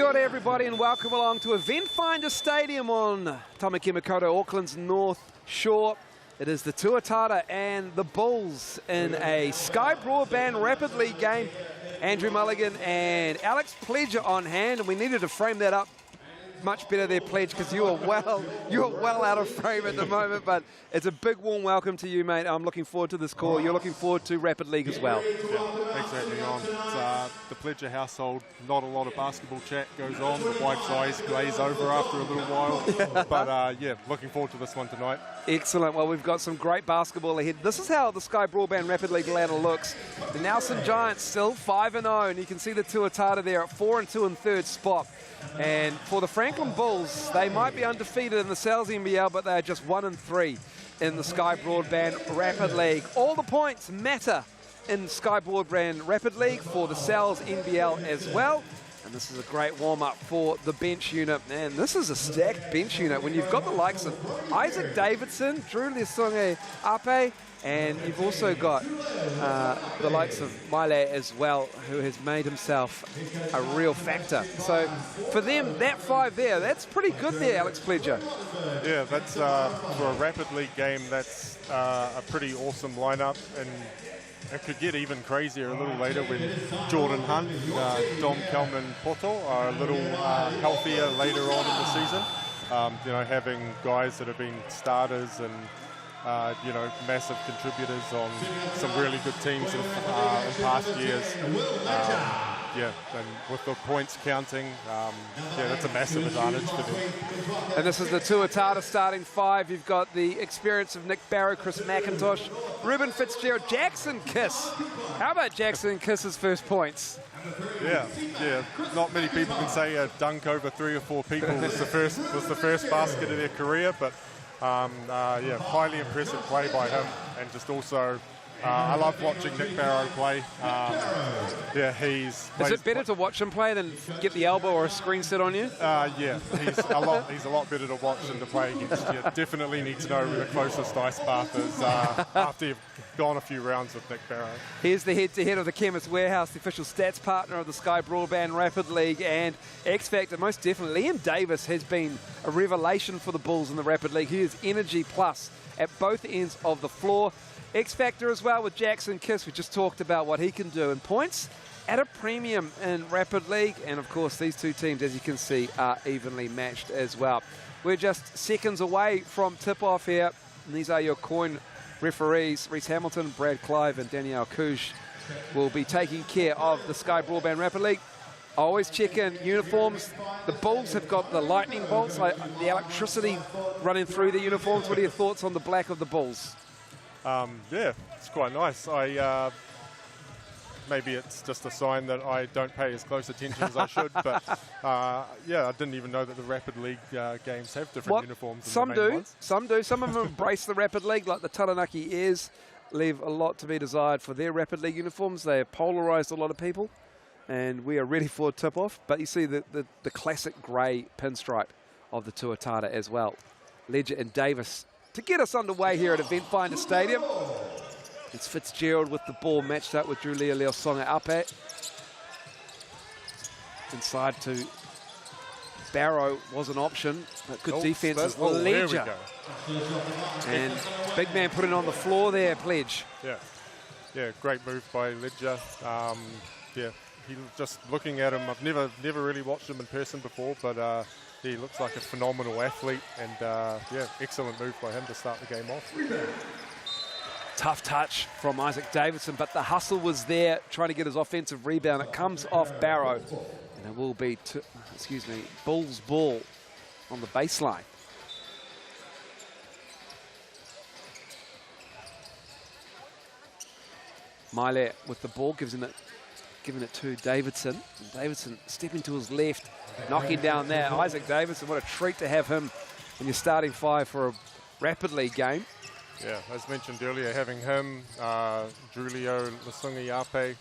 Kia ora everybody and welcome along to Eventfinda Stadium on Tamaki Makaurau, Auckland's North Shore. It is the Tuatara and the Bulls in a Sky Broadband Rapid League game. Andrew Mulligan and Alex Pledge are on hand, and we needed to frame that up much better there, Pledge, because you are well out of frame at the moment, but it's a big warm welcome to you, mate. I'm looking forward to this call. You're looking forward to Rapid League as well. Yeah, exactly on. It's the Pledger household. Not a lot of basketball chat goes on. The wife's eyes glaze over after a little while. But yeah, looking forward to this one tonight. Excellent. Well, we've got some great basketball ahead. This is how the Sky Broadband Rapid League ladder looks. The Nelson Giants still 5-0, and you can see the Tuatara there at 4-2 in third spot. And for the Franklin Bulls, they might be undefeated in the NZNBL, but they are just 1-3 in the Sky Broadband Rapid League. All the points matter in Sky Broadband Rapid League for the Sal's NBL as well. And this is a great warm-up for the bench unit. Man, this is a stacked bench unit when you've got the likes of Isaac Davidson, Drew Lesunge Ape, and you've also got the likes of Mile as well, who has made himself a real factor. So for them, that five there, that's pretty good there, Alex Pledger. Yeah, that's for a Rapid League game, that's a pretty awesome lineup. And it could get even crazier a little later when Jordan Hunt, Dom Kelman Poto are a little healthier later on in the season. You know, having guys that have been starters and you know, massive contributors on some really good teams in past years. Yeah, and with the points counting, yeah, that's a massive advantage for them. And this is the Tuatara starting five. You've got the experience of Nick Barrow, Chris McIntosh, Ruben Fitzgerald, Jackson Kiss. How about Jackson Kiss's first points? Yeah. Not many people can say a dunk over 3 or 4 people was the first basket of their career, but yeah, highly impressive play by him, and just also. I love watching Nick Barrow play. Yeah, he's... Is it better to watch him play than get the elbow or a screen set on you? Yeah, he's a lot better to watch than to play against. You definitely need to know where the closest ice bath is after you've gone a few rounds with Nick Barrow. Here's the head-to-head of the Chemist Warehouse, the official stats partner of the Sky Broadband Rapid League, and X Factor, most definitely. Liam Davis has been a revelation for the Bulls in the Rapid League. He is energy plus at both ends of the floor. X Factor as well with Jackson Kiss. We just talked about what he can do in points at a premium in Rapid League. And of course, these two teams, as you can see, are evenly matched as well. We're just seconds away from tip-off here. And these are your coin referees. Reese Hamilton, Brad Clive, and Danielle Couge will be taking care of the Sky Broadband Rapid League. Always check in uniforms. The Bulls have got the lightning bolts, like the electricity running through the uniforms. What are your thoughts on the black of the Bulls? Yeah, it's quite nice. Maybe it's just a sign that I don't pay as close attention as I should, but yeah, I didn't even know that the Rapid League games have different uniforms. Some do. Some do. Some of them embrace the Rapid League, like the Taranaki Airs leave a lot to be desired for their Rapid League uniforms. They have polarised a lot of people, and we are ready for tip-off. But you see the classic grey pinstripe of the Tuatara as well. Ledger and Davis to get us underway here at Eventfinda Stadium. It's Fitzgerald with the ball matched up with Drew Leosonga Ape. Inside to Barrow was an option, but good defense as well. There we go. And big man put it on the floor there, Pledge. Yeah, great move by Ledger. Yeah, he just looking at him. I've never really watched him in person before, but he looks like a phenomenal athlete, and yeah, excellent move by him to start the game off. Tough touch from Isaac Davidson, but the hustle was there, trying to get his offensive rebound. It comes off Barrow, and it will be, Bulls ball on the baseline. Mile with the ball, giving it to Davidson. And Davidson stepping to his left, knocking down there. Isaac Davidson, what a treat to have him in your starting five for a Rapid League game. Yeah, as mentioned earlier, having him, Julio Lasungi Ape,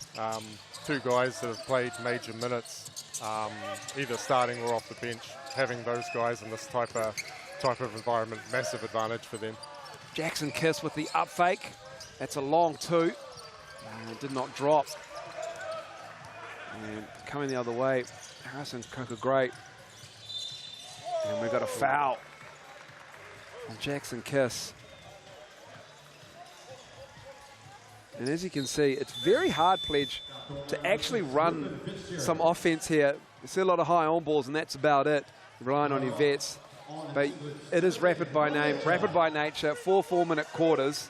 two guys that have played major minutes, either starting or off the bench. Having those guys in this type of environment, massive advantage for them. Jackson Kiss with the up fake. That's a long two. Did not drop. And coming the other way Harrison Coker great. And we've got a foul on Jackson Kiss. And as you can see, it's very hard, Pledge, to actually run some offense here. You see a lot of high on balls, and that's about it, relying on your vets. But it is rapid by nature, 4 4-minute quarters.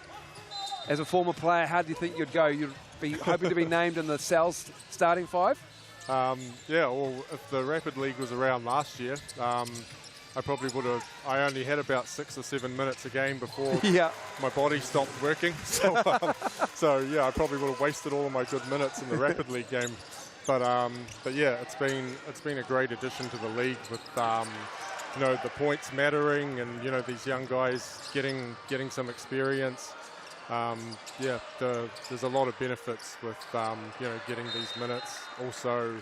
As a former player, how do you think you'd go? You'd be hoping to be named in the Sal's starting 5? Yeah, well, if the Rapid League was around last year, I probably would have. I only had about 6 or 7 minutes a game before my body stopped working. So, yeah, I probably would have wasted all of my good minutes in the Rapid League game. But yeah, it's been a great addition to the league with you know, the points mattering, and you know, these young guys getting some experience. Yeah, there's a lot of benefits with you know, getting these minutes. Also,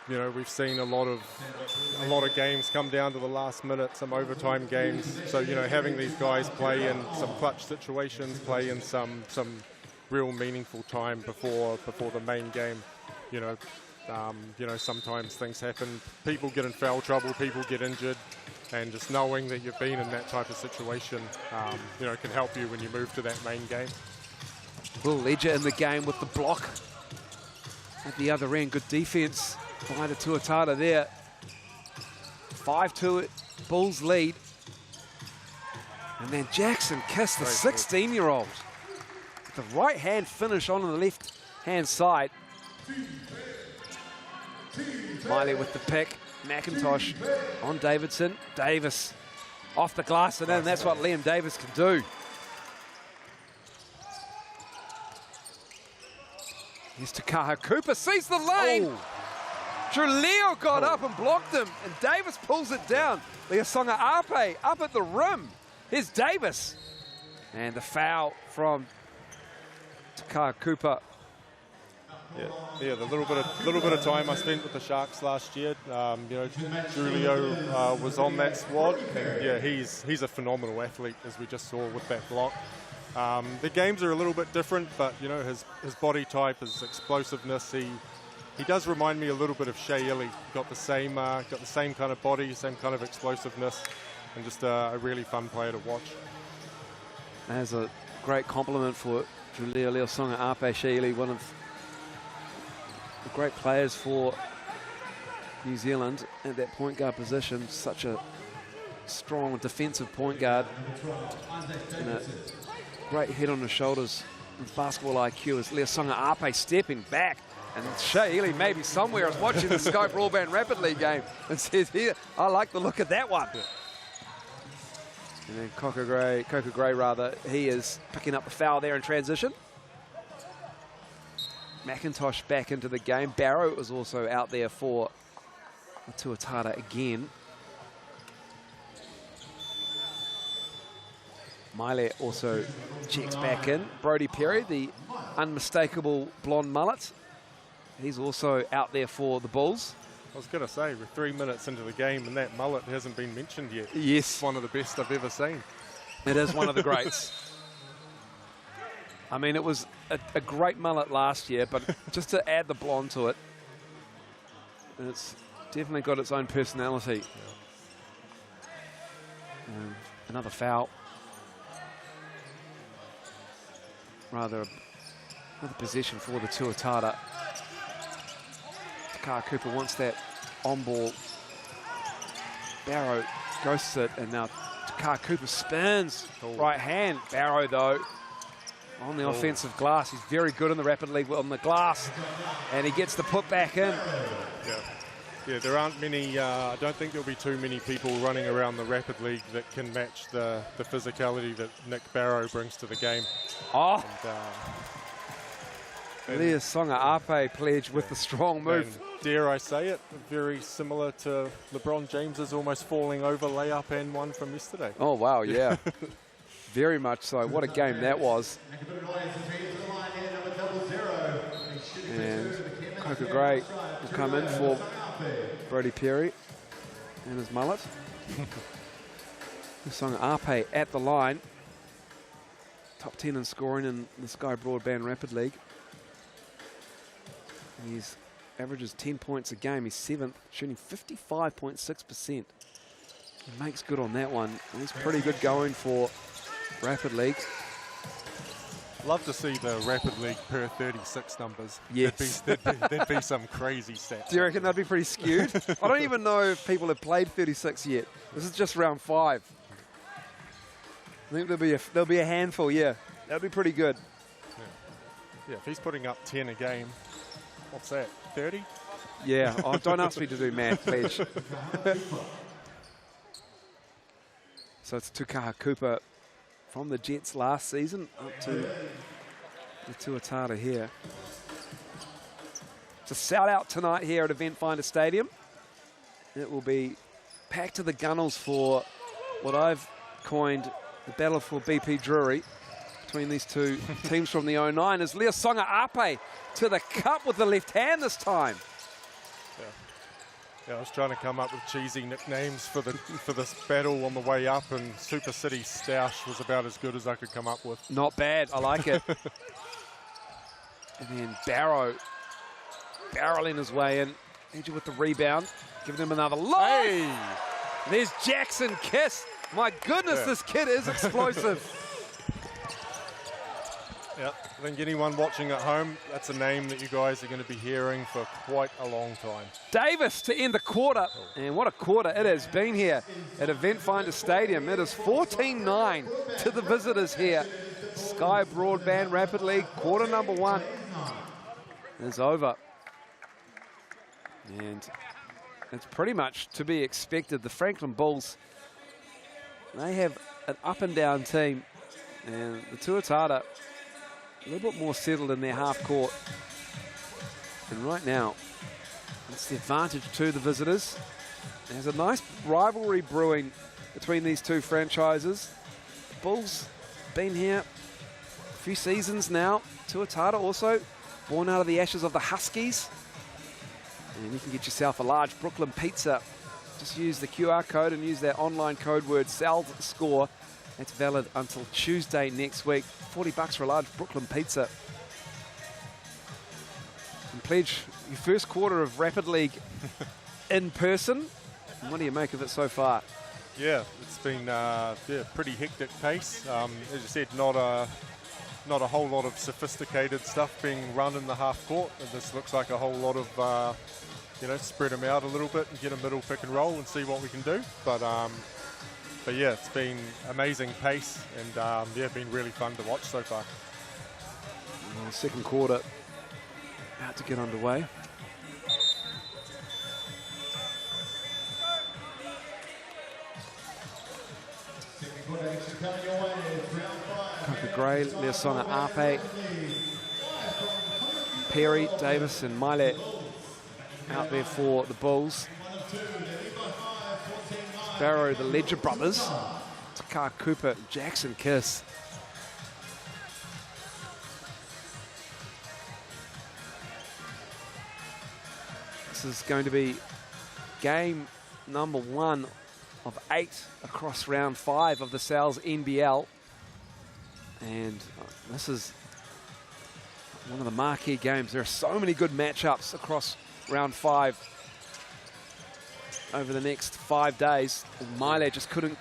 you know, we've seen a lot of games come down to the last minute, some overtime games. So, you know, having these guys play in some clutch situations, play in some real meaningful time before the main game. You know, sometimes things happen. People get in foul trouble, people get injured, and just knowing that you've been in that type of situation, you know, can help you when you move to that main game. Will Ledger in the game with the block at the other end. Good defense by the Tuatara there. 5-2 Bulls lead. And then Jackson Kiss, the 16-year-old. The right-hand finish on the left-hand side. Miley with the pick. McIntosh on Davidson. Davis off the glass and in. That's what Liam Davis can do. Here's Takaha Cooper, sees the lane. Oh. Julio got up and blocked him, and Davis pulls it down. Leasonga Ape up at the rim. Here's Davis. And the foul from Takaha Cooper. Yeah, the little bit of time I spent with the Sharks last year. You know, Julio was on that squad, and yeah, he's a phenomenal athlete, as we just saw with that block. The games are a little bit different, but you know, his body type, his explosiveness, he does remind me a little bit of Shea Illy. Got the same kind of body, same kind of explosiveness, and just a really fun player to watch. That's a great compliment for Julio Leasonga Ape Shea Illy, one of the great players for New Zealand at that point guard position. Such a strong defensive point guard, and a great head on his shoulders with basketball IQ. As Leasonga Ape stepping back, and Shea Illy maybe somewhere is watching the Sky Broadband Rapid League game and says, "Here, I like the look of that one." And then Coker Gray, he is picking up the foul there in transition. McIntosh back into the game. Barrow was also out there for Tuatara again. Miley also checks back in. Brody Perry, the unmistakable blonde mullet, he's also out there for the Bulls. I was going to say, we're 3 minutes into the game and that mullet hasn't been mentioned yet. Yes. It's one of the best I've ever seen. It is one of the greats. I mean, it was a great mullet last year, but just to add the blonde to it, it's definitely got its own personality. Another foul. Rather, another possession for the Tuatara. Takaha Cooper wants that on ball. Barrow ghosts it, and now Takaha Cooper spins. Right hand. Barrow, though, on the offensive glass. He's very good in the Rapid League on the glass, and he gets the put back in. Yeah, there aren't many, I don't think there'll be too many people running around the Rapid League that can match the physicality that Nick Barrow brings to the game. Oh! Leasonga Ape Pledge with the strong move. And dare I say it, very similar to LeBron James's almost falling over layup and one from yesterday. Oh, wow, yeah. Very much so. What a game that was. And Coker Gray will come in for Brody Perry and his mullet. Leasonga Ape at the line. Top 10 in scoring in the Sky Broadband Rapid League. He's averages 10 points a game. He's 7th, shooting 55.6%. He makes good on that one. He's pretty good going for Rapid League. Love to see the Rapid League per 36 numbers. Yes. There'd be some crazy stats. Do you reckon that'd be pretty skewed? I don't even know if people have played 36 yet. This is just round 5. I think there'll be a handful, yeah. That'd be pretty good. Yeah, if he's putting up 10 a game, what's that, 30? Yeah, oh, don't ask me to do math, Pledge. So it's Tukaha Cooper from the Jets last season up to the Tuatara here. It's a sell-out tonight here at Eventfinda Stadium. It will be packed to the gunnels for what I've coined the battle for BP Drury between these two teams from the 09. As Leosonga Ape to the cup with the left hand this time. Yeah, I was trying to come up with cheesy nicknames for this battle on the way up, and Super City Stoush was about as good as I could come up with. Not bad, I like it. And then Barrow barreling his way in. Edge with the rebound, giving him another look. Hey! There's Jackson Kiss. My goodness, this kid is explosive. Yeah, I think anyone watching at home, that's a name that you guys are going to be hearing for quite a long time. Davis to end the quarter. And what a quarter it has been here at Eventfinda Stadium. It is 14-9 to the visitors here. Sky Broadband Rapid League, quarter number 1 is over. And it's pretty much to be expected. The Franklin Bulls, they have an up and down team. And the Tuatara, a little bit more settled in their half court. And right now, it's the advantage to the visitors. There's a nice rivalry brewing between these two franchises. The Bulls been here a few seasons now. Tuatara also born out of the ashes of the Huskies. And you can get yourself a large Brooklyn pizza. Just use the QR code and use that online code word SALSCORE. It's valid until Tuesday next week. $40 for a large Brooklyn pizza. And Pledge, your first quarter of Rapid League in person. What do you make of it so far? Yeah, it's been pretty hectic pace. As you said, not a whole lot of sophisticated stuff being run in the half court. And this looks like a whole lot of spread them out a little bit and get a middle pick and roll and see what we can do. But yeah, it's been amazing pace and been really fun to watch so far. Well, second quarter about to get underway. Coca Gray, Leosonga Ape, Perry, Davis and Maile out there for the Bulls. Barrow, the Ledger brothers, Tukaha Cooper, Jackson Kiss. This is going to be game number 1 of 8 across round 5 of the Sal's NBL. And this is one of the marquee games. There are so many good matchups across round 5 over the next 5 days. And Maile just couldn't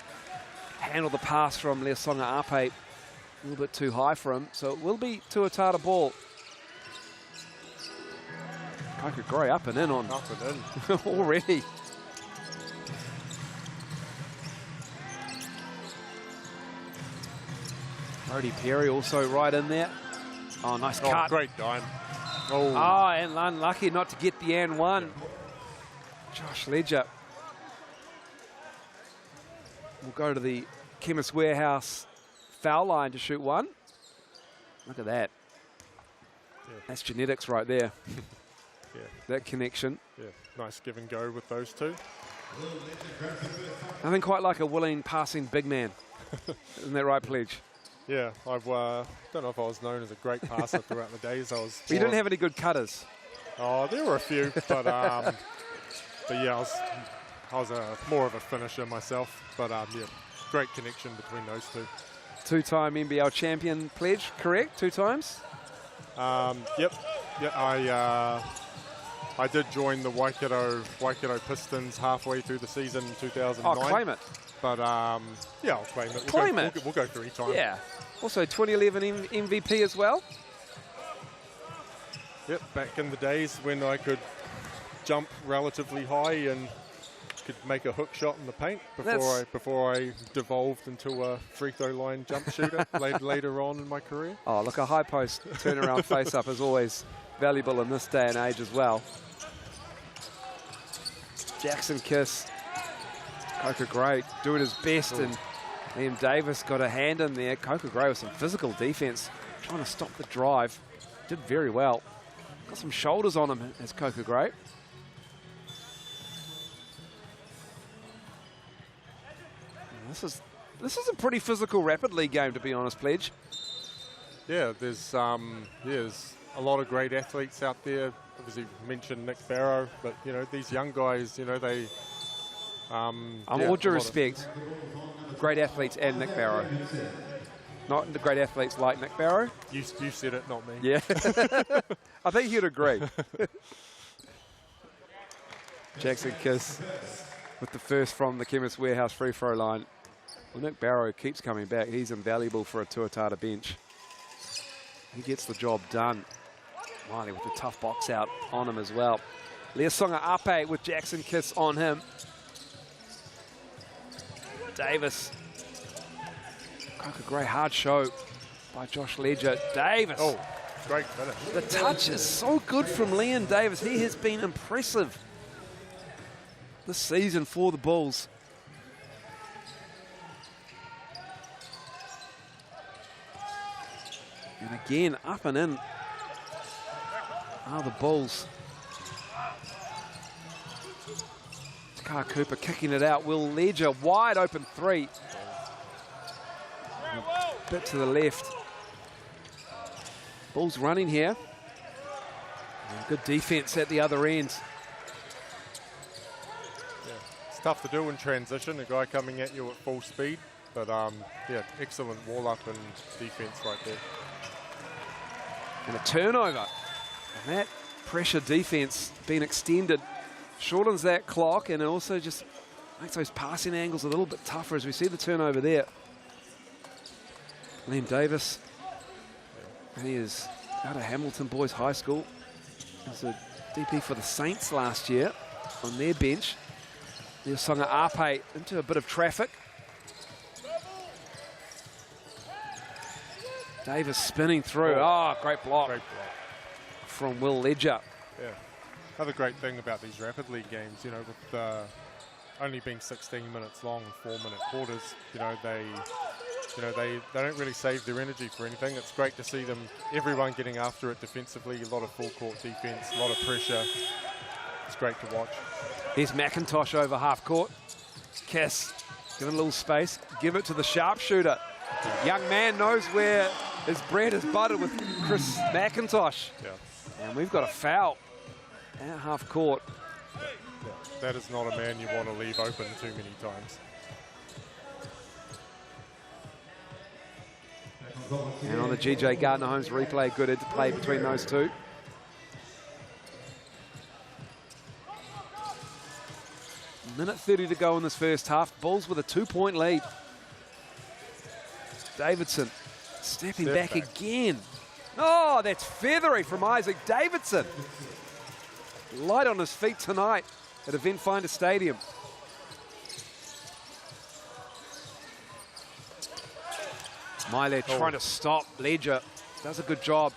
handle the pass from Leosonga Ape. A little bit too high for him. So it will be Tuatara ball. Coca Gray up and in on. Up and in. Already. Brody Perry also right in there. Oh, nice cut. Oh, great dime. Oh, and unlucky not to get the and one. Josh Ledger. We'll go to the Chemist Warehouse foul line to shoot one. Look at that. Yeah. That's genetics right there. Yeah. That connection. Yeah, nice give and go with those two. Nothing quite like a willing passing big man. Isn't that right, Pledge? Yeah, I've don't know if I was known as a great passer throughout the days. But you didn't have any good cutters. Oh, there were a few, but yeah, I was more of a finisher myself. But yeah, great connection between those two. Two-time NBL champion, Pledge, correct? 2 times? Yep. Yeah, I did join the Waikato Pistons halfway through the season in 2009. Oh, claim it. But, yeah, I'll claim it. We'll go 3 times. Yeah. Also 2011 MVP as well. Yep, back in the days when I could jump relatively high and could make a hook shot in the paint before I devolved into a free throw line jump shooter later on in my career. Oh, look, a high post turnaround face-up is always valuable in this day and age as well. Jackson Kiss, Coca Gray doing his best, and Liam Davis got a hand in there. Coca Gray with some physical defense, trying to stop the drive. Did very well. Got some shoulders on him as Coca Gray. This is a pretty physical Rapid League game, to be honest, Pledge. Yeah, there's a lot of great athletes out there. Obviously, mentioned Nick Barrow, but you know these young guys, you know they. All due respect, great athletes and Nick Barrow. Not the great athletes like Nick Barrow. You said it, not me. Yeah, I think you'd agree. Jackson Kiss with the first from the Chemist Warehouse free throw line. Well, Nick Barrow keeps coming back. He's invaluable for a Tuatara bench. He gets the job done. Miley with the tough box out on him as well. Leasonga Ape with Jackson Kiss on him. Davis. Coca Gray, hard show by Josh Ledger. Davis. Oh, great finish. The touch is so good from Leon Davis. He has been impressive this season for the Bulls. And again, up and in are the Bulls. Takar Cooper kicking it out. Will Ledger, wide open three. A bit to the left. Bulls running here. And good defense at the other end. Yeah, it's tough to do in transition, a guy coming at you at full speed. But, yeah, excellent wall up and defense right there. And a turnover. And that pressure defense being extended shortens that clock and it also just makes those passing angles a little bit tougher as we see the turnover there. Liam Davis, he is out of Hamilton Boys High School. He was a DP for the Saints last year on their bench. Leasonga Ape into a bit of traffic. Davis spinning through. Oh, great block. Great block from Will Ledger. Yeah. Another great thing about these Rapid League games, you know, with only being 16 minutes long and 4-minute quarters, you know, they don't really save their energy for anything. It's great to see them, everyone getting after it defensively, a lot of full court defense, a lot of pressure. It's great to watch. Here's McIntosh over half court. Kiss, give it a little space, give it to the sharpshooter. Young man knows where his bread is buttered with Chris McIntosh. Yeah. And we've got a foul at half court. Yeah. That is not a man you want to leave open too many times. And on the GJ Gardner-Holmes replay, good interplay between those two. Minute 30 to go in this first half. Bulls with a 2-point lead. Davidson stepping back again. Oh, that's feathery from Isaac Davidson. Light on his feet tonight at Eventfinda Stadium. Miley trying to stop. Ledger does a good job.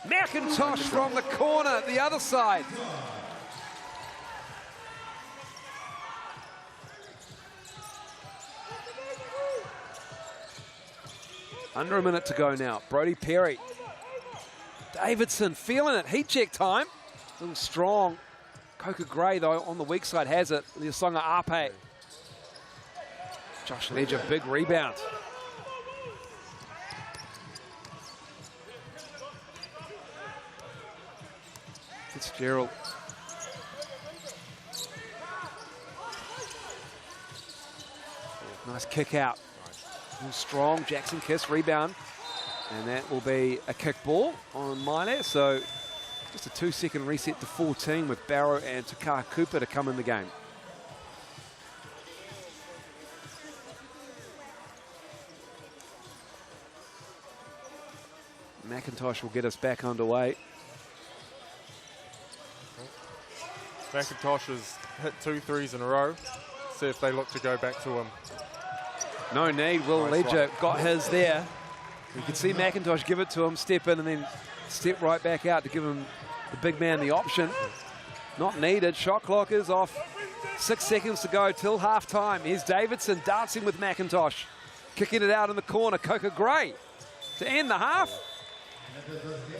McIntosh from the corner, the other side. Under a minute to go now. Brody Perry. Davidson feeling it. Heat check time. A little strong. Coca Gray, though, on the weak side has it. Leasonga Ape. Josh Ledger, big rebound. Fitzgerald. Nice kick out. Strong. Jackson Kiss rebound. And that will be a kick ball on Miley. So Just a 2-second reset to 14 with Barrow and Takar Cooper to come in the game. McIntosh will get us back underway. McIntosh has hit 2 threes in a row. See if they look to go back to him. No need. Will Nice Ledger one. got his there. You can see McIntosh give it to him, step in, and then step right back out to give him the big man the option. Not needed. Shot clock is off. 6 seconds to go till half-time. Here's Davidson dancing with McIntosh. Kicking it out in the corner. Coca Gray to end the half.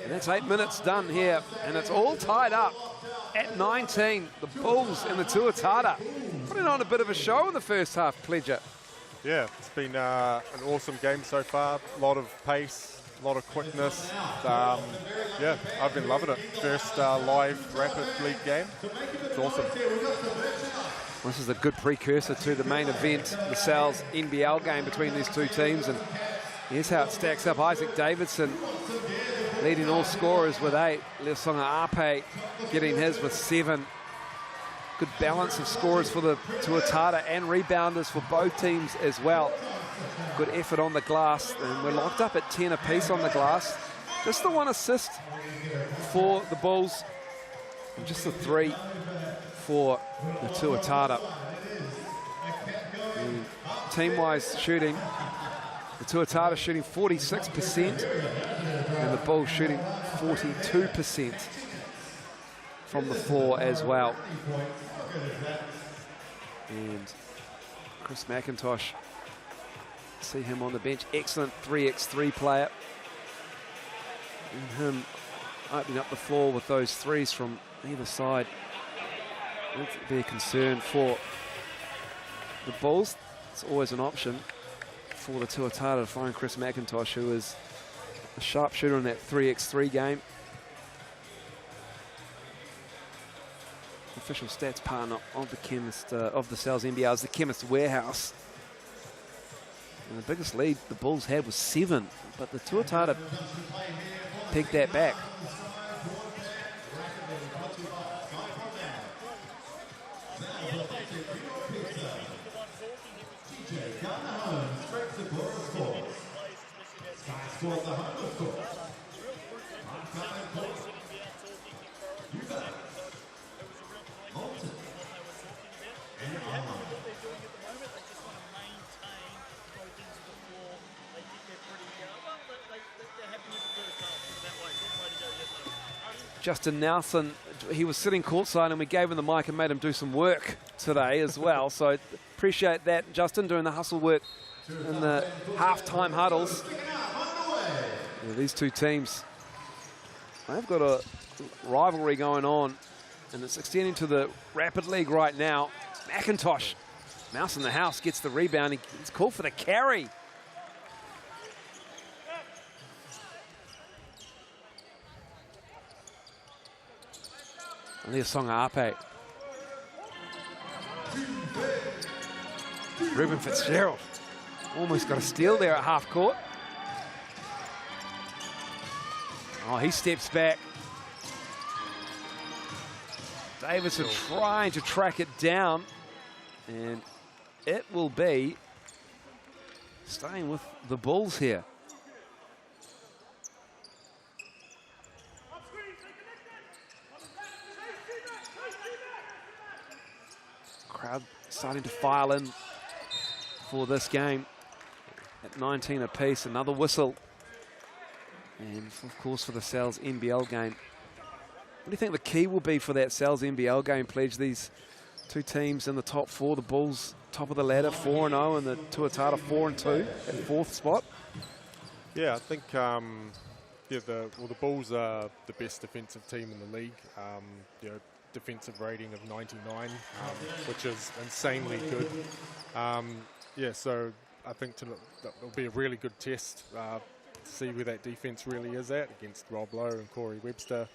And that's 8 minutes done here. And it's all tied up at 19. The Bulls and the Tuatara putting on a bit of a show in the first half, Pledger. Yeah, it's been an awesome game so far. A lot of pace, a lot of quickness. Yeah, I've been loving it. First live Rapid League game. It's awesome. This is a good precursor to the main event, the Sal's NBL game between these two teams. And here's how it stacks up. Isaac Davidson leading all scorers with 8. Leosonga Ape getting his with 7. Good balance of scorers for the Tuatara and rebounders for both teams as well. Good effort on the glass, and we're locked up at 10 apiece on the glass. Just the 1 assist for the Bulls, and just the 3 for the Tuatara. Team-wise shooting, the Tuatara shooting 46%, and the Bulls shooting 42% from the floor as well. And Chris McIntosh, see him on the bench. Excellent 3x3 player. And him opening up the floor with those threes from either side. Would be a concern for the Bulls. It's always an option for the Tuatara to find Chris McIntosh, who is a sharpshooter in that 3x3 game. Official stats partner of the chemist of the Sal's NBL is the Chemist Warehouse. And the biggest lead the Bulls had was 7, but the Tuatara picked that back. Justin Nelson, he was sitting courtside and we gave him the mic and made him do some work today as well. So appreciate that, Justin, doing the hustle work in the halftime huddles. Yeah, these two teams, they've got a rivalry going on and it's extending to the Rapid League right now. McIntosh, mouse in the house, gets the rebound. He's called for the carry. Leosonga Ape. Ruben Fitzgerald almost got a steal there at half court. Oh, he steps back. Davidson trying to track it down, and it will be staying with the Bulls here. Crowd starting to file in for this game at 19 apiece. Another whistle. And of course for the Sal's NBL game. What do you think the key will be for that Sal's NBL game, Pledge? These two teams in the top 4, the Bulls top of the ladder, 4-0, and the Tuatara 4-2 at 4th spot. Yeah, I think the Bulls are the best defensive team in the league. Defensive rating of 99, which is insanely good. Yeah, so I think it'll be a really good test to see where that defense really is at against Rob Lowe and Corey Webster,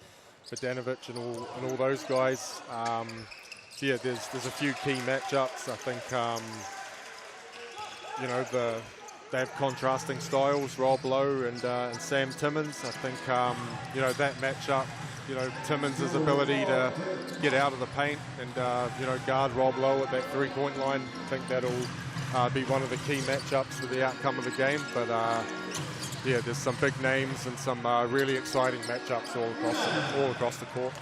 Vodanovic and all those guys. Yeah, there's a few key matchups. I think they have contrasting styles, Rob Lowe and Sam Timmins. I think that matchup you know, Timmins' ability to get out of the paint and, you know, guard Rob Lowe at that three-point line. I think that'll be one of the key matchups for the outcome of the game. But, yeah, there's some big names and some really exciting matchups all across the court.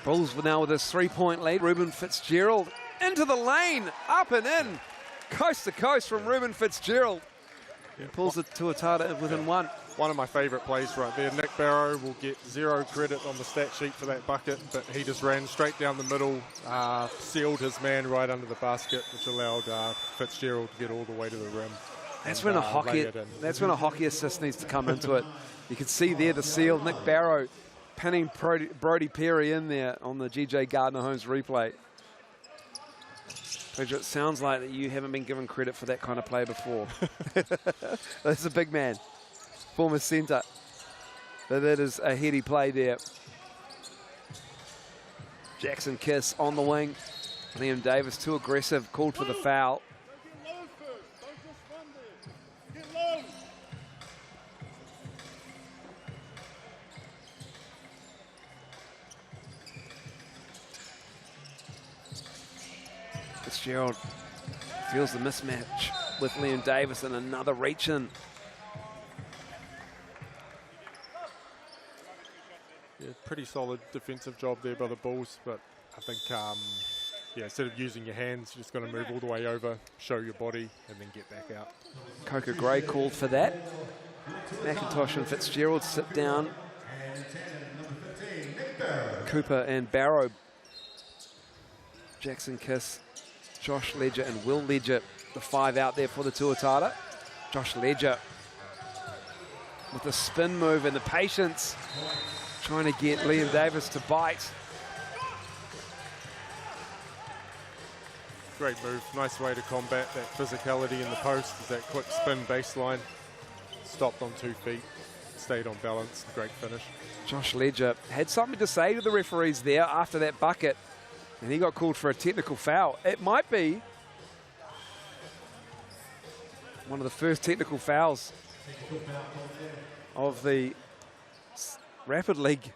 Bulls now with this three-point lead. Ruben Fitzgerald into the lane, up and in, coast to coast from Ruben Fitzgerald. Yeah. Pulls the Tuatara within one. One of my favourite plays right there. Nick Barrow will get 0 credit on the stat sheet for that bucket, but he just ran straight down the middle, sealed his man right under the basket, which allowed Fitzgerald to get all the way to the rim. That's when a hockey assist needs to come into it. You can see there the seal. Nick Barrow pinning Brody Perry in there on the GJ Gardner-Holmes replay. Pedro, it sounds like that you haven't been given credit for that kind of play before. That's a big man, former centre. But that is a heady play there. Jackson Kiss on the wing. Liam Davis too aggressive, called for the foul. Fitzgerald feels the mismatch with Liam Davis and another reach in. Yeah, pretty solid defensive job there by the Bulls, but I think, yeah, instead of using your hands, you're just going to move all the way over, show your body, and then get back out. Coker Gray called for that. McIntosh and Fitzgerald sit down. Cooper and Barrow. Jackson Kiss, Josh Ledger and Will Ledger, the 5 out there for the Tuatara. Josh Ledger with the spin move and the patience, trying to get Liam Davis to bite. Great move, nice way to combat that physicality in the post, is that quick spin baseline. Stopped on 2 feet, stayed on balance, great finish. Josh Ledger had something to say to the referees there after that bucket, and he got called for a technical foul. It might be one of the first technical fouls of the Rapid League.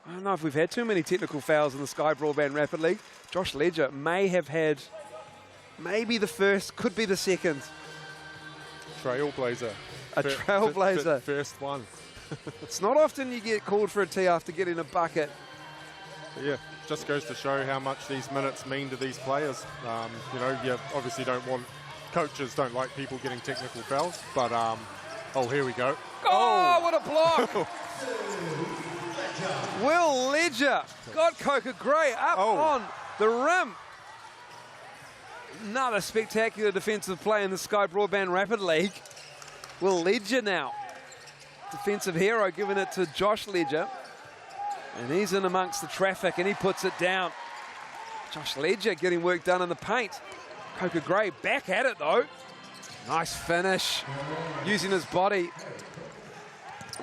I don't know if we've had too many technical fouls in the Sky Broadband Rapid League. Josh Ledger may have had maybe the first, could be the second. Trailblazer. A trailblazer. First one. It's not often you get called for a tee after getting a bucket. Yeah, just goes to show how much these minutes mean to these players. You know, you obviously coaches don't like people getting technical fouls, but, oh, here we go. Oh, what a block! Will Ledger got Coker Gray up on the rim. Another spectacular defensive play in the Sky Broadband Rapid League. Will Ledger now, defensive hero, giving it to Josh Ledger. And he's in amongst the traffic and he puts it down. Josh Ledger getting work done in the paint. Coker Gray back at it though. Nice finish, using his body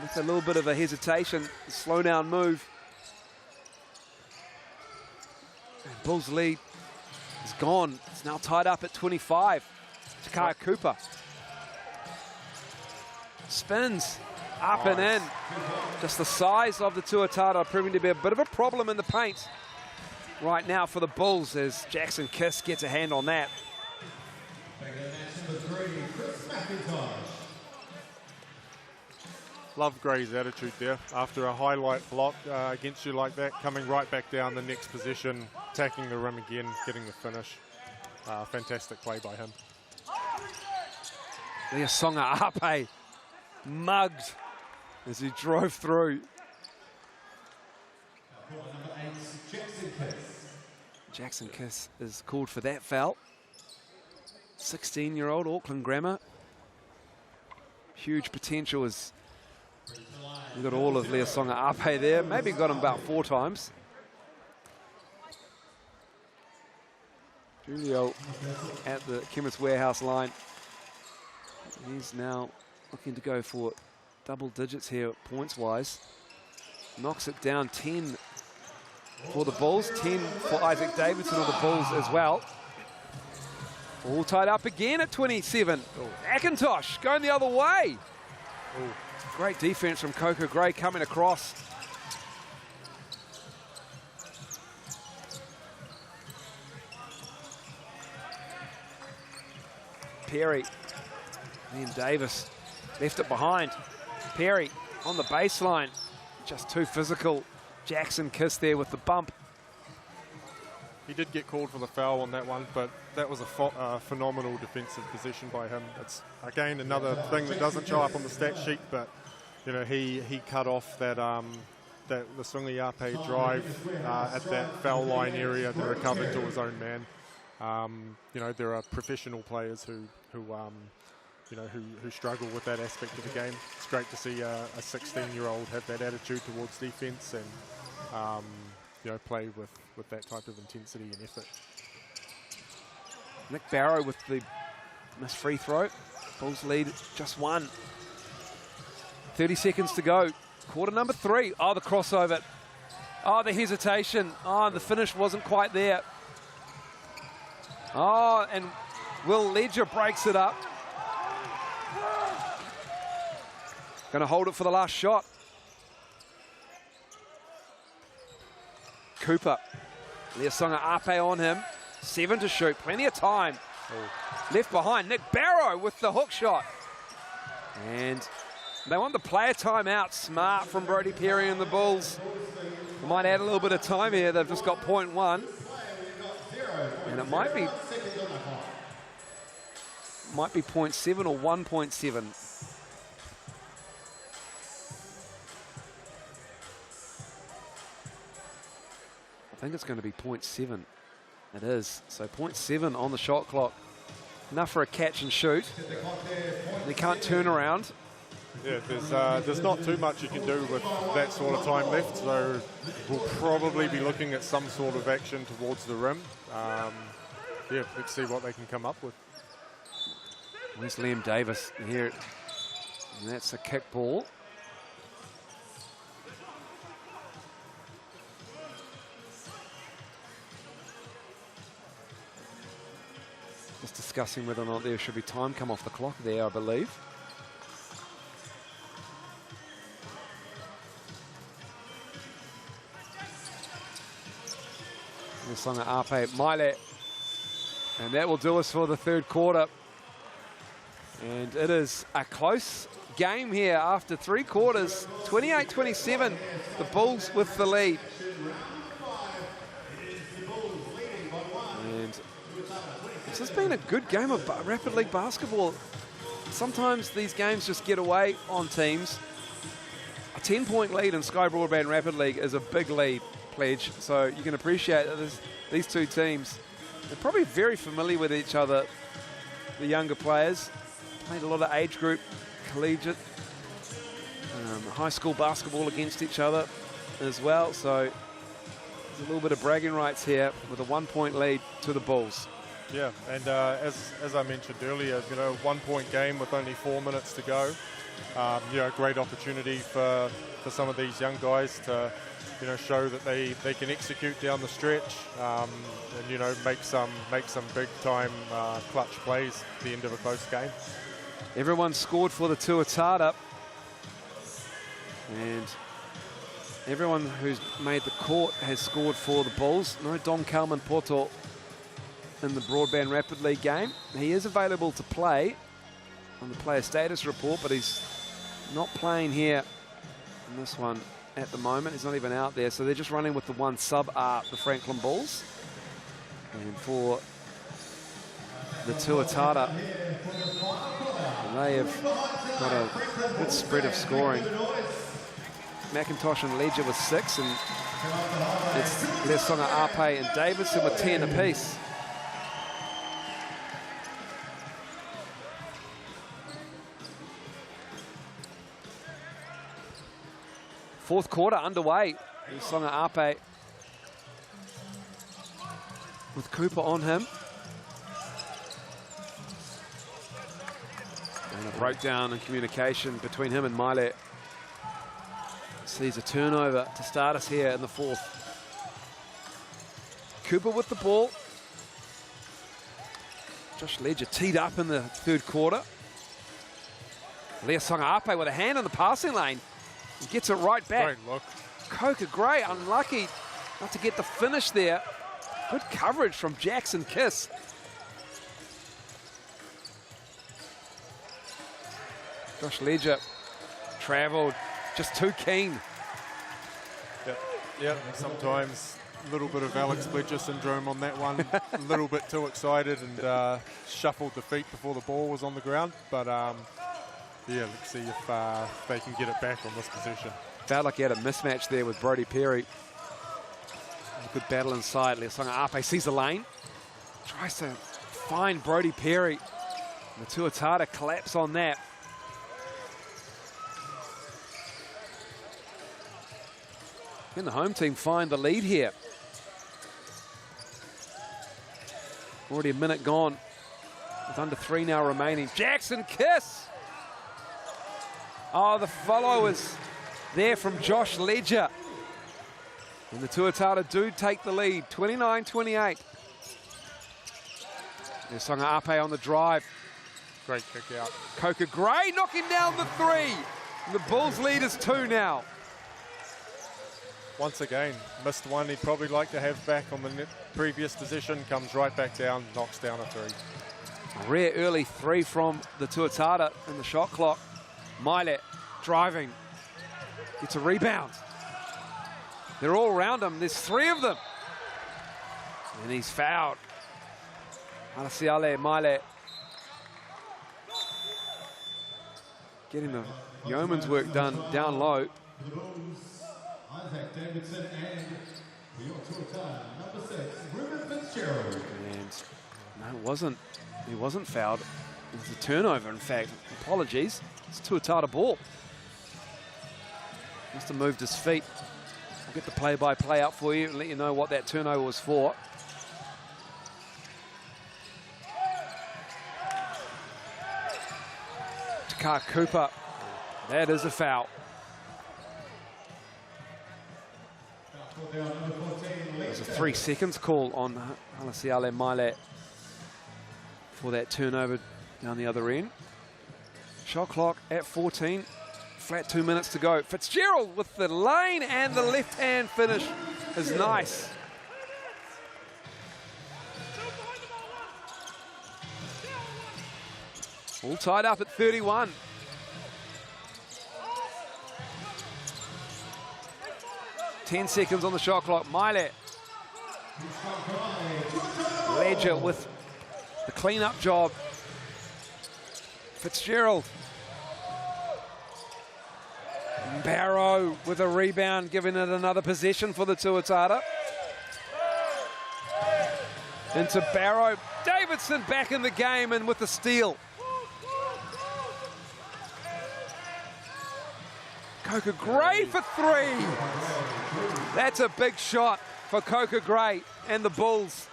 with a little bit of a hesitation, slow down move. And Bulls lead is gone. It's now tied up at 25. Takaya Cooper spins up and in. Just the size of the Tuatara proving to be a bit of a problem in the paint right now for the Bulls as Jackson Kiss gets a hand on that. Love Gray's attitude there. After a highlight block against you like that, coming right back down the next position, attacking the rim again, getting the finish. Fantastic play by him. Leasonga Ape mugged as he drove through. Jackson Kiss is called for that foul. 16-year-old Auckland Grammar. Huge potential as we got all of Leasonga Ape there. Maybe got him about 4 times. Julio at the Chemist Warehouse line. He's now looking to go for double digits here points-wise. Knocks it down 10 for the Bulls, 10 for Isaac Davidson of the Bulls as well. All tied up again at 27. McIntosh going the other way. Great defense from Coker Gray coming across. Perry. Liam Davis left it behind. Perry on the baseline. Just too physical. Jackson Kiss there with the bump. He did get called for the foul on that one, but that was a phenomenal defensive position by him. It's, again, another thing that doesn't show up on the stat sheet, but, you know, he cut off that the Sungiape drive at that foul line area to recover to his own man. You know, there are professional players who struggle with that aspect of the game. It's great to see a 16-year-old have that attitude towards defense and you know, play with that type of intensity and effort. Nick Barrow with the missed free throw. Bulls lead just one. 30 seconds to go. Quarter number 3. Oh, the crossover. Oh, the hesitation. Oh, the finish wasn't quite there. Oh, and Will Ledger breaks it up. Going to hold it for the last shot. Cooper. Leasonga Ape on him. 7 to shoot. Plenty of time. Oh. Left behind. Nick Barrow with the hook shot. And they want the player timeout. Smart from Brody Perry and the Bulls. They might add a little bit of time here. They've just got 0.1. And it might be 0.7 or 1.7. I think it's going to be 0.7. It is. So 0.7 on the shot clock. Enough for a catch and shoot. They can't turn around. Yeah, there's not too much you can do with that sort of time left, so we'll probably be looking at some sort of action towards the rim. Yeah, let's see what they can come up with. Where's Liam Davis here? And that's a kick ball. Just discussing whether or not there should be time come off the clock there, I believe. Songa Ape Maile. And that will do us for the third quarter. And it is a close game here after 3 quarters. 28-27, the Bulls with the lead. And this has been a good game of Rapid League basketball. Sometimes these games just get away on teams. A 10-point lead in Sky Broadband Rapid League is a big lead, Pledge. So you can appreciate that these two teams, they're probably very familiar with each other, the younger players. Played a lot of age group, collegiate, high school basketball against each other as well. So there's a little bit of bragging rights here with a 1-point lead to the Bulls. Yeah, and as I mentioned earlier, you know, 1-point game with only 4 minutes to go. You know, great opportunity for some of these young guys to, you know, show that they can execute down the stretch, and, you know, make some big time clutch plays at the end of a close game. Everyone scored for the Tuatara, and everyone who's made the court has scored for the Bulls. No Dom Kalman Poto in the Broadband Rapid League game. He is available to play on the player status report, but he's not playing here in this one at the moment. He's not even out there, so they're just running with the one sub the Franklin Bulls. And for the Tuatara, they have got a good spread of scoring. McIntosh and Ledger with 6, and it's Leasonga Ape and Davidson with 10 apiece. Fourth quarter underway. Leasonga Ape with Cooper on him. And a breakdown in communication between him and Maile. Sees a turnover to start us here in the fourth. Cooper with the ball. Josh Ledger teed up in the third quarter. Leasonga Ape with a hand in the passing lane. He gets it right back. Great look. Coker Gray unlucky not to get the finish there. Good coverage from Jackson Kiss. Josh Ledger travelled, just too keen. Yep. Sometimes a little bit of Alex Ledger syndrome on that one. A little bit too excited and shuffled the feet before the ball was on the ground. But yeah, let's see if they can get it back on this position. Felt like he had a mismatch there with Brody Perry. A good battle inside. Leosanga Ape sees the lane. Tries to find Brody Perry. And the Tuatara collapse on that. Can the home team find the lead here? Already a minute gone. With under 3 now remaining. Jackson Kiss! Oh, the follow is there from Josh Ledger. And the Tuatara do take the lead, 29-28. There's Songa Ape on the drive. Great kick out. Coca Gray knocking down the 3. And the Bulls lead is 2 now. Once again, missed one he'd probably like to have back on the previous position. Comes right back down, knocks down a 3. Rare early 3 from the Tuatara in the shot clock. Milet driving. Gets a rebound. They're all around him. There's 3 of them. And he's fouled. Alasiale Milet. Getting the yeoman's work done down low. And no, he wasn't fouled. It was a turnover, in fact. Apologies. It's Tuatara ball. Must have moved his feet. I'll get the play-by-play up for you and let you know what that turnover was for. Takar Cooper. That is a foul. There's a 3 seconds call on Alasiale Maile for that turnover down the other end. Shot clock at 14. Flat 2 minutes to go. Fitzgerald with the lane and the left-hand finish is nice. All tied up at 31. Ten seconds on the shot clock. Maile. Ledger with the clean-up job. Fitzgerald. Barrow with a rebound, giving it another possession for the Tuatara. Into Barrow. Davidson back in the game and with the steal. Coca Gray for 3. That's a big shot for Coca Gray and the Bulls.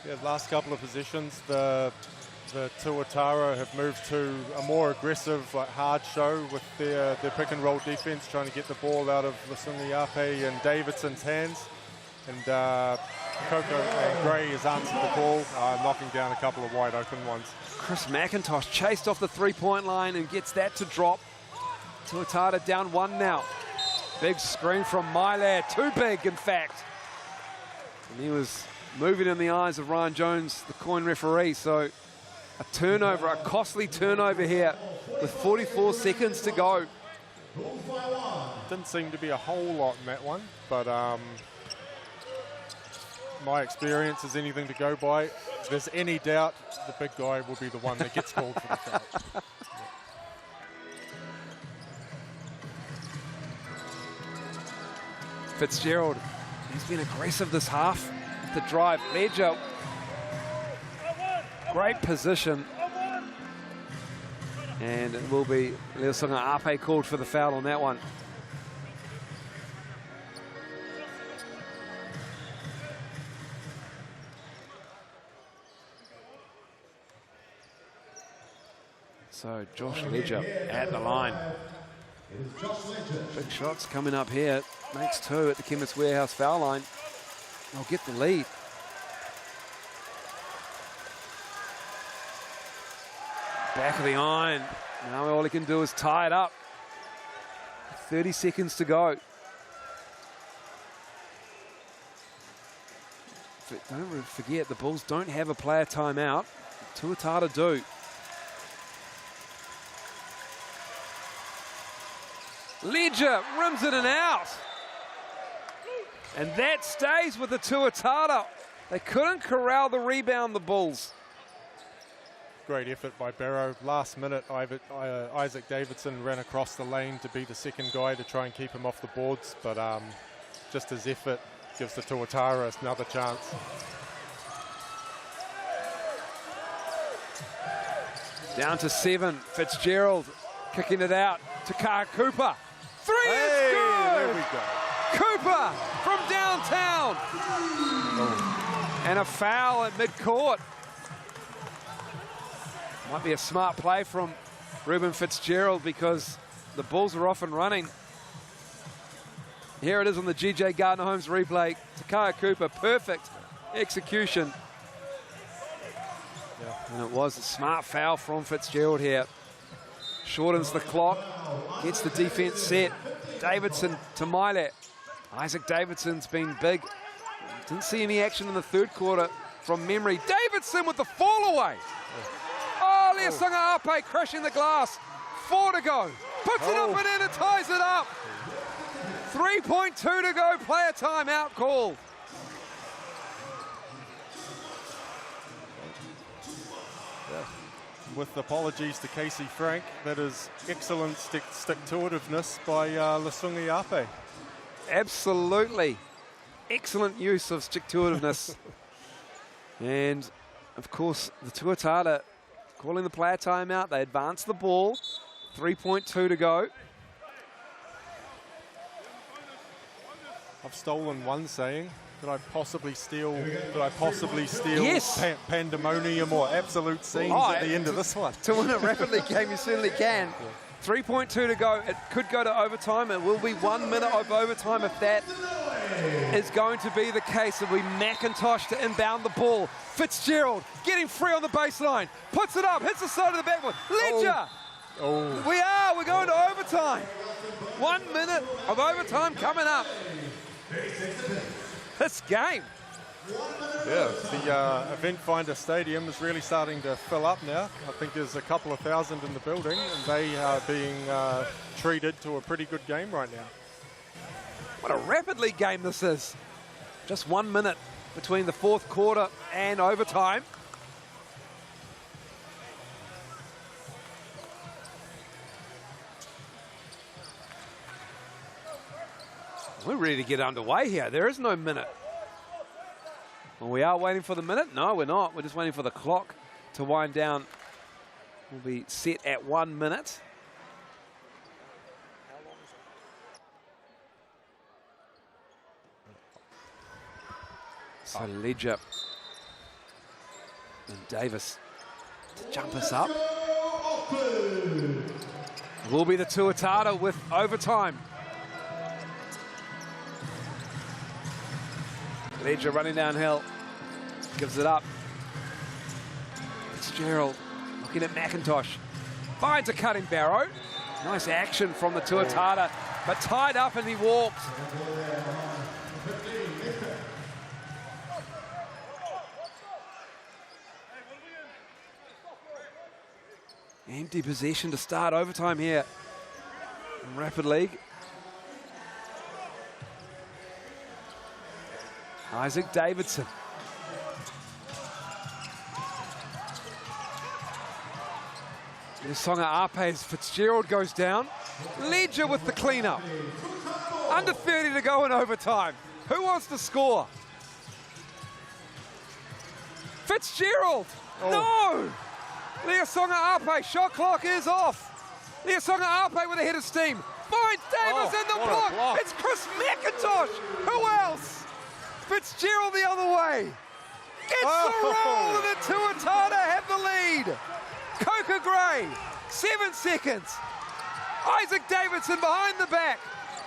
Yeah, last couple of positions, the Tuatara have moved to a more aggressive, hard show with their pick and roll defense, trying to get the ball out of Lesungiape and Davidson's hands. And Coco and Gray has answered the call, knocking down a couple of wide open ones. Chris McIntosh chased off the three-point line and gets that to drop. Tuatara down 1 now. Big screen from Maile, too big in fact. And he was moving in the eyes of Ryan Jones, the coin referee. So a turnover, a costly turnover here with 44 seconds to go. Didn't seem to be a whole lot in that one, but my experience is anything to go by. If there's any doubt, the big guy will be the one that gets called for the foul. Fitzgerald, he's been aggressive this half. The drive, Ledger, great position. And it will be Leosunga Ape called for the foul on that one. So Josh Ledger at the line. Big shots coming up here. Makes 2 at the Chemist Warehouse foul line. They'll get the lead. Back of the iron. Now all he can do is tie it up. 30 seconds to go. don't forget, the Bulls don't have a player timeout. Tuatara do. Ledger rims it and out. And that stays with the Tuatara. They couldn't corral the rebound, the Bulls. Great effort by Barrow. Last minute, Isaac Davidson ran across the lane to be the second guy to try and keep him off the boards, but just his effort gives the Tuatara another chance. Down to 7, Fitzgerald kicking it out to Kaha Cooper. Three is good! There we go. Cooper from downtown. Oh. And a foul at midcourt. Might be a smart play from Ruben Fitzgerald because the Bulls are off and running. Here it is on the GJ Gardner-Holmes replay. Kaha Cooper, perfect execution. Yeah. And it was a smart foul from Fitzgerald here. Shortens the clock, gets the defense set. Davidson to Maile. Isaac Davidson's been big. Didn't see any action in the third quarter from memory. Davidson with the fall away. Oh, Leasonga Ape crashing the glass. 4 to go. Puts it up and in and ties it up. 3.2 to go, player timeout called. With apologies to Casey Frank, that is excellent stick-to-itiveness by Leasungi Ape. Absolutely. Excellent use of stick-to-itiveness. And, of course, the Tuatara calling the player timeout. They advance the ball. 3.2 to go. I've stolen one saying. Could I possibly steal yes. Pandemonium or absolute scenes at the end of this one? To win a rapidly game, you certainly can. Yeah. 3.2 to go. It could go to overtime. It will be 1 minute of overtime if that is going to be the case. It'll be McIntosh to inbound the ball. Fitzgerald getting free on the baseline. Puts it up, hits the side of the backboard. Ledger! Oh. We're going to overtime. 1 minute of overtime coming up. This game. Yeah, the Eventfinda Stadium is really starting to fill up now. I think there's a couple of thousand in the building, and they are being treated to a pretty good game right now. What a rapid league game this is. Just 1 minute between the fourth quarter and overtime. We're ready to get underway here. There is no minute. Well, we are waiting for the minute. No, we're not. We're just waiting for the clock to wind down. We'll be set at 1 minute. So Ledger and Davis to jump us up. It will be the Tuatara with overtime. Ledger running downhill, gives it up. Fitzgerald looking at McIntosh, finds a cutting Barrow. Nice action from the Tuatara, but tied up and he walked. Empty possession to start overtime here in Rapid League. Isaac Davidson. Leasonga Ape's Fitzgerald goes down. Ledger with the cleanup. Under 30 to go in overtime. Who wants to score? Fitzgerald! No! Leasonga Ape, shot clock is off. Leasonga Ape with a head of steam. Finds Davis in the block. It's Chris McIntosh. Who else? Fitzgerald the other way. Gets the roll and the Tuatara have the lead. Coca Gray, 7 seconds. Isaac Davidson behind the back.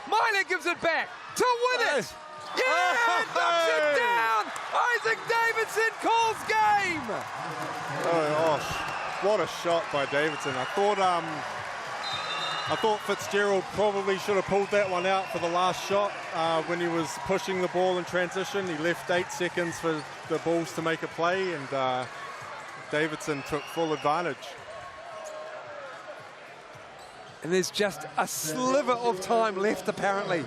Maile gives it back to win it. Yeah, knocks it down. Isaac Davidson calls game. Oh, what a shot by Davidson. I thought I thought Fitzgerald probably should have pulled that one out for the last shot when he was pushing the ball in transition. He left 8 seconds for the Bulls to make a play, and Davidson took full advantage. And there's just a sliver of time left, apparently.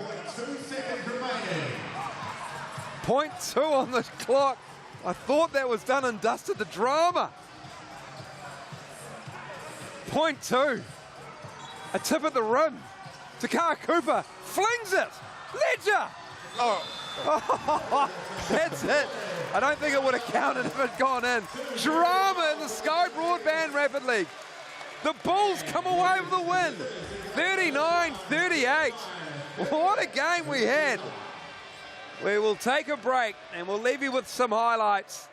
0.2 on the clock. I thought that was done and dusted. The drama. 0.2. A tip at the rim. Takara Cooper flings it. Ledger. Oh, that's it. I don't think it would have counted if it had gone in. Drama in the Sky Broadband Rapid League. The Bulls come away with the win. 39-38. What a game we had. We will take a break and we'll leave you with some highlights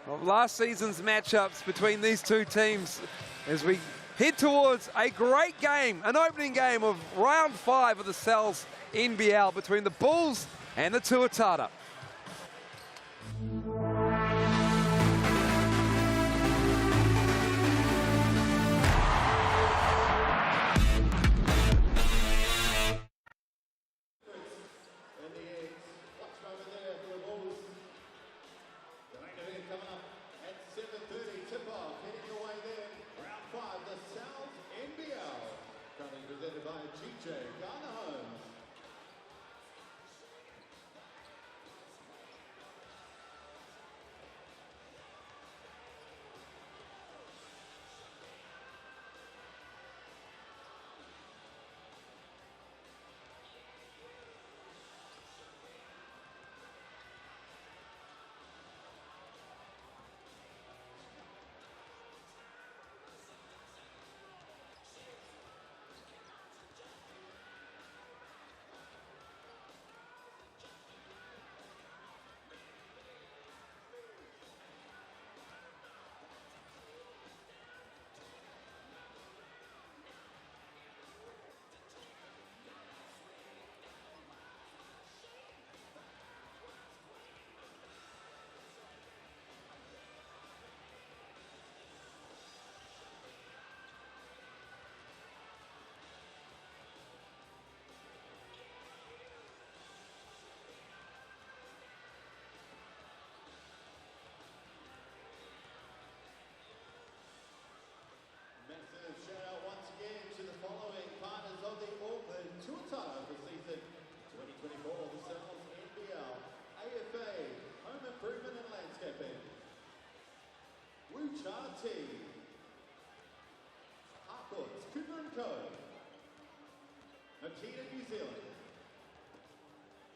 of last season's matchups between these two teams as we head towards a great game, an opening game of round 5 of the Cells NBL between the Bulls and the Tuatara. Auckland Tuatara for season 2024 of the Cells NBL, AFA, Home Improvement and Landscaping, Wucha T, Harcourts, Cooper & Co, Makita New Zealand,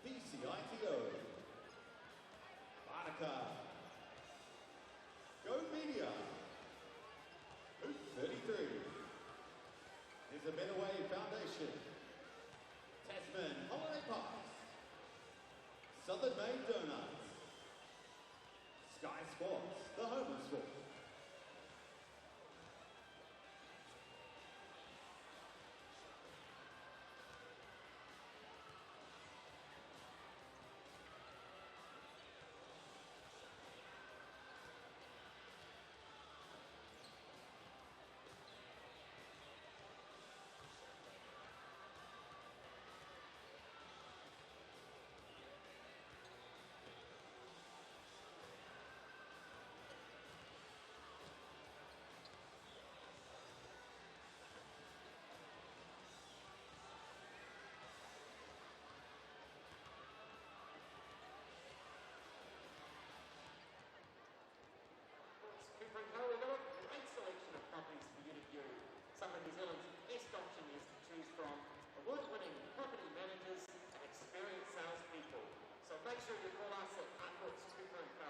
BCITO, Baraka, Go Media, Hoop 33, There's a Better Way Foundation, Tasman Holiday Parks, Southern Maid Donuts, Sky Sports, the home of sport. We've got a great selection of properties for you to view. Some of New Zealand's best option is to choose from award-winning property managers and experienced salespeople. So make sure you call us at Harcourts, Cooper & Co.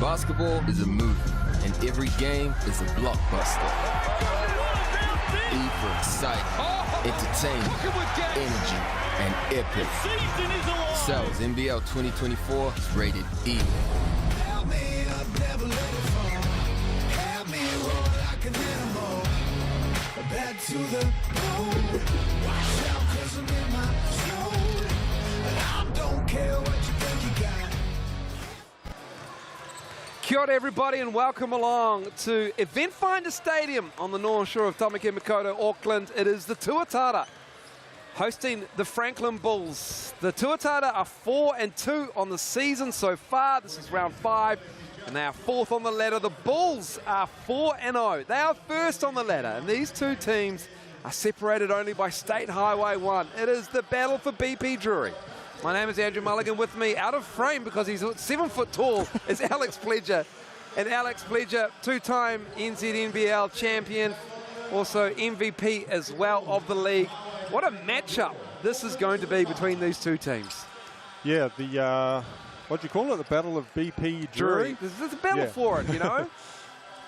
Basketball is a movie, and every game is a blockbuster. E for excitement, entertainment, energy, and epic. Cells NBL 2024 is rated E. Back to the moon. Watch out, 'cause I'm in my zone. And I don't care what you think you got. Kia ora everybody and welcome along to Eventfinda Stadium on the north shore of Tamaki Makaurau, Auckland. It is the Tuatara hosting the Franklin Bulls. The Tuatara are 4-2 on the season so far. This is round 5. And they are 4th on the ladder. The Bulls are 4-0. They are 1st on the ladder. And these two teams are separated only by State Highway 1. It is the battle for BP Drury. My name is Andrew Mulligan. With me, out of frame because he's 7 foot tall, is Alex Pledger. And Alex Pledger, 2-time NZNBL champion, also MVP as well of the league. What a matchup this is going to be between these two teams. Yeah, the... what do you call it? The Battle of BP Drury? There's a battle for it, you know?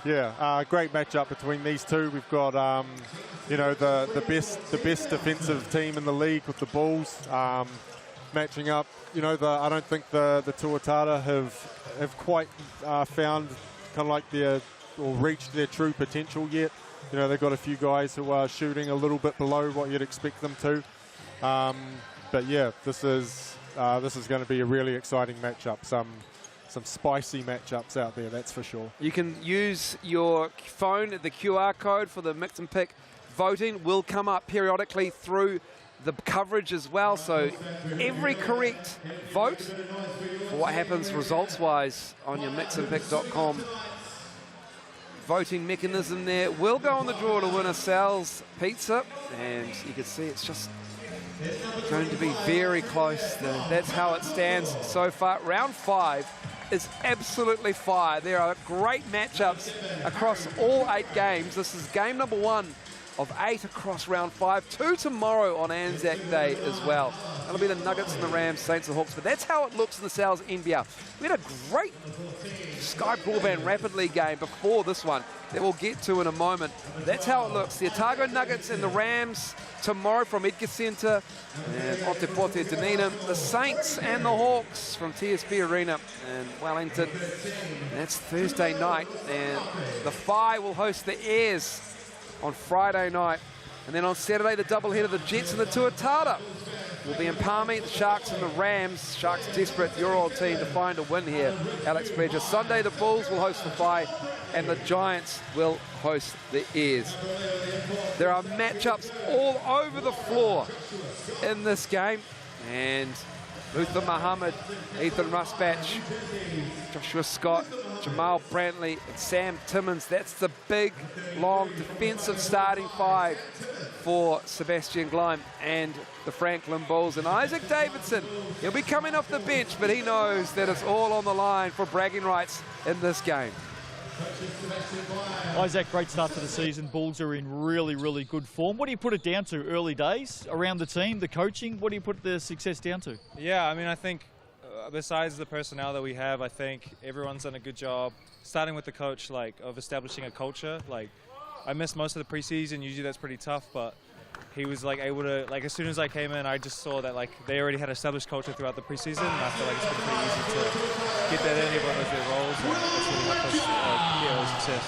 Yeah, great matchup between these two. We've got, you know, the best defensive team in the league with the Bulls matching up. You know, I don't think the Tuatara have quite found kind of like or reached their true potential yet. You know, they've got a few guys who are shooting a little bit below what you'd expect them to. But yeah, this is going to be a really exciting matchup. Some spicy matchups out there, that's for sure. You can use your phone. The QR code for the mix and pick voting will come up periodically through the coverage as well. So every correct vote for what happens results-wise on your mixandpick.com voting mechanism there will go on the draw to win a Sal's pizza. And you can see it's just going to be very close. That's how it stands so far. Round 5 is absolutely fire. There are great matchups across all 8 games. This is game number 1 of 8 across round 5. 2 tomorrow on Anzac Day as well. That'll be the Nuggets and the Rams, Saints and Hawks. But that's how it looks in the Sal's NBL. We had a great Sky Broadband Rapid League game before this one that we'll get to in a moment. That's how it looks. The Otago Nuggets and the Rams tomorrow from Edgar Centre and Otepote Dunedin. The Saints and the Hawks from TSB Arena in Wellington. That's Thursday night. And the Phi will host the Airs on Friday night. And then on Saturday, the doubleheader, the Jets and the Tuatara will be in Palmy, the Sharks and the Rams. Sharks desperate, your old team, to find a win here. Alex Pledger. Sunday, the Bulls will host the Phi and the Giants will host the Airs. There are matchups all over the floor in this game. And Luther Muhammad, Ethan Rusbatch, Joshua Scott, Jamal Brantley, and Sam Timmins. That's the big, long defensive starting 5 for Sebastian Gleim and the Franklin Bulls. And Isaac Davidson, he'll be coming off the bench, but he knows that it's all on the line for bragging rights in this game. Isaac, great start to the season. Bulls are in really, really good form. What do you put it down to? Early days around the team, the coaching? What do you put the success down to? Yeah, I mean, I think besides the personnel that we have, I think everyone's done a good job, starting with the coach, like, of establishing a culture. Like, I missed most of the preseason. Usually that's pretty tough, but he was like able to, like, as soon as I came in, I just saw that like they already had established culture throughout the preseason, and I feel like it's been pretty easy to get that in. Everyone knows their roles, and it's really helped us get success.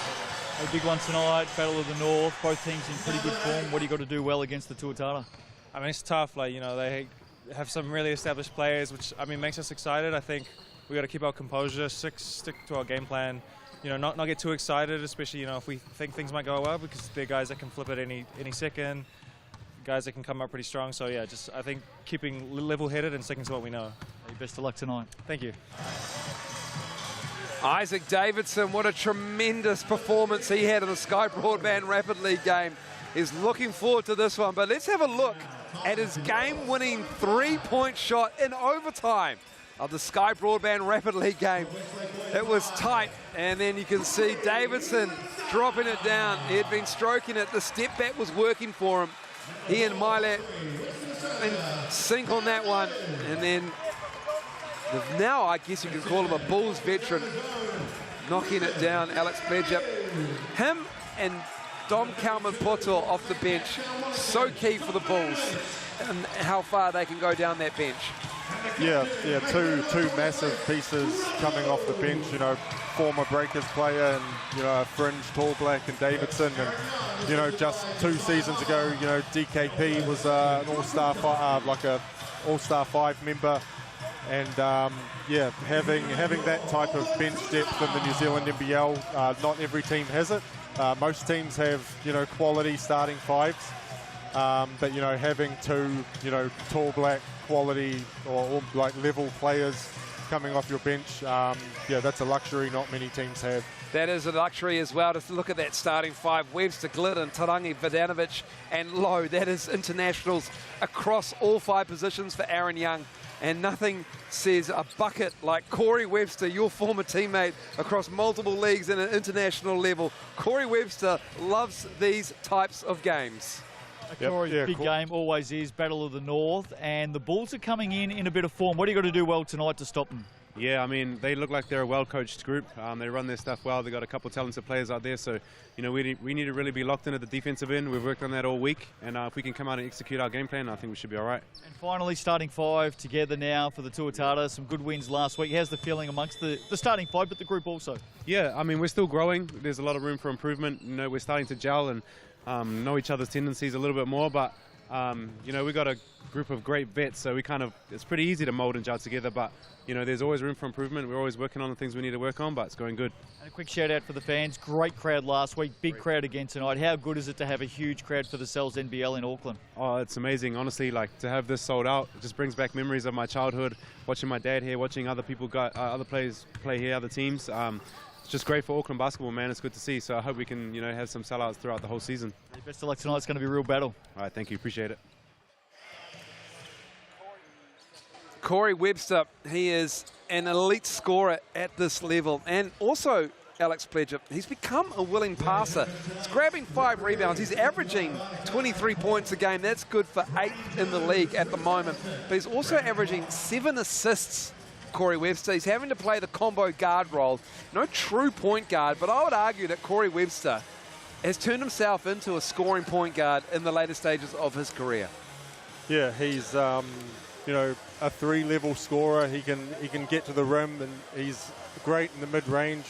A big one tonight, Battle of the North. Both teams in pretty good form. What do you got to do well against the Tuatara? I mean, it's tough. Like, you know, they have some really established players, which, I mean, makes us excited. I think we got to keep our composure, stick to our game plan. You know, not get too excited, especially, you know, if we think things might go well, because they're guys that can flip it any second, guys that can come up pretty strong. So yeah, just I think keeping level-headed and sticking to what we know. Hey, best of luck tonight. Thank you. Isaac Davidson, what a tremendous performance he had in the Sky Broadband Rapid League game. He's looking forward to this one, but let's have a look at his game-winning 3-point shot in overtime of the Sky Broadband Rapid League game. It was tight, and then you can see Davidson dropping it down. He had been stroking it. The step back was working for him. He and Milet in sync on that one, and then now I guess you could call him a Bulls veteran, knocking it down, Alex Bledger. Him and Dom Kalman-Poto off the bench, so key for the Bulls and how far they can go down that bench. Yeah, two massive pieces coming off the bench, you know, former Breakers player and, you know, a fringe tall black and Davidson, and, you know, just 2 seasons ago, you know, DKP was an all-star, like a all-star 5 member, and yeah, having that type of bench depth in the New Zealand NBL, not every team has it. Most teams have, you know, quality starting 5s, but, you know, having 2, you know, tall black quality or like level players coming off your bench, yeah, that's a luxury not many teams have. That is a luxury as well, to look at that starting 5. Webster, Glidden, Tarangi, Vidanovic and Lowe. That is internationals across all 5 positions for Aaron Young. And nothing says a bucket like Corey Webster, your former teammate across multiple leagues and an international level. Corey Webster loves these types of games. Corey's big game always is Battle of the North, and the Bulls are coming in a bit of form. What do you got to do well tonight to stop them? Yeah, I mean, they look like they're a well-coached group. They run their stuff well. They've got a couple of talented players out there. So, you know, we need to really be locked in at the defensive end. We've worked on that all week. And if we can come out and execute our game plan, I think we should be all right. And finally, starting 5 together now for the Tuatara. Some good wins last week. How's the feeling amongst the starting 5, but the group also? Yeah, I mean, we're still growing. There's a lot of room for improvement. You know, we're starting to gel and know each other's tendencies a little bit more. But, you know, we got a group of great vets, so it's pretty easy to mold and gel together. But, you know, there's always room for improvement. We're always working on the things we need to work on, but it's going good. And a quick shout out for the fans. Great crowd last week, big crowd again tonight. How good is it to have a huge crowd for the Cells NBL in Auckland? Oh, it's amazing. Honestly, like, to have this sold out, it just brings back memories of my childhood, watching my dad here, watching other people other players play here, other teams. It's just great for Auckland basketball, man. It's good to see. So I hope we can, you know, have some sellouts throughout the whole season. Best of luck tonight. It's going to be a real battle. All right, thank you. Appreciate it. Corey Webster, he is an elite scorer at this level. And also, Alex Bledger, he's become a willing passer. He's grabbing 5 rebounds. He's averaging 23 points a game. That's good for 8th in the league at the moment. But he's also averaging 7 assists, Corey Webster. He's having to play the combo guard role. No true point guard, but I would argue that Corey Webster has turned himself into a scoring point guard in the later stages of his career. Yeah, he's you know, a 3-level scorer. He can get to the rim, and he's great in the mid-range.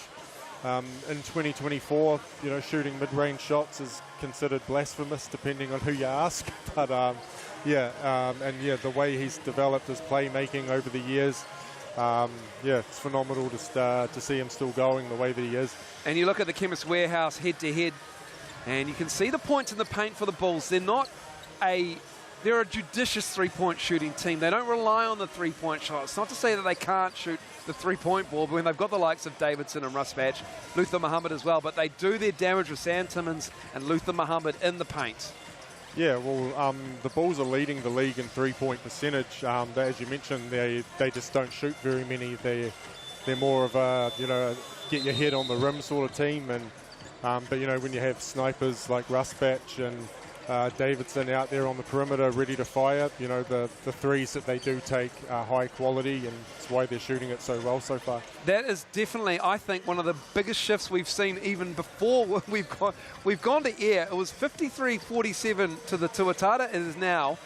In 2024, you know, shooting mid-range shots is considered blasphemous, depending on who you ask. But yeah, and yeah, the way he's developed his playmaking over the years, yeah, it's phenomenal to see him still going the way that he is. And you look at the Chemist Warehouse head-to-head, and you can see the points in the paint for the Bulls. They're a judicious 3-point shooting team. They don't rely on the 3-point shot. It's not to say that they can't shoot the 3-point ball, but when they've got the likes of Davidson and Russ Batch, Luther Muhammad as well, but they do their damage with Sam Timmins and Luther Muhammad in the paint. Yeah, well, the Bulls are leading the league in 3-point percentage. As you mentioned, they just don't shoot very many. They're more of a, you know, get your head on the rim sort of team. And but, you know, when you have snipers like Russ Batch and Davidson out there on the perimeter ready to fire, you know, the threes that they do take are high quality, and it's why they're shooting it so well so far. That is definitely, I think, one of the biggest shifts we've seen even before we've gone to air. It was 53-47 to the Tuatara. It is now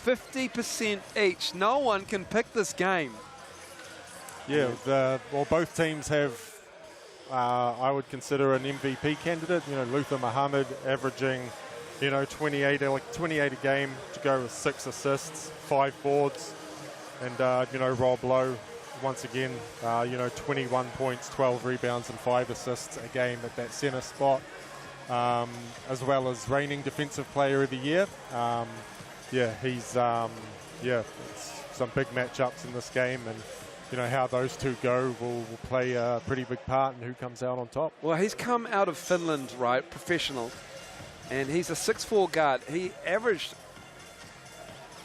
50% each. No one can pick this game. Yeah, well, both teams have, I would consider, an MVP candidate. You know, Luther Muhammad averaging, you know, 28 a game to go with 6 assists, 5 boards. And, you know, Rob Lowe, once again, you know, 21 points, 12 rebounds and 5 assists a game at that center spot, as well as reigning Defensive Player of the Year. Yeah, he's, yeah, some big matchups in this game, and, you know, how those two go will play a pretty big part in who comes out on top. Well, he's come out of Finland, right, professional. And he's a 6'4" guard. He averaged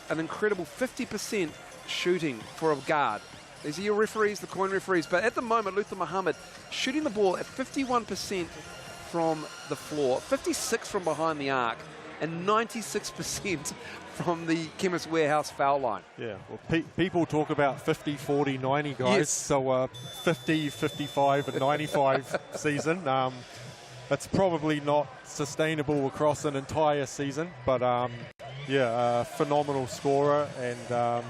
an incredible 50% shooting for a guard. These are your referees, the coin referees. But at the moment, Luther Muhammad shooting the ball at 51% from the floor, 56 from behind the arc, and 96% from the Chemist Warehouse foul line. Yeah, well, people talk about 50, 40, 90 guys. Yes. So 50, 55, and 95 season. That's probably not sustainable across an entire season, but yeah, phenomenal scorer, and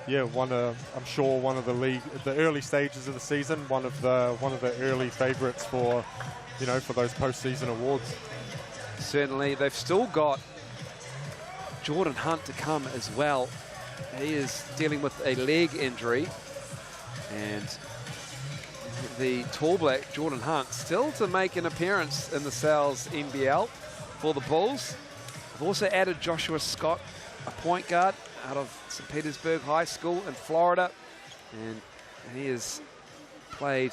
yeah, I'm sure one of the early stages of the season, one of the early favourites for, for those postseason awards. Certainly, they've still got Jordan Hunt to come as well. He is dealing with a leg injury, and the tall black Jordan Hunt still to make an appearance in the Sal's NBL for the Bulls. They've also added Joshua Scott, a point guard out of St. Petersburg High School in Florida, and he has played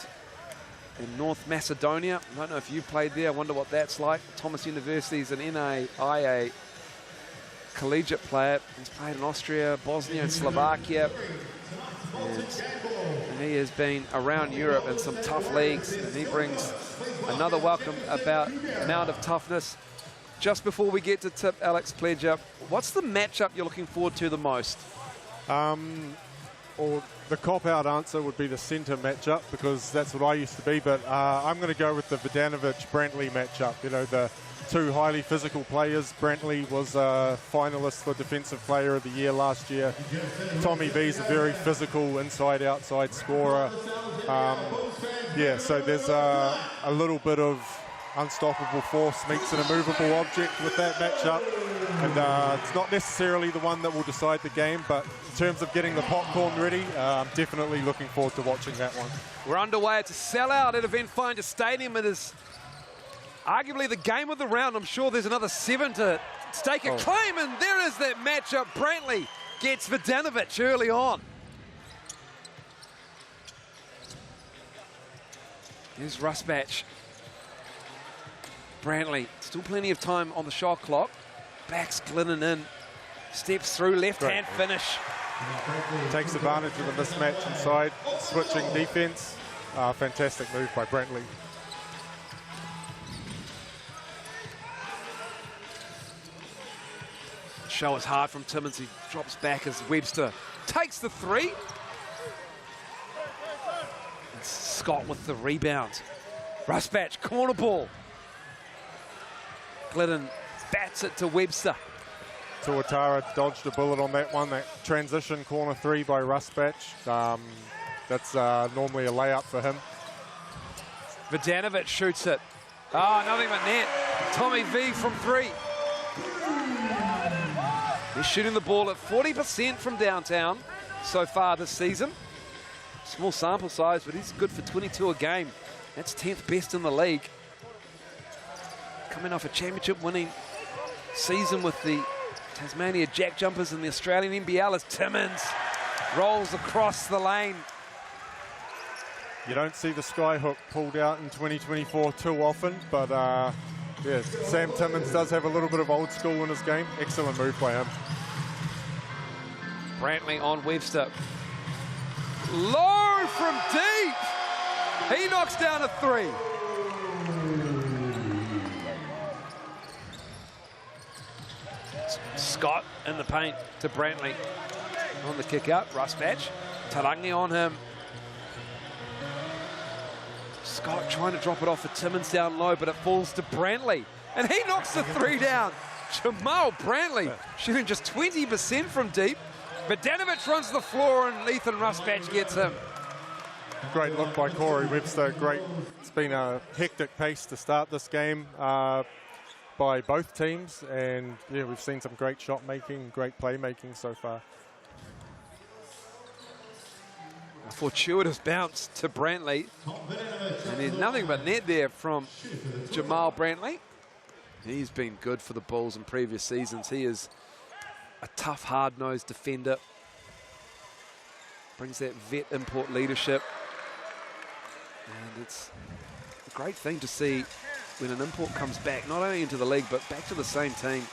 in North Macedonia. I don't know if you've played there. I wonder what that's like. Thomas University is an NAIA collegiate player. He's played in Austria, Bosnia, and Slovakia. And he has been around Europe in some tough leagues, and he brings another welcome amount of toughness. Just before we get to tip, Alex Pledger, what's the matchup you're looking forward to the most? Or the cop-out answer would be the centre matchup, because that's what I used to be, but I'm going to go with the Vodanovic-Brantley matchup. The two highly physical players. Brantley was a finalist for Defensive Player of the Year last year. Tommy V's a very physical inside-outside scorer. Yeah, so there's a little bit of unstoppable force meets an immovable object with that matchup, and it's not necessarily the one that will decide the game, but in terms of getting the popcorn ready, I'm definitely looking forward to watching that one. We're underway. It's a sellout at Eventfinda Stadium. It is arguably the game of the round. I'm sure there's another 7 to stake a claim, and there is that matchup. Brantley gets Vodanovic early on. Here's Rusbatch. Brantley, still plenty of time on the shot clock. Backs Glidden in, steps through, left-hand finish. Takes advantage of the mismatch inside, switching defense. Fantastic move by Brantley. Show is hard from Timmins. He drops back as Webster takes the 3. It's Scott with the rebound. Rusbatch, corner ball. Glidden bats it to Webster. Tuatara dodged a bullet on that one. That transition corner 3 by Rusbatch. That's normally a layup for him. Vodanovic shoots it. Nothing but net. Tommy V from 3. He's shooting the ball at 40% from downtown so far this season. Small sample size, but he's good for 22 a game. That's 10th best in the league. Coming off a championship-winning season with the Tasmania Jack Jumpers in the Australian NBL as Timmins rolls across the lane. You don't see the skyhook pulled out in 2024 too often, but yeah, Sam Timmins does have a little bit of old school in his game. Excellent move by him. Brantley on Webster. Low from deep. He knocks down a 3. Scott in the paint to Brantley. On the kick out, Rusbatch. Tarangi on him. Scott trying to drop it off for Timmins down low, but it falls to Brantley. And he knocks the 3 down. Jamal Brantley shooting just 20% from deep. Vodanovic runs the floor and Ethan Rusbatch gets him. Great look by Corey Webster. Great. It's been a hectic pace to start this game by both teams, and yeah, we've seen some great shot making, great play making so far. A fortuitous bounce to Brantley, and there's nothing but net there from Jamal Brantley. He's been good for the Bulls in previous seasons. He is a tough, hard-nosed defender. Brings that vet import leadership. And it's a great thing to see when an import comes back, not only into the league, but back to the same team.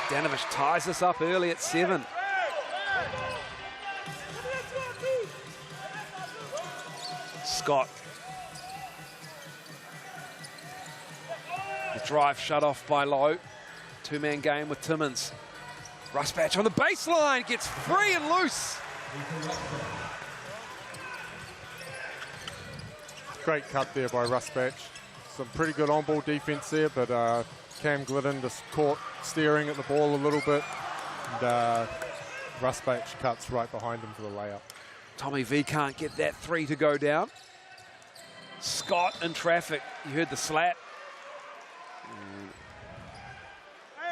Vodanovic ties us up early at 7. Scott The drive shut off by Lowe. Two-man game with Timmins. Rusbatch on the baseline, gets free and loose. Great cut there by Rusbatch. Some pretty good on-ball defense there, but Cam Glidden just caught staring at the ball a little bit. And Rusbatch cuts right behind him for the layup. Tommy V can't get that three to go down. Scott in traffic. You heard the slat.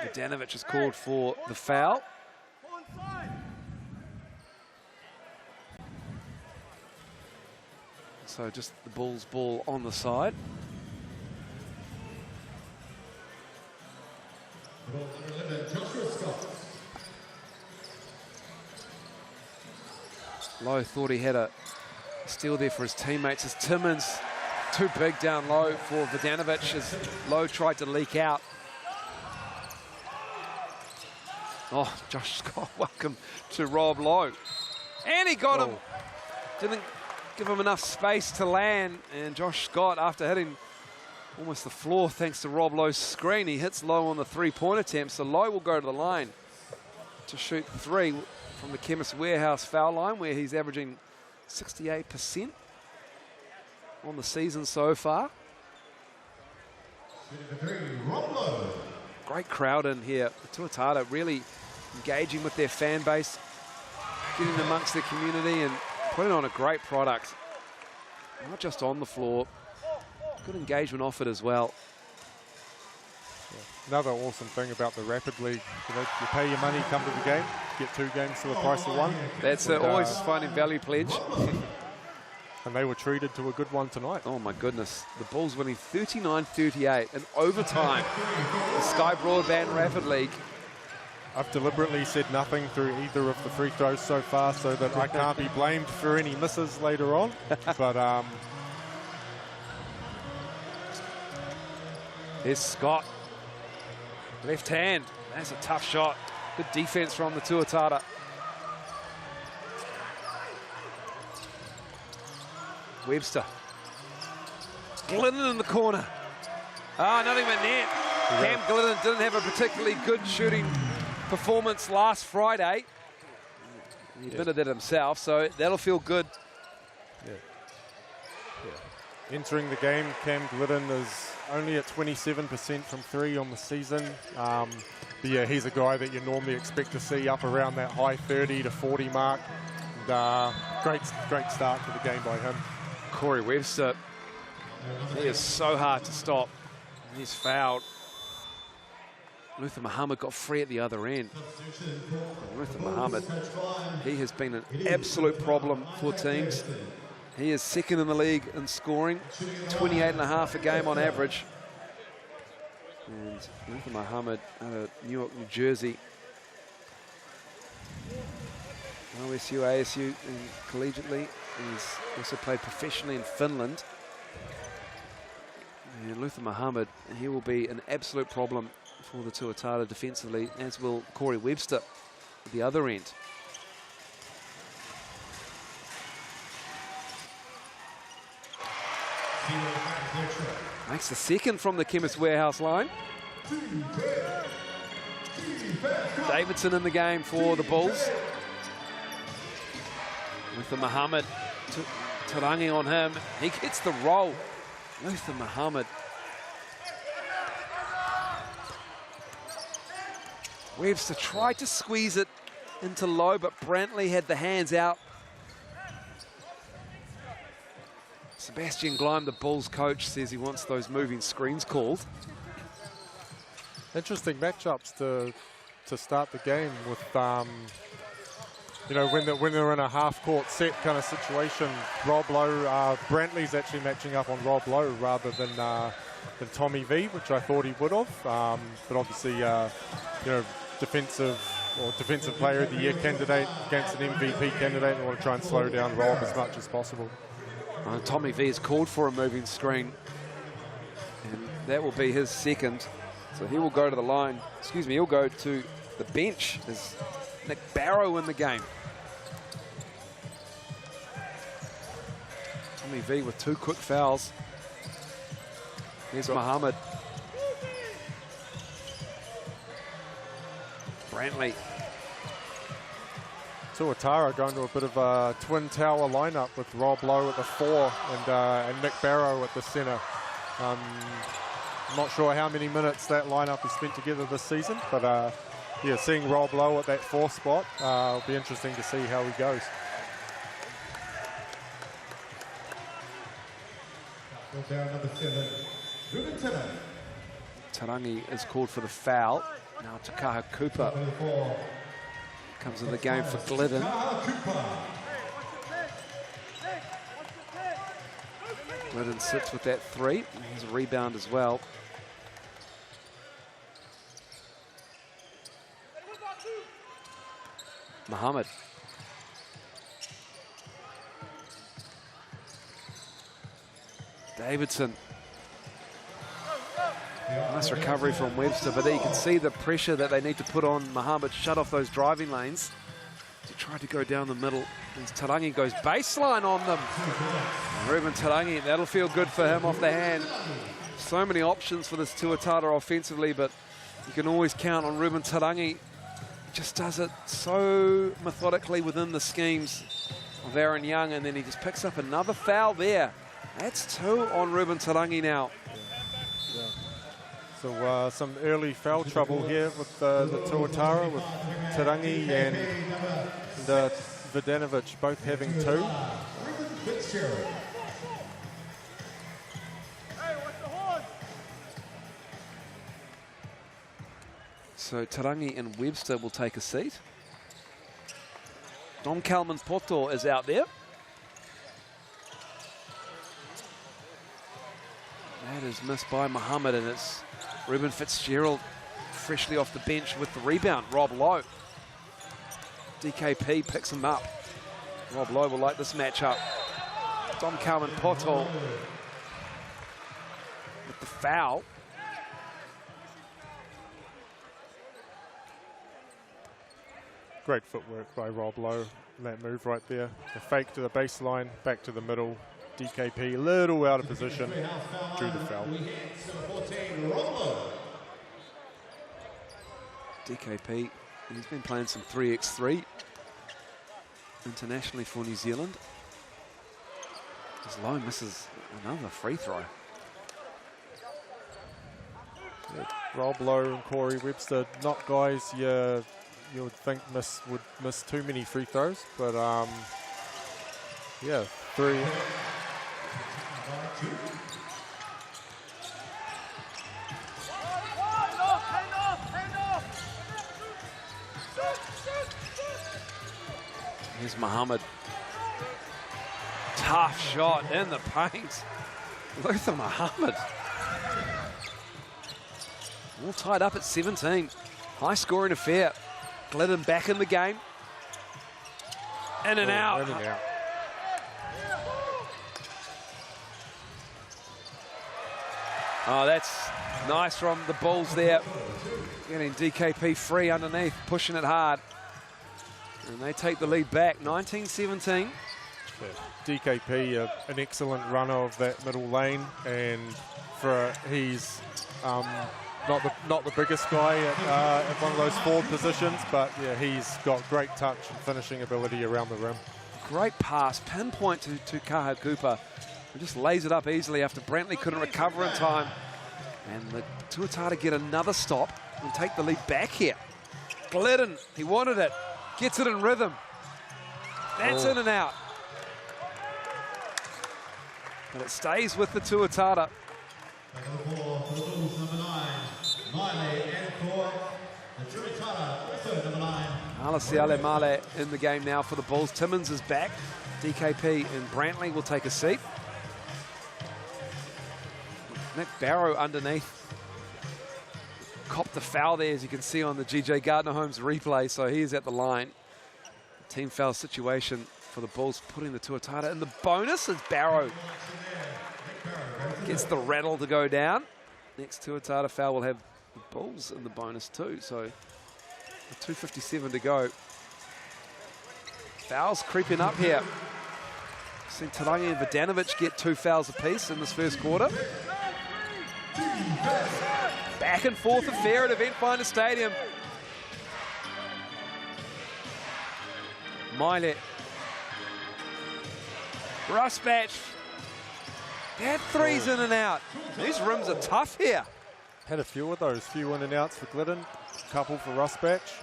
Vodanovic is called for the foul. So just the Bulls ball on the side. Lowe thought he had a steal there for his teammates as Timmins too big down low for Vodanovic as Lowe tried to leak out. Oh, Josh Scott, welcome to Rob Lowe. And he got him. Didn't give him enough space to land. And Josh Scott, after hitting almost the floor thanks to Rob Lowe's screen, he hits Lowe on the three-point attempt. So Lowe will go to the line to shoot three from the Chemist Warehouse foul line, where he's averaging 68% on the season so far. Great crowd in here. The Tuatara really engaging with their fan base, getting amongst their community and putting on a great product. Not just on the floor, good engagement off it as well. Another awesome thing about the Rapid League, you pay your money, come to the game, get 2 games for the price of 1. That's always finding value pledge. And they were treated to a good one tonight. Oh my goodness. The Bulls winning 39-38 in overtime. The Sky Broadband Rapid League. I've deliberately said nothing through either of the free throws so far so that I can't be blamed for any misses later on. But here's Scott. Left hand. That's a tough shot. Good defense from the Tuatara. Webster. Glidden in the corner. Ah, nothing but net. Cam Glidden didn't have a particularly good shooting performance last Friday. He admitted that himself, so that'll feel good. Entering the game, Cam Glidden is only at 27% from 3 on the season. But yeah, he's a guy that you normally expect to see up around that high 30 to 40 mark. And, great start to the game by him. Corey Webster, he is so hard to stop. He's fouled. Luther Muhammad got free at the other end. Luther Muhammad, he has been an absolute problem for teams. He is second in the league in scoring, 28.5 a game on average. And Luther Muhammad out of Newark, New Jersey. OSU, ASU, and collegiately. He's also played professionally in Finland. And Luther Muhammad, he will be an absolute problem for the Tuatara defensively, as will Corey Webster at the other end. Makes the second from the Chemist Warehouse line. Davidson in the game for the Bulls. Luther Muhammad, Tarangi on him. He gets the roll. Luther Muhammad. Webster tried to squeeze it into low, but Brantley had the hands out. Sebastian Gleim, the Bulls coach, says he wants those moving screens called. Interesting matchups to start the game with, when they're in a half-court set kind of situation. Rob Lowe, Brantley's actually matching up on Rob Lowe rather than Tommy V, which I thought he would have. But obviously, defensive player of the year candidate against an MVP candidate. They want to try and slow down Rob as much as possible. Tommy V has called for a moving screen, and that will be his second. So he will go to the line. Excuse me, he'll go to the bench. There's Nick Barrow in the game. Tommy V with 2 quick fouls. Here's Muhammad. Brantley. Tuatara going to a bit of a twin tower lineup with Rob Lowe at the 4 and Nick Barrow at the centre. I'm not sure how many minutes that lineup has spent together this season, but yeah, seeing Rob Lowe at that 4 spot will be interesting to see how he goes. Number 7, Ruben Tiller. Tarangi is called for the foul. Now Takaha Cooper comes in the game for Glidden. Glidden sits with that 3. He's a rebound as well. Muhammad. Davidson. Nice recovery from Webster, but there you can see the pressure that they need to put on Muhammad, shut off those driving lanes to try to go down the middle. As Tarangi goes baseline on them. Ruben Tarangi, that'll feel good for him off the hand. So many options for this Tuatara offensively, but you can always count on Ruben Tarangi. He just does it so methodically within the schemes of Aaron Young, and then he just picks up another foul there. That's 2 on Ruben Tarangi now. So some early foul trouble here with the Tuatara, with Tarangi and Vidanovic both having 2. So Tarangi and Webster will take a seat. Dom Kalman Poto is out there. That is missed by Muhammad, and it's Ruben Fitzgerald freshly off the bench with the rebound. Rob Lowe. DKP picks him up. Rob Lowe will like this matchup. Dom Kalman Poto with the foul. Great footwork by Rob Lowe in that move right there. The fake to the baseline, back to the middle. DKP a little out of position, drew the foul. DKP, he's been playing some 3x3 internationally for New Zealand. As Lowe misses another free throw. Yeah, Rob Lowe and Corey Webster, not guys you would think would miss too many free throws, but yeah, 3. Here's Muhammad. Tough shot in the paint. Luther Muhammad. All tied up at 17. High scoring affair. Glidden back in the game. In and out. In and out. Oh, that's nice from the Bulls there. Getting DKP free underneath, pushing it hard. And they take the lead back, 19-17. DKP, an excellent runner of that middle lane, and he's not the biggest guy at one of those forward positions, but yeah, he's got great touch and finishing ability around the rim. Great pass, pinpoint to Kaha Cooper, who just lays it up easily after Brantley couldn't recover in time. And the Tuatara get another stop and take the lead back here. Glidden, he wanted it, gets it in rhythm. That's in and out. But it stays with the Tuatara. Alessiale Male in the game now for the Bulls. Timmins is back. DKP and Brantley will take a seat. Nick Barrow underneath. Copped the foul there, as you can see on the GJ Gardner-Holmes replay, so he is at the line. Team foul situation for the Bulls, putting the Tuatara in the bonus as Barrow gets the rattle to go down. Next Tuatara foul will have the Bulls in the bonus too, so 2:57 to go. Fouls creeping up here. Seen Tarangi and Vidanovic get 2 fouls apiece in this first quarter. Back and forth affair at Eventfinda Stadium. Miley. Rusbatch. That three's in and out. These rims are tough here. Had a few of those, few in and outs for Glidden, a couple for Rusbatch.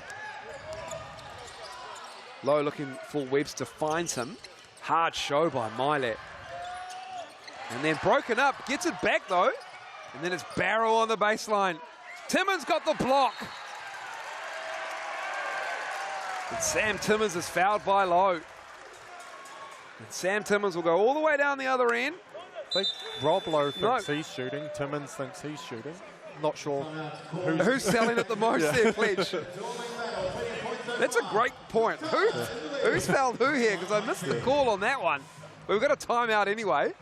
Low looking for Webster, finds him. Hard show by Miley. And then broken up, gets it back though. And then it's Barrow on the baseline. Timmins got the block. And Sam Timmins is fouled by Low. And Sam Timmins will go all the way down the other end. I think Rob Lowe thinks he's shooting, Timmins thinks he's shooting. Not sure who's selling it the most there, Pledge. That's a great point. Who's fouled who here? Because I missed the call on that one. But we've got a timeout anyway.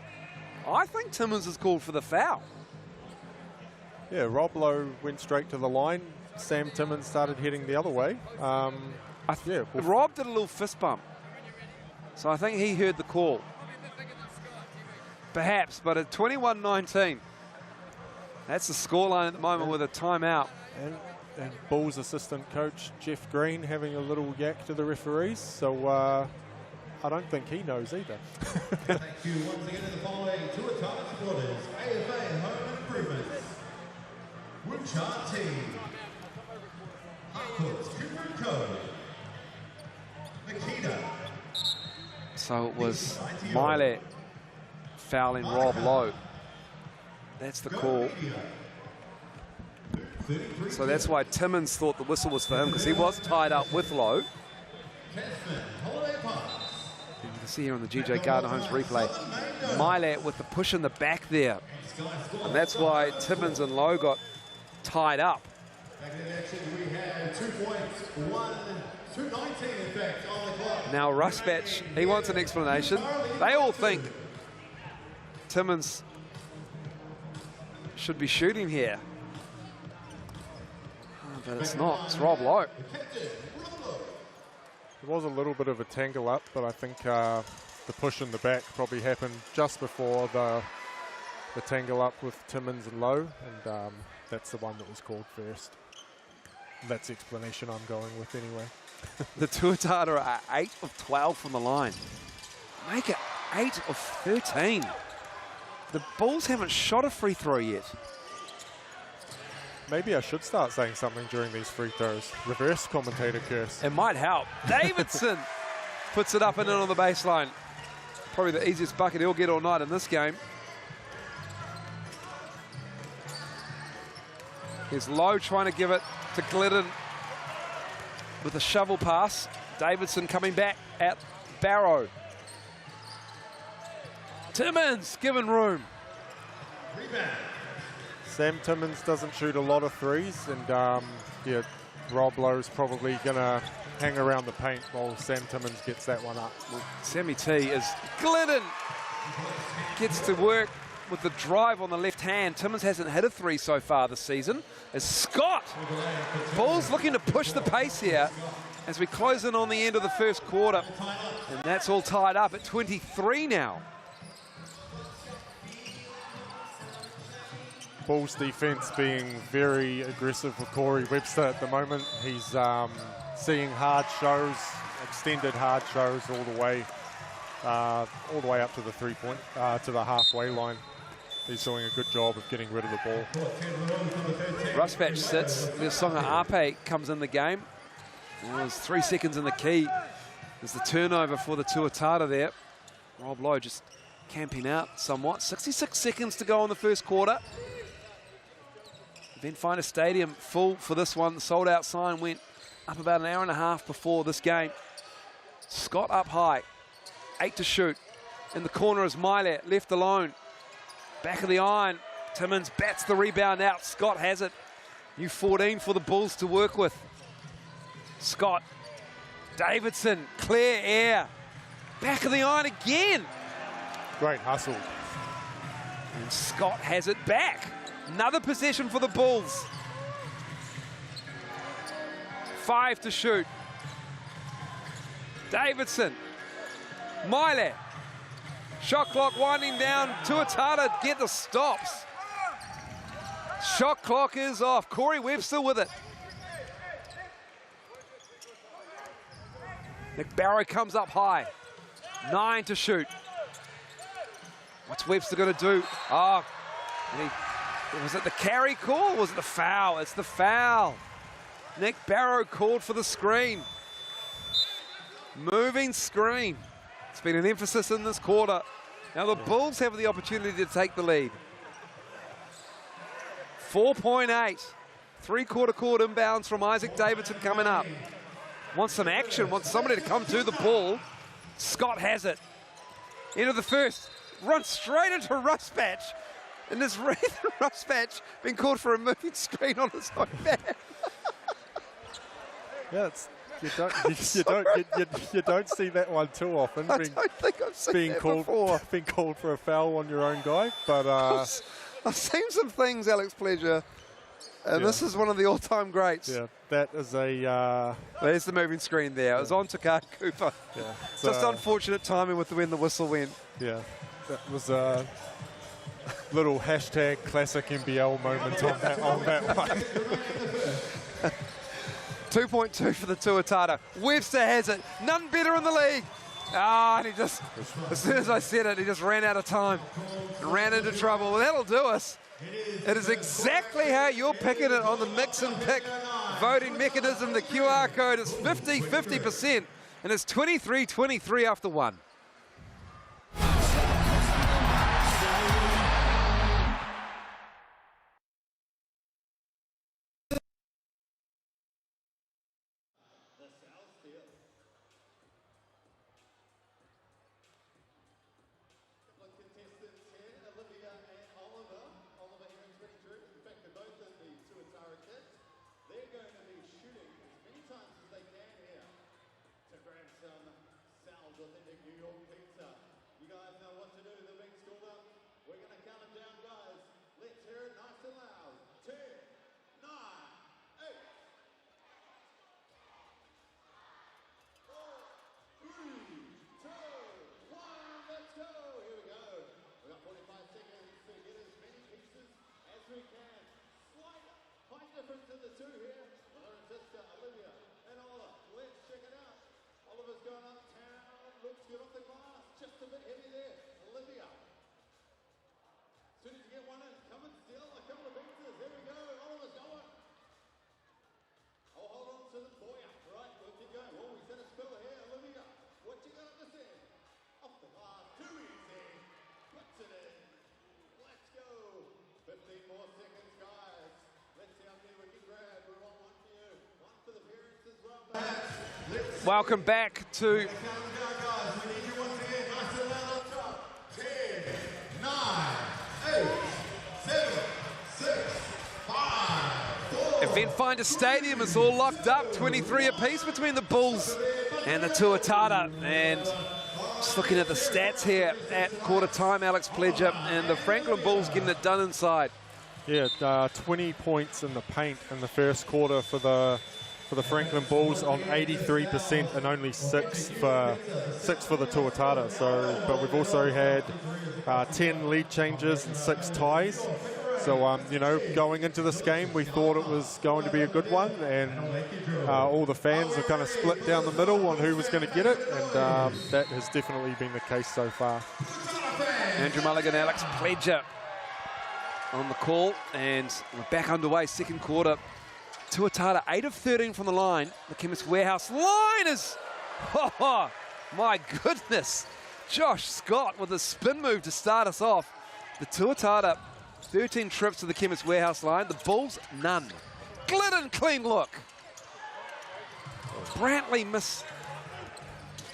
I think Timmins is called for the foul. Yeah, Rob Lowe went straight to the line. Sam Timmins started heading the other way. Rob did a little fist bump. So I think he heard the call. Perhaps, but at 21-19. That's the scoreline at the moment with a timeout. And Bulls assistant coach Jeff Green having a little yak to the referees. So I don't think he knows either. Thank you once again to the following Tuatara supporters. AFA Home Improvements. Woodchart Team. Harcourt's Cooper & Co. Makita. So it was Miley fouling Rob Lowe. That's the call. So that's why Timmins thought the whistle was for him, because he was tied up with Lowe. You can see here on the GJ Gardner Homes replay, Miley with the push in the back there. And that's why Timmins and Lowe got tied up. Now Rusbatch, he wants an explanation. They all think Timmins should be shooting here. Oh, but it's not, it's Rob Lowe. There was a little bit of a tangle up, but I think the push in the back probably happened just before the tangle up with Timmins and Lowe, and that's the one that was called first. That's the explanation I'm going with anyway. The Tuatara are 8 of 12 from the line. Make it 8 of 13. The Bulls haven't shot a free throw yet. Maybe I should start saying something during these free throws. Reverse commentator curse. It might help. Davidson puts it up and in on the baseline. Probably the easiest bucket he'll get all night in this game. Here's Lowe trying to give it to Glidden with a shovel pass. Davidson coming back at Barrow. Timmins given room. Sam Timmins doesn't shoot a lot of threes, and yeah, Rob Lowe's probably going to hang around the paint while Sam Timmins gets that one up. Well, Sammy T is Glidden. Gets to work with the drive on the left hand. Timmins hasn't hit a three so far this season. As Scott, Bulls looking to push the pace here as we close in on the end of the first quarter. And that's all tied up at 23 now. Bulls defense being very aggressive with Corey Webster at the moment. He's seeing hard shows, extended hard shows all the way up to the to the halfway line. He's doing a good job of getting rid of the ball. Rusbatch sits. Songa Ape comes in the game. Well, there's 3 seconds in the key. There's the turnover for the Tuatara there. Rob Lowe just camping out somewhat. 66 seconds to go in the first quarter. Eventfinda Stadium full for this one. The sold out sign went up about an hour and a half before this game. Scott up high. 8 to shoot. In the corner is Miley, left alone. Back of the iron. Timmins bats the rebound out. Scott has it. New 14 for the Bulls to work with. Scott. Davidson. Clear air. Back of the iron again. Great hustle. And Scott has it back. Another possession for the Bulls. 5 to shoot. Davidson. Miley. Shot clock winding down. Tuatara get the stops. Shot clock is off. Corey Webster with it. Nick Barrow comes up high. 9 to shoot. What's Webster going to do? Oh, was it the carry call or was it the foul? It's the foul. Nick Barrow called for the screen. Moving screen. It's been an emphasis in this quarter. Now the Bulls have the opportunity to take the lead. 4.8. Three-quarter court inbounds from Isaac Davidson coming up. Wants some action, wants somebody to come to the ball. Scott has it. Into the first. Runs straight into Ruspatch. And this Ruspatch been called for a moving screen on his own back. Yeah, you don't see that one too often. I don't think I've seen that before. Being called for a foul on your own guy, but I've seen some things, Alex Pleasure, and this is one of the all-time greats. Yeah, that is a. There's the moving screen there. It was on Takar Cooper. Yeah, just unfortunate timing with when the whistle went. Yeah, that was a little hashtag classic NBL moment on that one. 2.2 for the Tuatara. Webster has it. None better in the league. And he just, as soon as I said it, he just ran out of time. Ran into trouble. Well, that'll do us. It is exactly how you're picking it on the mix and pick voting mechanism. The QR code is 50%, and it's 23-23 after 1. Contestants here, Olivia and Oliver. Oliver here in 23. In fact, they're both in the Tuatara kit. They're going to be shooting as many times as they can here to grab some sound authentic New York pizza. You guys know what to do. They're being schooled up. We're going to count them down, guys. Let's hear it nice and loud. 10, 9, 8. 4, 3, 2, 1. Let's go. Here we go. We've got 45 seconds to get as many pieces as we can. Slight height difference in the two here. Baloncesto, Olivia, and Oliver. Let's check it out. Oliver's going uptown. Looks good off the glass. Just a bit heavy there. Olivia. As soon as you get one in, come and steal a couple of pieces. There we go. Oliver's going. Oh, hold on to them for you. Right, we'll keep going. Oh, he's going to spill here. Olivia, what you got this end? Off the glass. Too easy. Puts it in. Let's go. 15 more seconds, guys. Let's see how many we can grab. We want one for you. One for the parents as well. Welcome back to Eventfinda Stadium is all locked up, 23 apiece between the Bulls and the Tuatara. And just looking at the stats here at quarter time, Alex Pleasure, and the Franklin Bulls getting it done inside. Yeah, 20 points in the paint in the first quarter for the Franklin Bulls on 83% and only 6 for the Tuatara. So, but we've also had 10 lead changes and 6 ties. So, you know, going into this game, we thought it was going to be a good one, and all the fans have kind of split down the middle on who was going to get it, and that has definitely been the case so far. Andrew Mulligan, Alex Pleasure on the call, and we're back underway, second quarter. Tuatara 8 of 13 from the line. The Chemist Warehouse line is, oh my goodness. Josh Scott with a spin move to start us off. The Tuatara 13 trips to the Chemist Warehouse line. The Bulls, none. Glidden, clean look. Brantley miss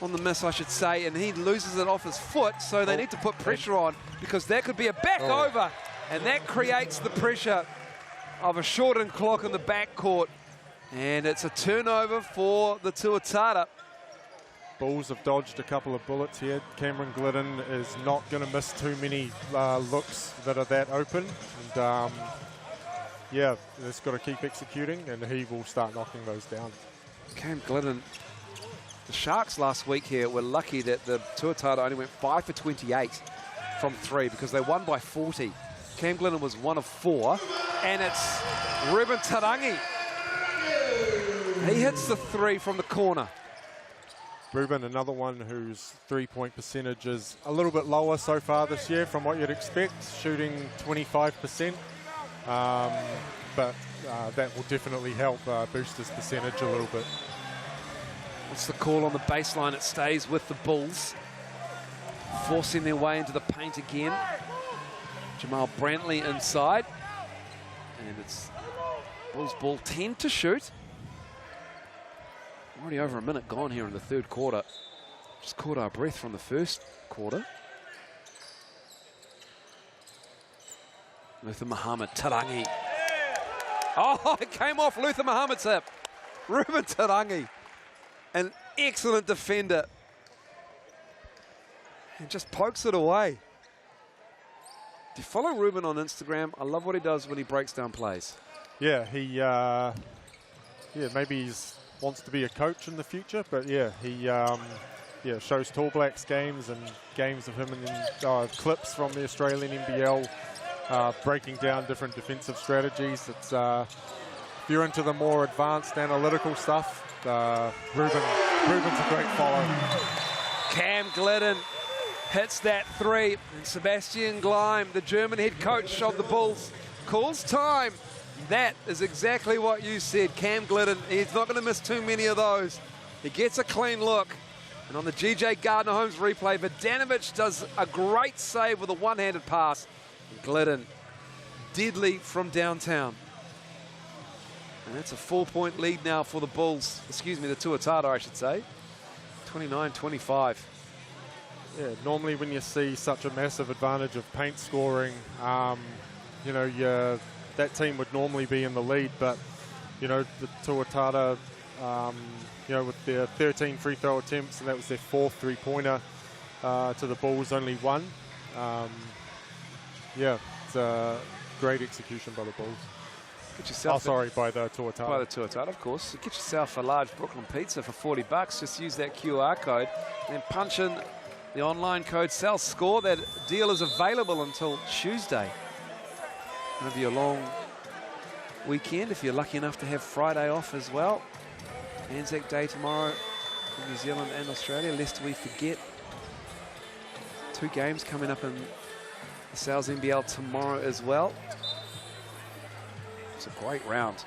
on the miss, I should say, and he loses it off his foot, so they need to put pressure on because that could be a back over, and that creates the pressure of a shortened clock in the backcourt, and it's a turnover for the Tuatara. Bulls have dodged a couple of bullets here. Cameron Glidden is not going to miss too many looks that are that open. And yeah, just got to keep executing, and he will start knocking those down. Cam Glidden, the Sharks last week here were lucky that the Tuatara only went 5 for 28 from 3 because they won by 40. Cam Glidden was 1 of 4, and it's Ruben Tarangi. He hits the 3 from the corner. Ruben, another one whose three-point percentage is a little bit lower so far this year from what you'd expect, shooting 25%. But that will definitely help boost his percentage a little bit. What's the call on the baseline? It stays with the Bulls, forcing their way into the paint again. Jamal Brantley inside, and it's Bulls ball 10 to shoot. Already over a minute gone here in the third quarter. Just caught our breath from the first quarter. Luther Muhammad, Tarangi. Oh, it came off Luther Muhammad's hip. Ruben Tarangi, an excellent defender. And just pokes it away. Do you follow Ruben on Instagram? I love what he does when he breaks down plays. Yeah, he maybe he's wants to be a coach in the future, but yeah, he shows Tall Blacks games and games of him in clips from the Australian NBL, breaking down different defensive strategies. It's if you're into the more advanced analytical stuff, Ruben's a great follow. Cam Glidden hits that three, and Sebastian Gleim, the German head coach of the Bulls, calls time. That is exactly what you said. Cam Glidden, he's not going to miss too many of those. He gets a clean look. And on the GJ Gardner-Holmes replay, Vodanovic does a great save with a one-handed pass. And Glidden, deadly from downtown. And that's a 4-point lead now for the Bulls. Excuse me, the Tuatara, I should say. 29-25. Yeah, normally when you see such a massive advantage of paint scoring, that team would normally be in the lead, but the Tuatara, with their 13 free throw attempts, and that was their fourth three-pointer to the Bulls, only one. It's a great execution by the Bulls. Get yourself by the Tuatara. By the Tuatara, of course. So get yourself a large Brooklyn pizza for $40. Just use that QR code and punch in the online code SALSCORE. That deal is available until Tuesday. It'll be a long weekend if you're lucky enough to have Friday off as well. Anzac Day tomorrow in New Zealand and Australia, lest we forget. 2 games coming up in the Sales NBL tomorrow as well. It's a great round.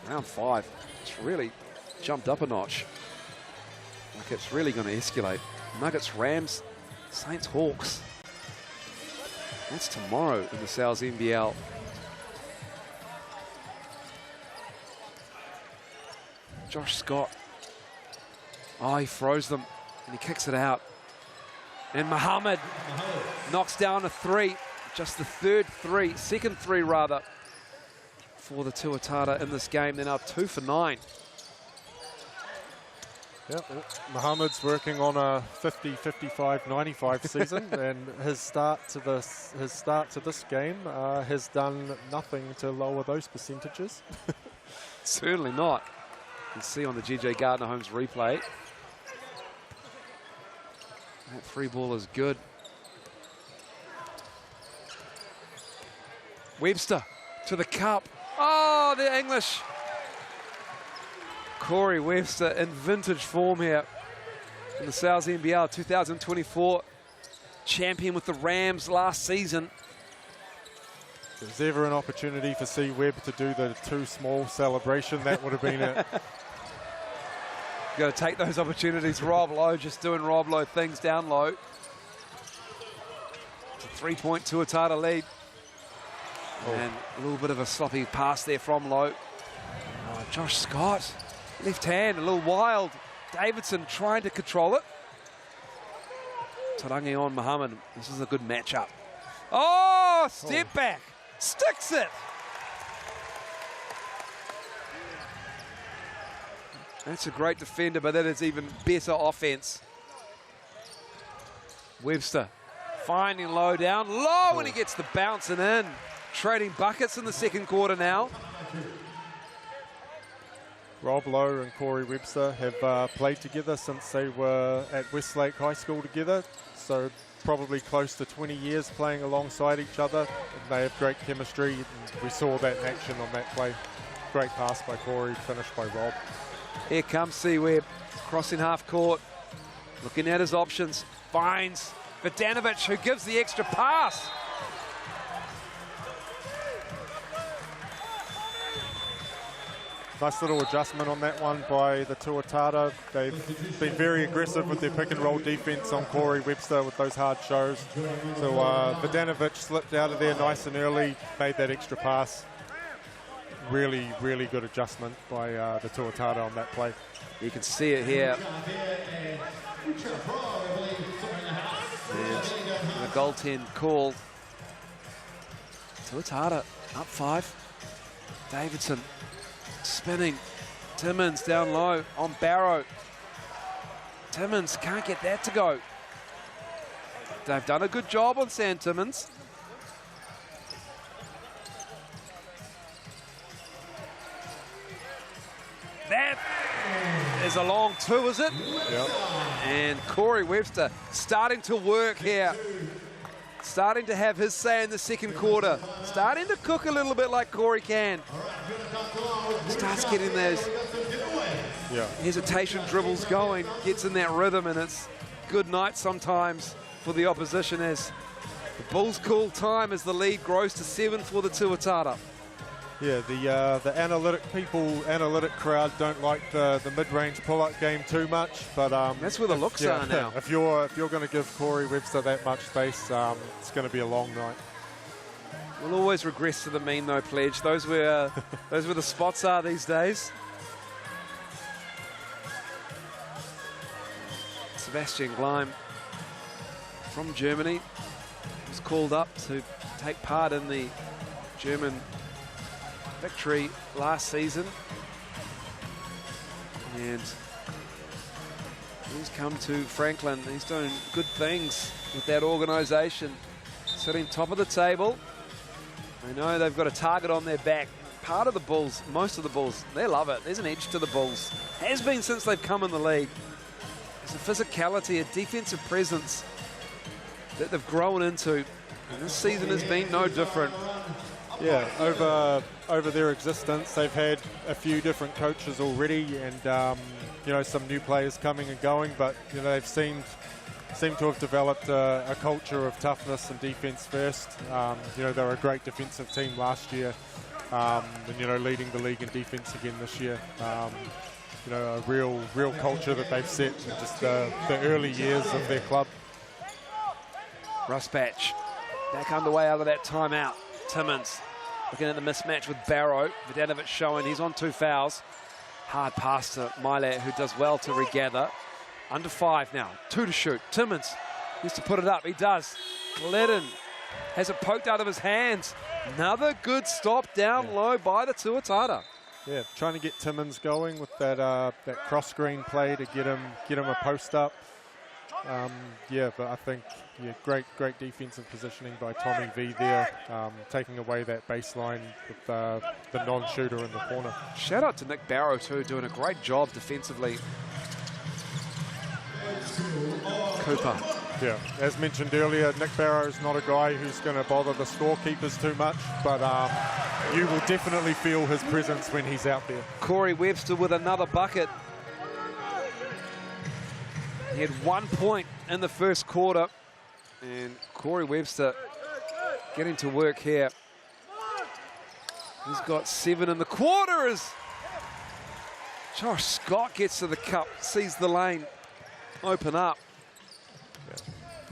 Round 5. It's really jumped up a notch. Like it's really going to escalate. Nuggets, Rams, Saints, Hawks. That's tomorrow in the Sales NBL. Josh Scott. Oh, he froze them and he kicks it out. And Muhammad knocks down a 3. Just the second three rather, for the Tuatara in this game. They're now 2 for 9. Yep, Muhammad's working on a 50, 55, 95 season, and his start to this game has done nothing to lower those percentages. Certainly not. You can see on the GJ Gardner-Holmes replay. That free ball is good. Webster to the cup. Oh, the English. Corey Webster in vintage form here in the Sales NBL 2024. Champion with the Rams last season. If there's ever an opportunity for C. Webb to do the too small celebration, that would have been it. Got to take those opportunities. Rob Lowe just doing Rob Lowe things down low. It's a 3-point Tuatara lead. Oh. And a little bit of a sloppy pass there from Lowe. Oh, Josh Scott, left hand, a little wild. Davidson trying to control it. Tarangi on Muhammad. This is a good matchup. Oh, step back. Sticks it. That's a great defender, but that is even better offense. Webster finding Lowe down low, and he gets the bouncing in. Trading buckets in the second quarter now. Rob Lowe and Corey Webster have played together since they were at Westlake High School together. So probably close to 20 years playing alongside each other. And they have great chemistry. And we saw that in action on that play. Great pass by Corey, finished by Rob. Here comes C-Webb, crossing half court. Looking at his options, finds Vidanovic, who gives the extra pass. Nice little adjustment on that one by the Tuatara. They've been very aggressive with their pick and roll defense on Corey Webster with those hard shows. So Vidanovic slipped out of there nice and early, made that extra pass. Really, really good adjustment by the Tuatara on that play. You can see it here. And the goaltend called. Tuatara up 5. Davidson spinning. Timmins down low on Barrow. Timmins can't get that to go. They've done a good job on Sam Timmins. That is a long 2, is it? Yep. And Corey Webster starting to work here. Starting to have his say in the second quarter. Starting to cook a little bit like Corey can. Starts getting those hesitation dribbles going. Gets in that rhythm, and it's good night sometimes for the opposition as the Bulls call time as the lead grows to 7 for the Tuatara. Yeah, the analytic crowd don't like the mid-range pull-up game too much, but that's where the looks are now. If you're going to give Corey Webster that much space, it's going to be a long night. We'll always regress to the mean, though, Pledge. Those where the spots are these days. Sebastian Gleim from Germany was called up to take part in the German victory last season, and he's come to Franklin. He's doing good things with that organisation, sitting top of the table. I know they've got a target on their back. Part of the Bulls, most of the Bulls, they love it. There's an edge to the Bulls. Has been since they've come in the league. There's a physicality, a defensive presence that they've grown into, and this season has been no different. Yeah, over their existence, they've had a few different coaches already, and you know, some new players coming and going. But you know, they've seemed to have developed a culture of toughness and defense first. You know, they were a great defensive team last year, and you know, leading the league in defense again this year. You know, a real culture that they've set in just the early years of their club. Russ Batch back underway out of that timeout. Timmins looking at the mismatch with Barrow. Vidanovic showing he's on 2 fouls. Hard pass to Milat, who does well to regather. Under 5 now, 2 to shoot. Timmins needs to put it up. He does. Gledden has it poked out of his hands. Another good stop down low by the Tuatara. Yeah, trying to get Timmins going with that cross screen play to get him a post up. Yeah, but I think great defensive positioning by Tommy V there, taking away that baseline with the non-shooter in the corner. Shout out to Nick Barrow too, doing a great job defensively. Cooper. Yeah, as mentioned earlier, Nick Barrow is not a guy who's going to bother the scorekeepers too much, but you will definitely feel his presence when he's out there. Corey Webster with another bucket. He had 1 point in the first quarter, and Corey Webster getting to work here. He's got 7 in the quarter as Josh Scott gets to the cup, sees the lane open up.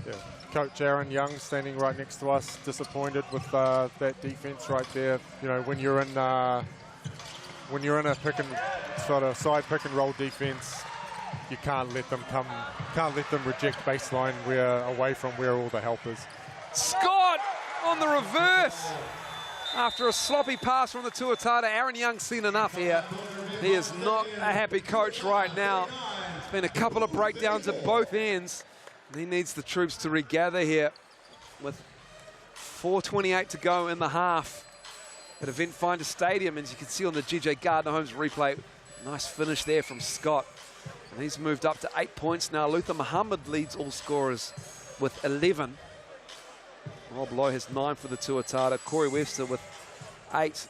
Yeah. Coach Aaron Young standing right next to us, disappointed with that defense right there. You know, when you're in a side pick and roll defense, you can't let them reject baseline away from where all the help is. Scott on the reverse. After a sloppy pass from the Tuatara, Aaron Young's seen enough here. He is not a happy coach right now. There's been a couple of breakdowns at both ends. He needs the troops to regather here with 4:28 to go in the half at Eventfinda Stadium. As you can see on the GJ Gardner Holmes replay, nice finish there from Scott. And he's moved up to 8 points now. Luther Muhammad leads all scorers with 11. Rob Lowe has 9 for the Tuatara. Corey Webster with 8.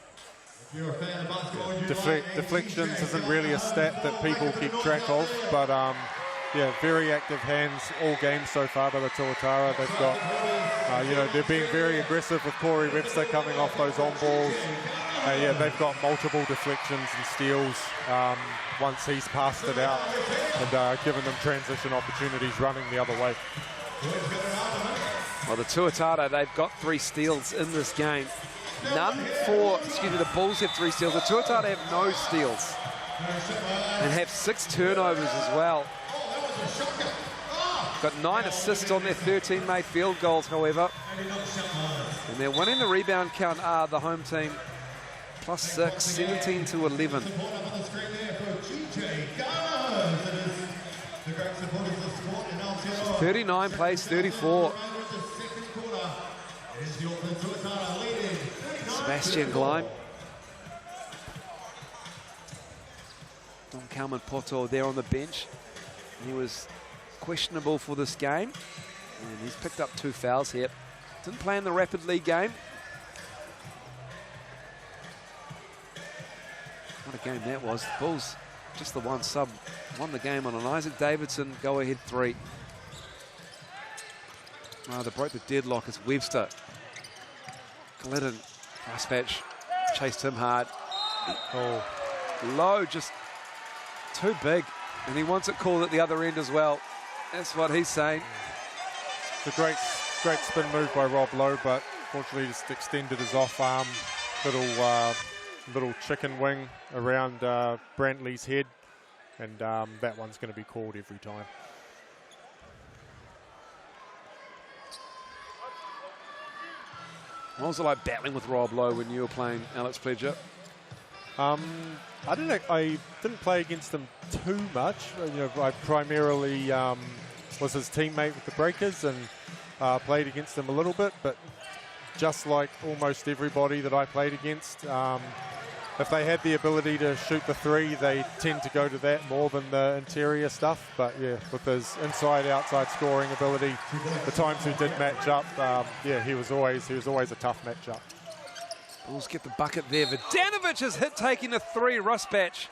Deflections isn't really a stat that people keep track of, but Yeah, very active hands all game so far by the Tuatara. They've got, you know, they're being very aggressive with Corey Webster coming off those on balls. Yeah, they've got multiple deflections and steals once he's passed it out and given them transition opportunities running the other way. Well, the Tuatara, they've got 3 steals in this game. None for, excuse me, the Bulls have 3 steals. The Tuatara have no steals and have 6 turnovers as well. Got 9 assists on their 13 made field goals, however. And they're winning the rebound count, the home team. +6, 17-11. 39 plays 34. Sebastian Gleim. Don Calman Poto there on the bench. He was questionable for this game. And he's picked up 2 fouls here. Didn't play in the Rapid League game. What a game that was. The Bulls, just the one sub, won the game on an Isaac Davidson go-ahead 3. They broke the deadlock as Webster. Glidden, Raspatch chased him hard. Oh, Low, just too big. And he wants it called at the other end as well. That's what he's saying. It's a great spin move by Rob Lowe, but fortunately just extended his off-arm little chicken wing around Brantley's head, and that one's going to be called every time. What was it like battling with Rob Lowe when you were playing, Alex Pledger? I didn't play against him too much. You know, I primarily was his teammate with the Breakers and played against him a little bit, but just like almost everybody that I played against, if they had the ability to shoot the 3, they tend to go to that more than the interior stuff. But yeah, with his inside-outside scoring ability, the times we did match up, yeah, he was always a tough matchup. Bulls get the bucket there. Vidanovic is hit taking a 3. Rusbatch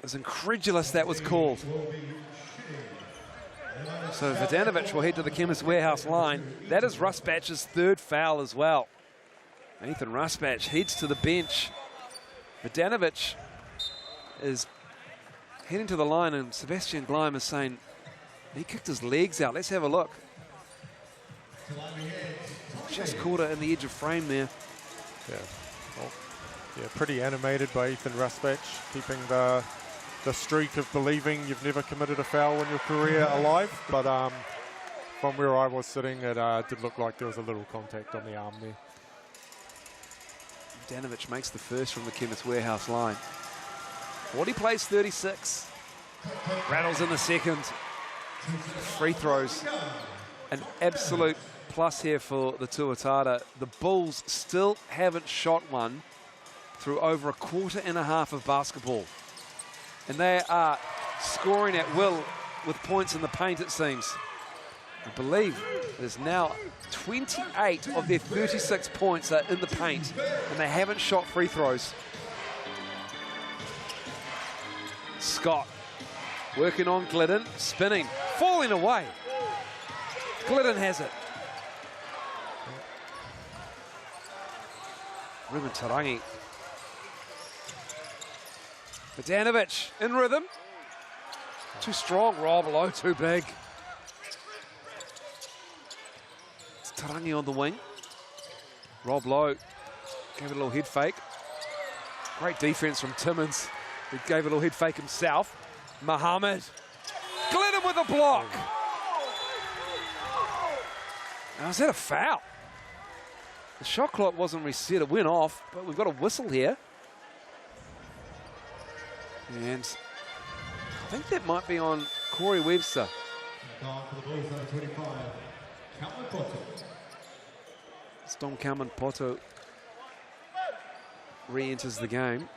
was incredulous that was called. So Vidanovic will head to the Chemist Warehouse line. That is Rusbatch's 3rd foul as well. Ethan Rusbatch heads to the bench. Vidanovic is heading to the line, and Sebastian Gleim is saying he kicked his legs out. Let's have a look. Just caught it in the edge of frame there. Yeah, well, yeah, pretty animated by Ethan Rusbatch, keeping the streak of believing you've never committed a foul in your career alive. But from where I was sitting, it did look like there was a little contact on the arm there. Vidanovic makes the first from the Chemist Warehouse line. 40 plays 36. Rattles in the second. Free throws. An absolute plus here for the Tuatara. The Bulls still haven't shot one through over a quarter and a half of basketball. And they are scoring at will with points in the paint, it seems. I believe it is now 28 of their 36 points are in the paint, and they haven't shot free throws. Scott working on Glidden, spinning, falling away. Glidden has it. Ruben Tarangi. Vidanovic in rhythm. Too strong, Rob Lowe, too big. It's Tarangi on the wing. Rob Lowe gave it a little head fake. Great defense from Timmins, who gave a little head fake himself. Muhammad. Glidden with a block. Now, is that a foul? The shot clock wasn't reset, it went off, but we've got a whistle here. And I think that might be on Corey Webster. It's Don Calman Poto re-enters the game.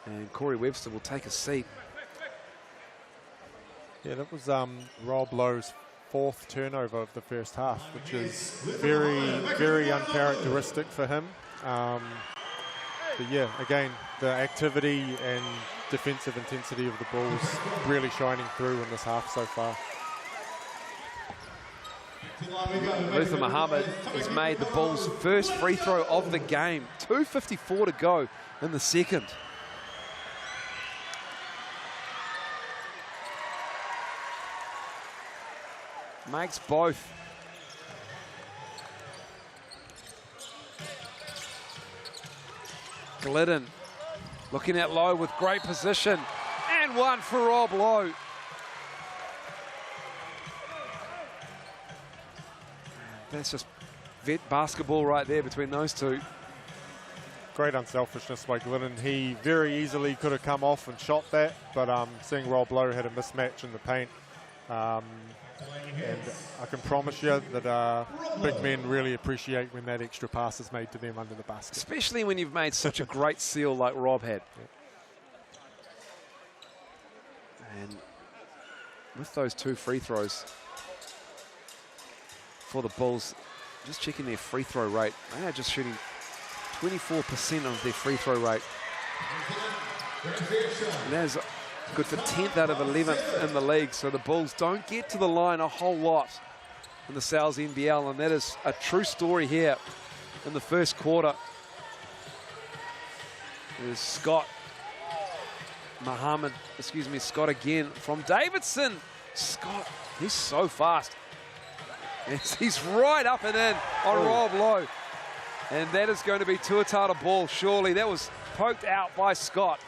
And Corey Webster will take a seat. Yeah, that was Rob Lowe's 4th turnover of the first half, which is very, very uncharacteristic for him. But yeah, again, the activity and defensive intensity of the Bulls really shining through in this half so far. Luther Muhammad has made the Bulls' first free throw of the game. 2:54 to go in the second. Makes both. Glidden looking at Lowe with great position. And one for Rob Lowe. That's just vet basketball right there between those two. Great unselfishness by Glidden. He very easily could have come off and shot that, but seeing Rob Lowe had a mismatch in the paint. And I can promise you that big men really appreciate when that extra pass is made to them under the basket. Especially when you've made such a great seal like Rob had. Yeah. And with those two free throws for the Bulls, just checking their free throw rate, they are just shooting 24% of their free throw rate. And that is good for 10th out of 11th in the league, so the Bulls don't get to the line a whole lot in the Sal's NBL, and that is a true story here in the first quarter. There's Scott again from Davidson. Scott, he's so fast. He's right up and in on Rob Lowe. And that is going to be Tuatara ball, surely. That was poked out by Scott.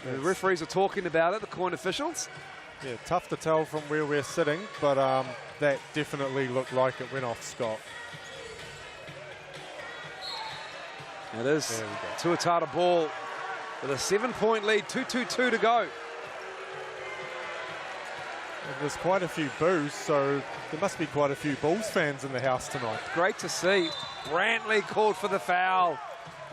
The referees are talking about it, the coin officials. Yeah, tough to tell from where we're sitting, but that definitely looked like it went off Scott. It is Tuatara ball with a 7-point lead, 2:22 to go. And there's quite a few boos, so there must be quite a few Bulls fans in the house tonight. Great to see. Brantley called for the foul.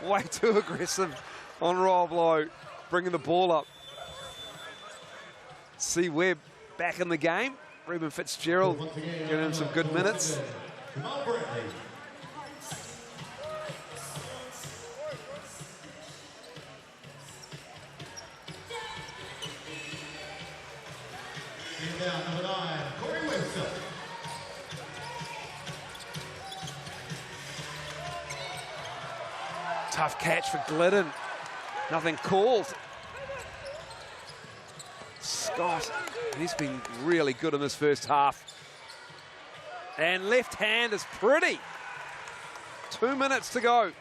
Way too aggressive on Rob Lowe, bringing the ball up. C. Webb back in the game. Ruben Fitzgerald getting him some good minutes. Number 9, Corey Winston. Tough catch for Glidden. Nothing called. Scott, he's been really good in this first half. And left hand is pretty. 2 minutes to go.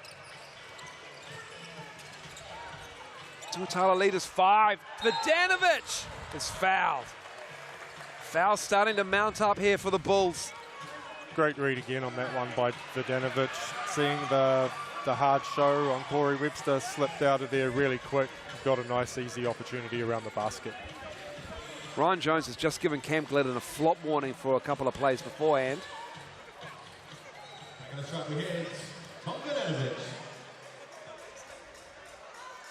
Tuatara lead is 5. Vidanovic is fouled. Foul starting to mount up here for the Bulls. Great read again on that one by Vidanovic. Seeing the hard show on Corey Webster, slipped out of there really quick. Got a nice easy opportunity around the basket. Ryan Jones has just given Cam Glidden a flop warning for a couple of plays beforehand.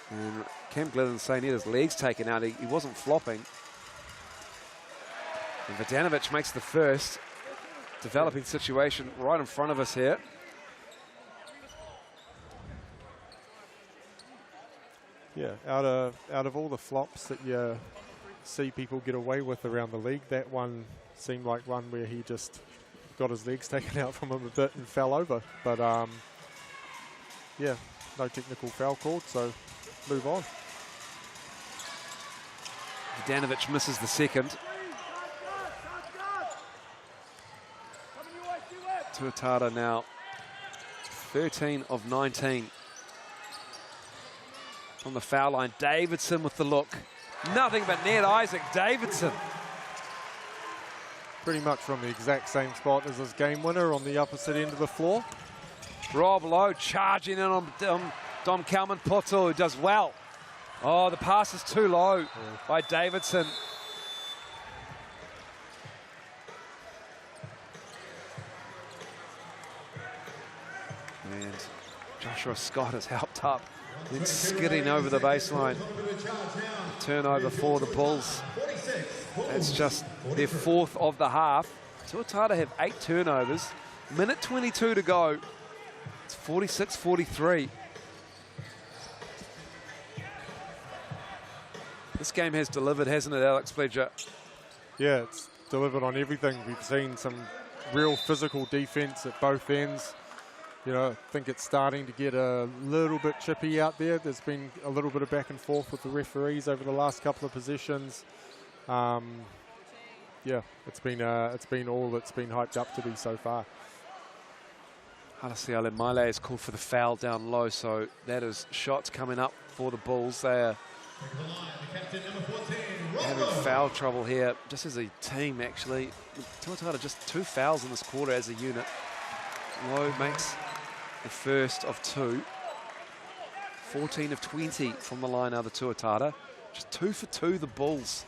And Cam Glidden's saying he had his legs taken out. He wasn't flopping. And Vidanovic makes the first. Developing situation right in front of us here. Yeah, out of all the flops that you see people get away with around the league, that one seemed like one where he just got his legs taken out from him a bit and fell over. But yeah, no technical foul called, so move on. Vidanovic misses the second. Tuatara now 13 of 19. On the foul line, Davidson with the look. Nothing but net Isaac Davidson. Pretty much from the exact same spot as his game winner on the opposite end of the floor. Rob Lowe charging in on Dom Kalman Poto, who does well. Oh, the pass is too low by Davidson. And Joshua Scott has helped up. Then skidding over the baseline. Turnover for the Bulls. That's just their 4th of the half. Tuatara have 8 turnovers. Minute 22 to go. It's 46-43. This game has delivered, hasn't it, Alex Pledger? Yeah, it's delivered on everything. We've seen some real physical defense at both ends. You know, I think it's starting to get a little bit chippy out there. There's been a little bit of back and forth with the referees over the last couple of possessions. Yeah, it's been all it's been hyped up to be so far. Halasiale Maile is called for the foul down low, so that is shots coming up for the Bulls. They are having foul trouble here, just as a team, actually. Tuatara just 2 fouls in this quarter as a unit. Low makes the first of 2. 14 of 20 from the line are the Tuatara. Just 2 for 2, the Bulls.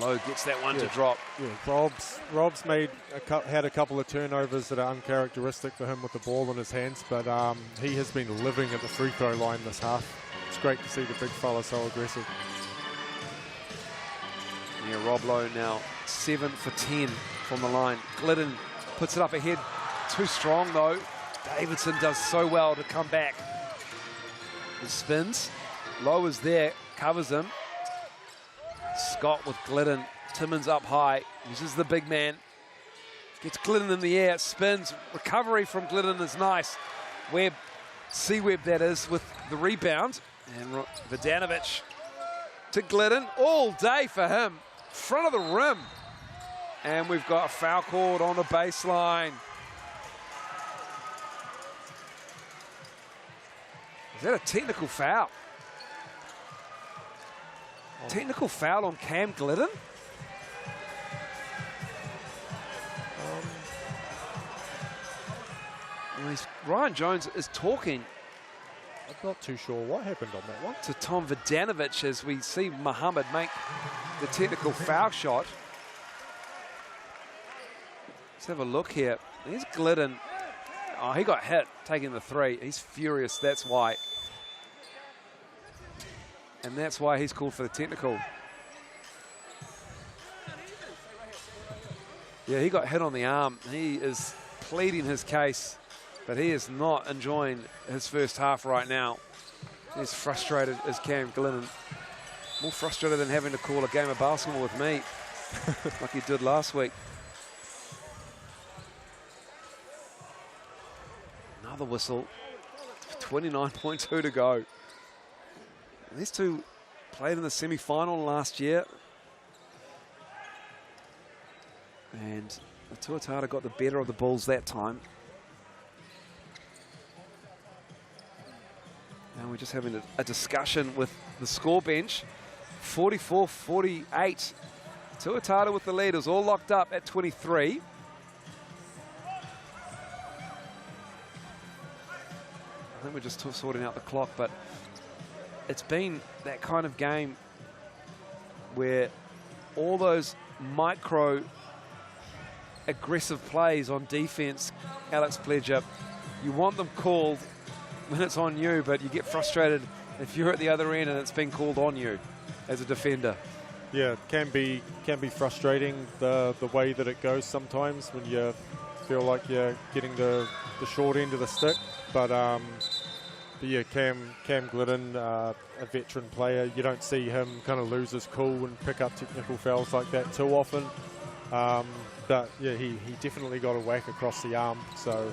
Low gets that one to drop. Yeah, Rob's had a couple of turnovers that are uncharacteristic for him with the ball in his hands, but he has been living at the free throw line this half. It's great to see the big fella so aggressive. Yeah, Rob Lowe now 7 for 10 from the line. Glidden puts it up ahead. Too strong though. Davidson does so well to come back. He spins. Lowe is there, covers him. Scott with Glidden. Timmins up high. Uses the big man. Gets Glidden in the air. Spins. Recovery from Glidden is nice. Webb, C-Webb that is, with the rebound. And Vidanovic to Glidden. All day for him. Front of the rim. And we've got a foul called on the baseline. Is that a technical foul? Technical foul on Cam Glidden? Ryan Jones is talking. I'm not too sure what happened on that one. To Tom Vidanovic as we see Muhammad make the technical foul shot. Let's have a look here. Here's Glidden. Oh, he got hit taking the 3. He's furious, that's why. And that's why he's called for the technical. Yeah, he got hit on the arm. He is pleading his case, but he is not enjoying his first half right now. He's frustrated as Cam Glidden. More frustrated than having to call a game of basketball with me, like he did last week. Another whistle. 29.2 to go. These two played in the semi-final last year. And the Tuatara got the better of the Bulls that time. Now we're just having a discussion with the score bench. 44-48. Tuatara with the lead. It was all locked up at 23. I think we're just sorting out the clock, but it's been that kind of game where all those micro aggressive plays on defense, Alex Pledger, you want them called when it's on you, but you get frustrated if you're at the other end and it's been called on you as a defender. Yeah, it can be frustrating the way that it goes sometimes when you feel like you're getting the short end of the stick. But yeah, Cam Glidden, a veteran player, you don't see him kind of lose his cool and pick up technical fouls like that too often. But yeah, he definitely got a whack across the arm. So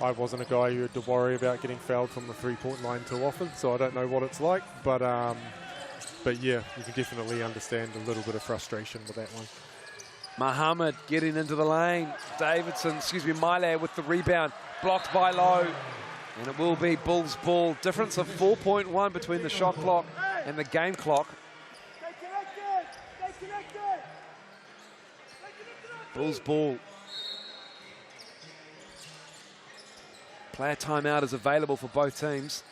I wasn't a guy who had to worry about getting fouled from the three-point line too often. So I don't know what it's like. But yeah, you can definitely understand a little bit of frustration with that one. Muhammad getting into the lane. Davidson, Maile with the rebound. Blocked by Lowe. And it will be Bulls ball. Difference of 4.1 between the shot clock and the game clock. Bulls ball. Player timeout is available for both teams.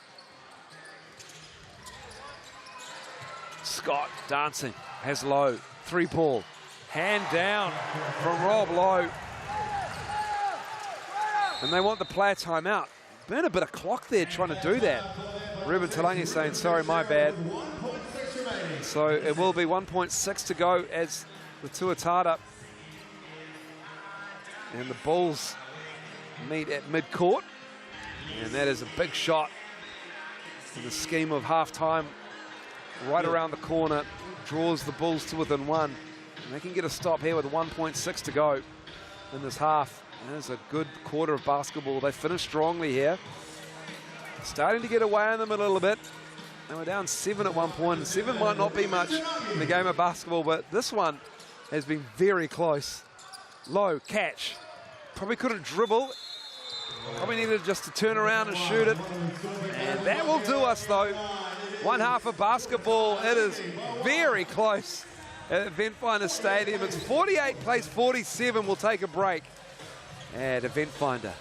Scott dancing, has Lowe. 3-ball. Hand down from Rob Lowe. And they want the player timeout. Been a bit of clock there trying to do that. Ruben Talangi saying, sorry, my bad. So it will be 1.6 to go as the Tuatara and the Bulls meet at midcourt. And that is a big shot in the scheme of half-time, right around the corner, draws the Bulls to within 1. And they can get a stop here with 1.6 to go in this half. There's a good quarter of basketball. They finished strongly here. Starting to get away on them a little bit. They were down 7 at one point. 7 might not be much in the game of basketball, but this one has been very close. Low catch. Probably couldn't dribble. Probably needed just to turn around and shoot it. And that will do us, though. One half of basketball. It is very close at Eventfinda Stadium. It's 48 plays 47. We'll take a break at Eventfinda.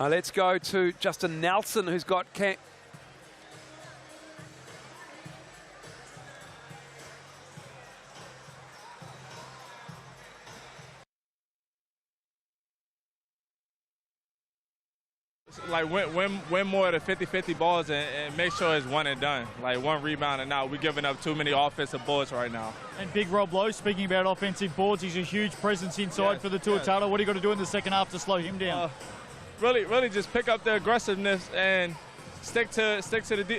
Let's go to Justin Nelson, who's got like win more of the 50-50 balls and make sure it's one and done. Like one rebound and now we're giving up too many offensive boards right now. And Big Rob Lowe, speaking about offensive boards, he's a huge presence inside for the Tuatara. What are you got to do in the second half to slow him down? Really just pick up the aggressiveness and stick to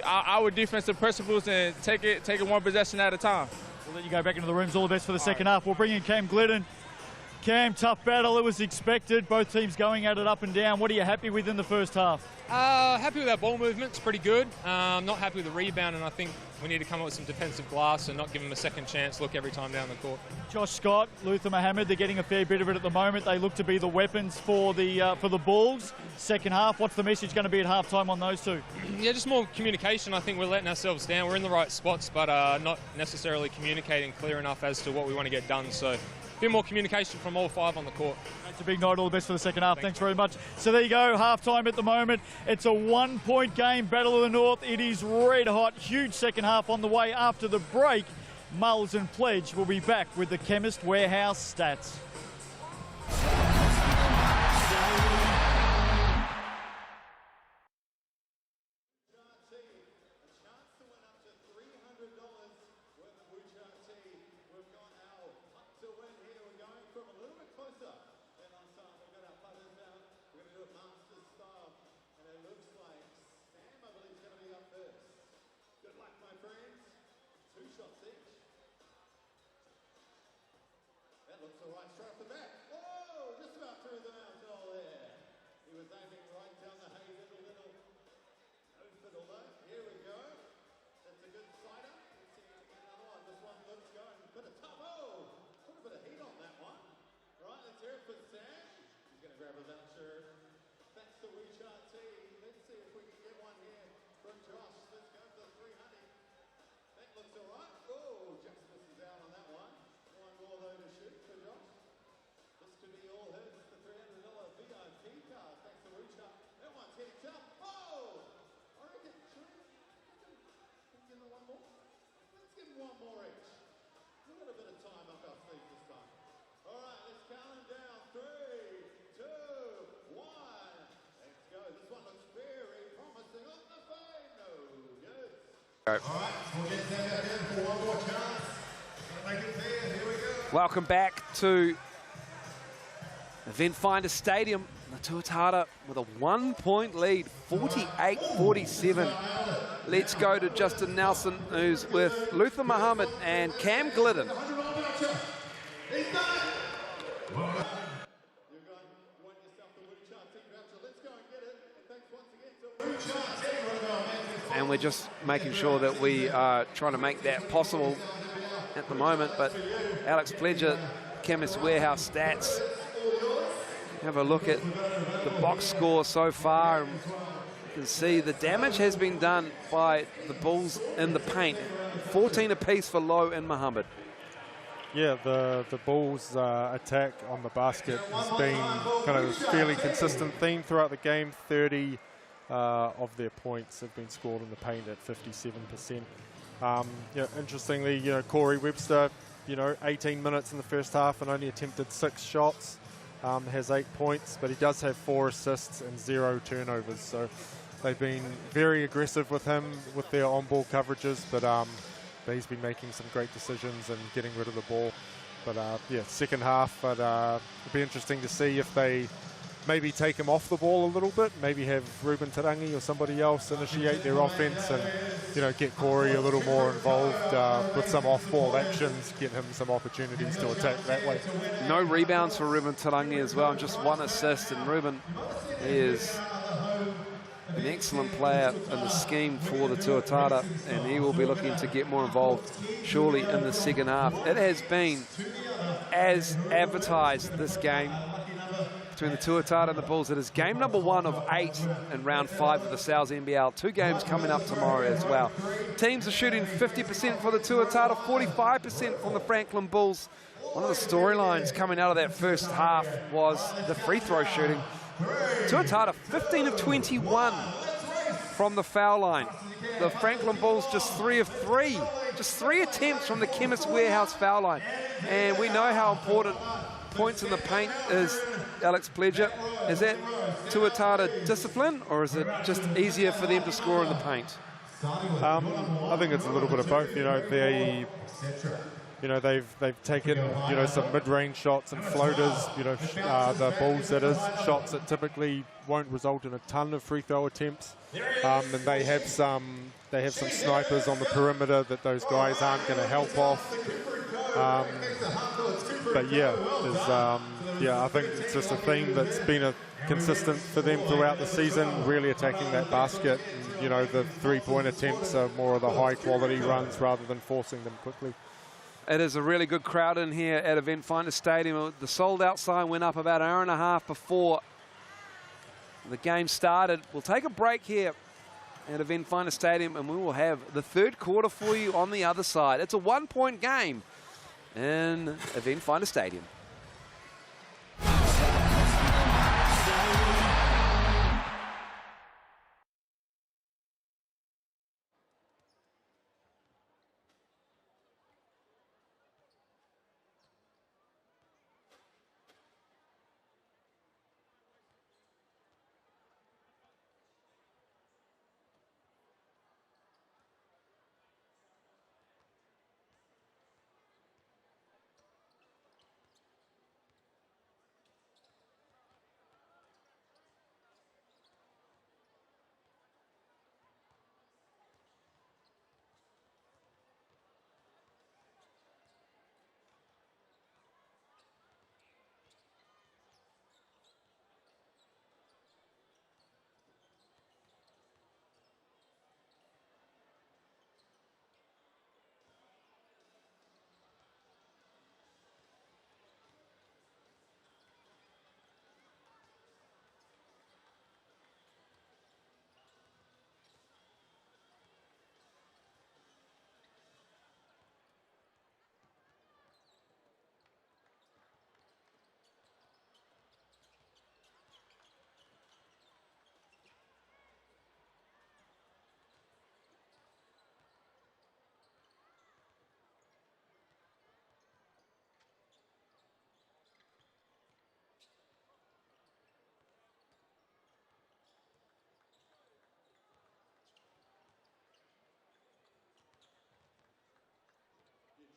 our defensive principles and take it one possession at a time. We'll let you go back into the rooms. All the best for the second half. We'll bring in Cam Glidden. Cam, tough battle. It was expected. Both teams going at it up and down. What are you happy with in the first half? Happy with our ball movement. It's pretty good. Not happy with the rebound, and I think we need to come up with some defensive glass and not give them a second chance look every time down the court. Josh Scott, Luther Mohammed, they're getting a fair bit of it at the moment. They look to be the weapons for the Bulls. Second half, what's the message going to be at halftime on those two? Yeah, just more communication. I think we're letting ourselves down. We're in the right spots, but not necessarily communicating clear enough as to what we want to get done. So a bit more communication from all 5 on the court. It's a big night. All the best for the second half. Thanks very much. So there you go, halftime at the moment. It's a 1-point game, Battle of the North. It is red hot. Huge second half on the way after the break. Mulls and Pledge will be back with the Chemist Warehouse stats. Welcome back to Eventfinda Stadium. The Tuatara with a 1-point lead, 48-47. Let's go to Justin Nelson, who's with Luther Mohammed and Cam Glidden. And we're just making sure that we are trying to make that possible at the moment. But Alex Pledger, Chemist Warehouse stats. Have a look at the box score so far. And you can see the damage has been done by the Bulls in the paint. 14 apiece for Lowe and Mohammed. Yeah, the Bulls' attack on the basket has been kind of a fairly consistent theme throughout the game. 30 of their points have been scored in the paint at 57%. Interestingly, Corey Webster, 18 minutes in the first half and only attempted 6 shots, has 8 points, but he does have 4 assists and 0 turnovers. So they've been very aggressive with him with their on-ball coverages, but he's been making some great decisions and getting rid of the ball. But second half, but it'll be interesting to see if they maybe take him off the ball a little bit, maybe have Ruben Tarangi or somebody else initiate their offense and, get Corey a little more involved with some off-ball actions, get him some opportunities to attack that way. No rebounds for Ruben Tarangi as well, and just 1 assist. And Ruben is an excellent player in the scheme for the Tuatara, and he will be looking to get more involved surely in the second half. It has been as advertised, this game between the Tuatara and the Bulls. It is game number 1 of 8 in round 5 of the Sal's NBL. 2 games coming up tomorrow as well. Teams are shooting 50% for the Tuatara, 45% from the Franklin Bulls. One of the storylines coming out of that first half was the free throw shooting. Tuatara 15 of 21 from the foul line. The Franklin Bulls just 3 of 3. Just 3 attempts from the Chemist Warehouse foul line. And we know how important points in the paint is, Alex Pledger. Is that Tuatara discipline, or is it just easier for them to score in the paint? I think it's a little bit of both. They've taken some mid-range shots and floaters. The Bulls, that is, shots that typically won't result in a ton of free throw attempts, and they have some snipers on the perimeter that those guys aren't going to help off. But I think it's just a theme that's been consistent for them throughout the season, really attacking that basket. And, the three-point attempts are more of the high-quality runs rather than forcing them quickly. It is a really good crowd in here at Eventfinda Stadium. The sold-out sign went up about an hour and a half before the game started. We'll take a break here at Eventfinda Stadium, and we will have the third quarter for you on the other side. It's a 1-point game in Eventfinda Stadium.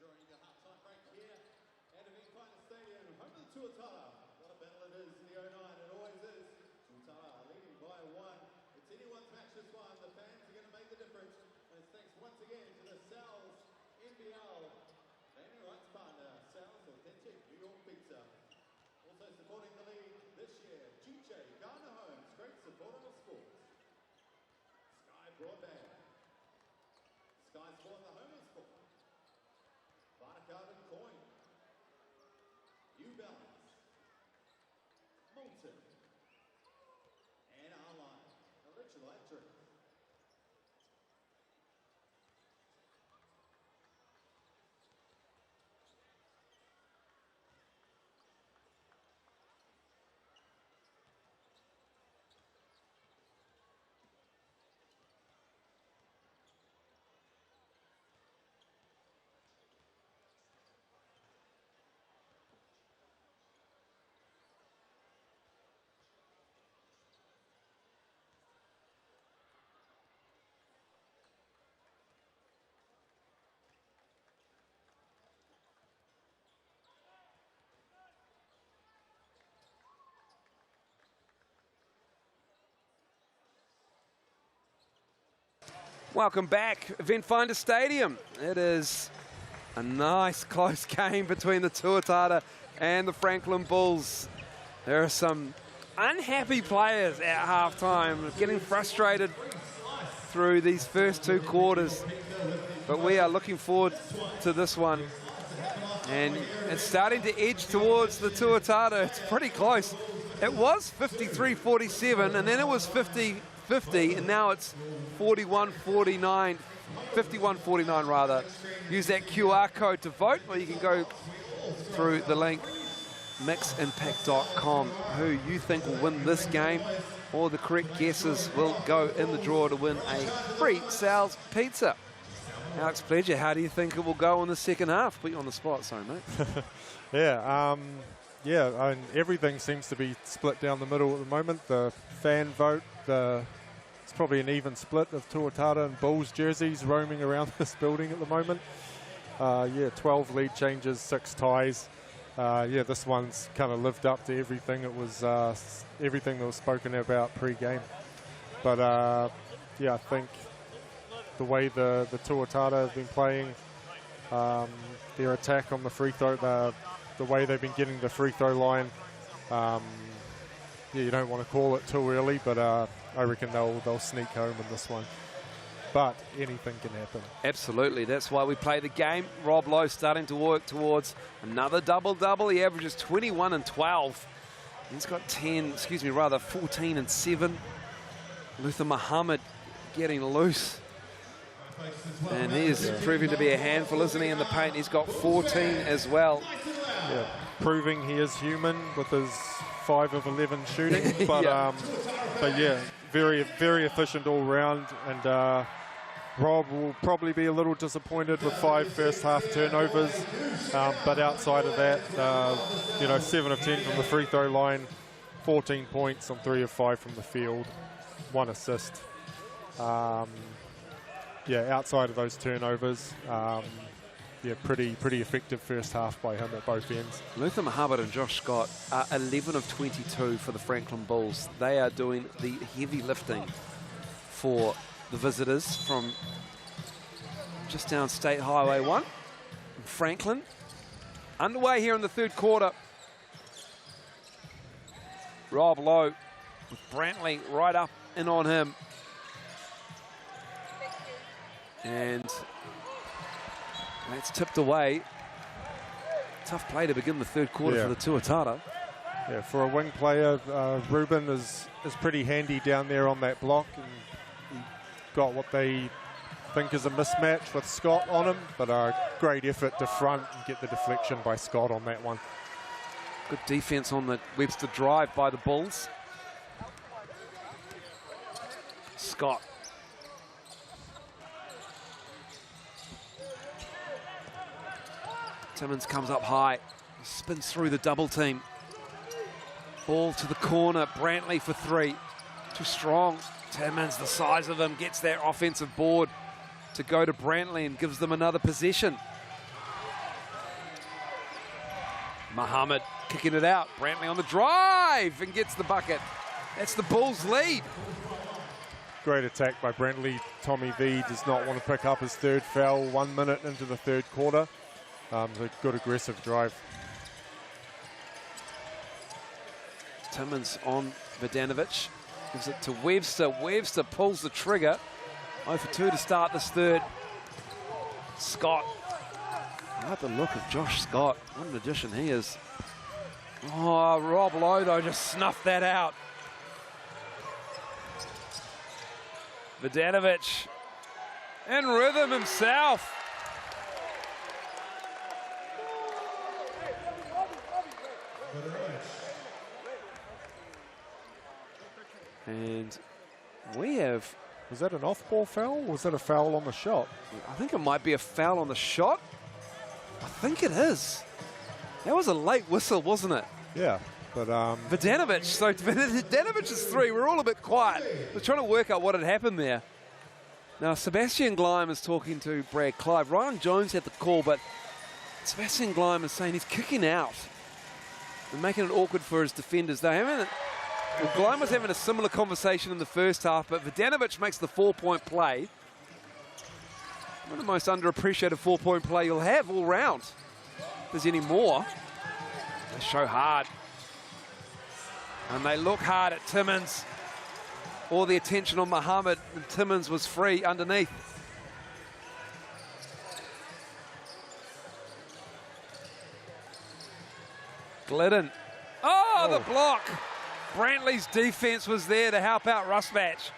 During the halftime break here at Eventfinda Stadium, home to the Tuatara. What a battle it is in the 09, it always is. Tuatara leading by 1. It's anyone's match this one. The fans are going to make the difference. And it's thanks once again to the Sal's NBL naming rights partner, Sal's Authentic New York Pizza. Also supporting the league this year, GJ Garner Homes, great supporter of sports. Sky Broadband. Sky Sport, the home of sport. Carbon Coin, New Balance, Molten, and Arline, electrolyte drink. Welcome back, Eventfinda Stadium. It is a nice close game between the Tuatara and the Franklin Bulls. There are some unhappy players at halftime, getting frustrated through these first 2 quarters. But we are looking forward to this one. And it's starting to edge towards the Tuatara. It's pretty close. It was 53-47, and then it was 50-50, and now it's 41-49, 51-49 rather. Use that QR code to vote, or you can go through the link miximpact.com. Who you think will win this game, or the correct guesses will go in the draw to win a free Sal's pizza. Alex Pledger, how do you think it will go in the second half? Put you on the spot, sorry, mate. Yeah, everything seems to be split down the middle at the moment. The fan vote, it's probably an even split of Tuatara and Bulls jerseys roaming around this building at the moment. 12 lead changes, 6 ties. This one's kind of lived up to everything. It was everything that was spoken about pre-game. But I think the way the Tuatara have been playing, their attack on the free throw, the way they've been getting the free throw line, you don't want to call it too early, but I reckon they'll sneak home in this one. But anything can happen. Absolutely, that's why we play the game. Rob Lowe starting to work towards another double-double. He averages 21 and 12. He's got 14 and 7. Luther Muhammad getting loose. And he is proving to be a handful, isn't he, in the paint? He's got 14 as well. Yeah, proving he is human with his 5 of 11 shooting. But very, very efficient all round. And Rob will probably be a little disappointed with 5 first half turnovers. But outside of that, 7 of 10 from the free throw line, 14 points on 3 of 5 from the field, 1 assist. Outside of those turnovers, pretty effective first half by him at both ends. Luther Muhammad and Josh Scott are 11 of 22 for the Franklin Bulls. They are doing the heavy lifting for the visitors from just down State Highway 1 in Franklin. Underway here in the third quarter. Rob Lowe with Brantley right up and on him. And it's tipped away. Tough play to begin the third quarter for the Tuatara. Yeah, for a wing player, Ruben is pretty handy down there on that block. And he got what they think is a mismatch with Scott on him, but a great effort to front and get the deflection by Scott on that one. Good defense on the Webster drive by the Bulls. Scott. Timmins comes up high, spins through the double team. Ball to the corner, Brantley for 3. Too strong. Timmins, the size of him, gets that offensive board to go to Brantley and gives them another possession. Muhammad kicking it out. Brantley on the drive and gets the bucket. That's the Bulls' lead. Great attack by Brantley. Tommy V does not want to pick up his 3rd foul 1 minute into the 3rd quarter. A good aggressive drive. Timmins on Vidanovic. Gives it to Webster. Webster pulls the trigger. 0 for 2 to start this third. Scott. I like the look of Josh Scott. What an addition he is. Oh, Rob Lowe, though, just snuffed that out. Vidanovic in rhythm himself. And we have... Was that an off-ball foul, or was that a foul on the shot? I think it might be a foul on the shot. I think it is. That was a late whistle, wasn't it? Yeah, but... Vidanovic, so Vidanovic's 3, we're all a bit quiet. We're trying to work out what had happened there. Now, Sebastian Gleim is talking to Brad Clive. Ryan Jones had the call, but Sebastian Gleim is saying he's kicking out and making it awkward for his defenders. They're having it. Well, Gleim was having a similar conversation in the first half, but Vidanovic makes the 4-point play. One of the most underappreciated 4-point play you'll have all round. If there's any more, they show hard. And they look hard at Timmins. All the attention on Muhammad, and Timmins was free underneath. Glidden. Oh, the block. Brantley's defense was there to help out Rusbatch.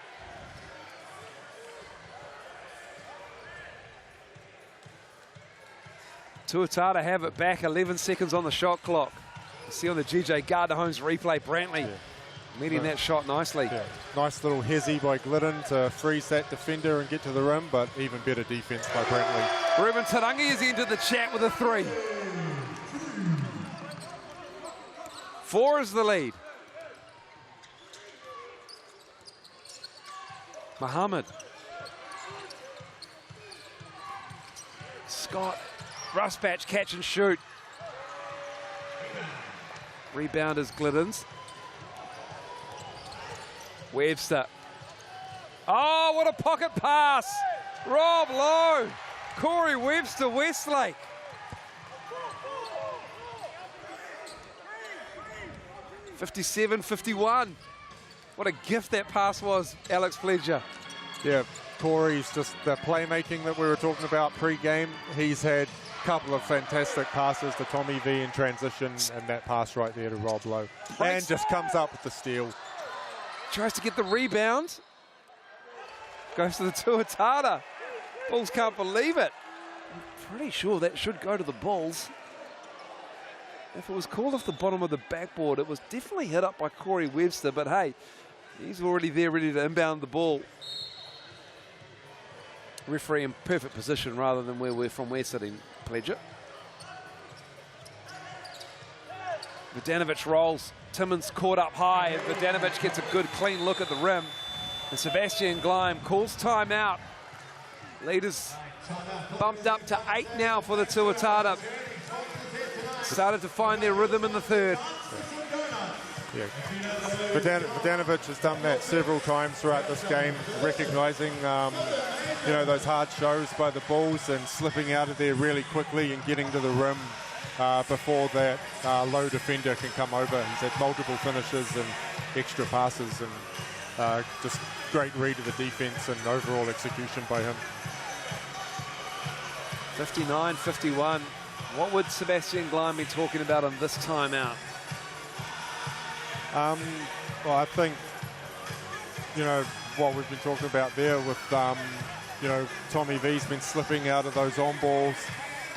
Tuatara have it back, 11 seconds on the shot clock. You see on the GJ Gardner-Holmes replay, Brantley meeting that shot nicely. Yeah. Nice little hezzy by Glidden to freeze that defender and get to the rim, but even better defense by Brantley. Ruben Tarangi has entered the chat with a 3. 4 is the lead. Muhammad. Scott. Rusbatch catch and shoot. Rebound is Glidden's. Webster. Oh, what a pocket pass. Rob Lowe. Corey Webster, Westlake. (57-51). What a gift that pass was, Alex Fletcher. Yeah, Corey's just the playmaking that we were talking about pre-game. He's had a couple of fantastic passes to Tommy V in transition, and that pass right there to Rob Lowe. And just comes up with the steal. Tries to get the rebound. Goes to the Tuatara. Bulls can't believe it. I'm pretty sure that should go to the Bulls. If it was called off the bottom of the backboard, it was definitely hit up by Corey Webster, but hey, he's already there ready to inbound the ball. Referee in perfect position rather than where we're sitting, Pledger. Vodanovic rolls. Timmins caught up high, and Vodanovic gets a good clean look at the rim. And Sebastian Gleim calls timeout. Leaders bumped up to 8 now for the Tuatara. Started to find their rhythm in the third. Yeah. Vodanovic has done that several times throughout this game, recognising you know, those hard shows by the Bulls and slipping out of there really quickly and getting to the rim before that low defender can come over. He's had multiple finishes and extra passes, and just great read of the defense and overall execution by him. 59-51. What would Sebastian Gleim be talking about on this timeout? Well, I think, you know, what we've been talking about there with, you know, Tommy V's been slipping out of those on balls.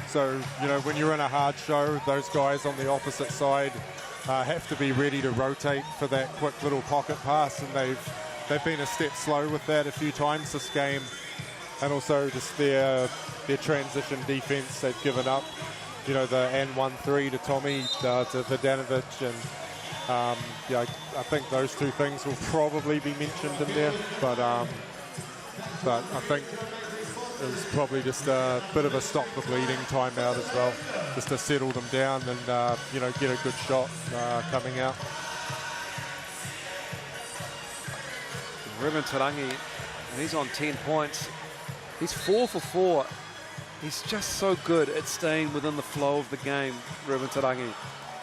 So, you know, when you're in a hard show, those guys on the opposite side have to be ready to rotate for that quick little pocket pass, and they've been a step slow with that a few times this game. And also just their transition defense, they've given up. You know, the N1-3 to Tommy, to Vodanovic, and yeah, I think those two things will probably be mentioned in there. But I think it was probably just a bit of a stop the bleeding timeout as well, just to settle them down and you know, get a good shot coming out. Ruben Tarangi, he's on 10 points. He's 4 for 4. He's just so good at staying within the flow of the game, Ruben Tarangi.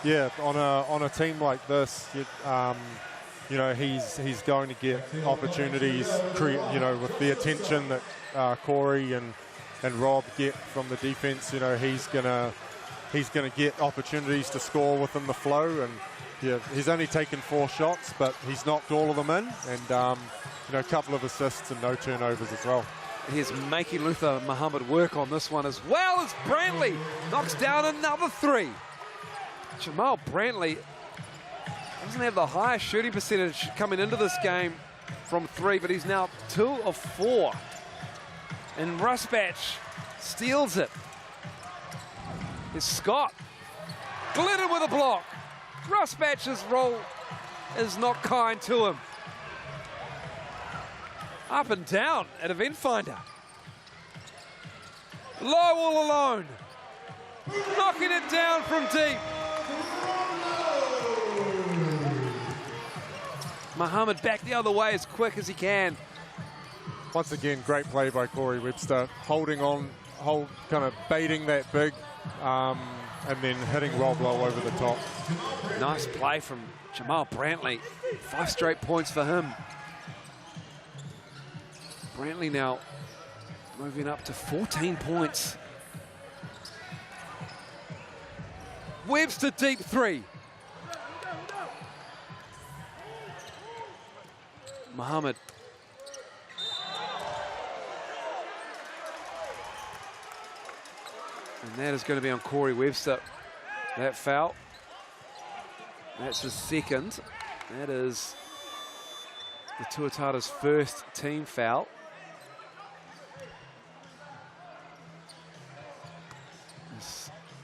Yeah, on a team like this, you know, he's going to get opportunities, you know, with the attention that Corey and Rob get from the defense. You know, he's gonna get opportunities to score within the flow, and yeah, he's only taken 4 shots, but he's knocked all of them in, and you know, a couple of assists and no turnovers as well. Here's Makey Luther Muhammad work on this one as well as Brantley knocks down another 3. Jamal Brantley doesn't have the highest shooting percentage coming into this game from 3, but he's now 2 of 4. And Rusbatch steals it. Here's Scott. Glidden with a block. Rusbatch's roll is not kind to him. Up and down at Eventfinda. Low all alone. Knocking it down from deep. Muhammad back the other way as quick as he can. once again, great play by Corey Webster, holding on, kind of baiting that big, and then hitting Rob Low over the top. Nice play from Jamal Brantley. 5 straight points for him. Brantley now moving up to 14 points. Webster deep 3. Muhammad. And that is going to be on Corey Webster. That foul. That's his second. That is the Tuatara's first team foul.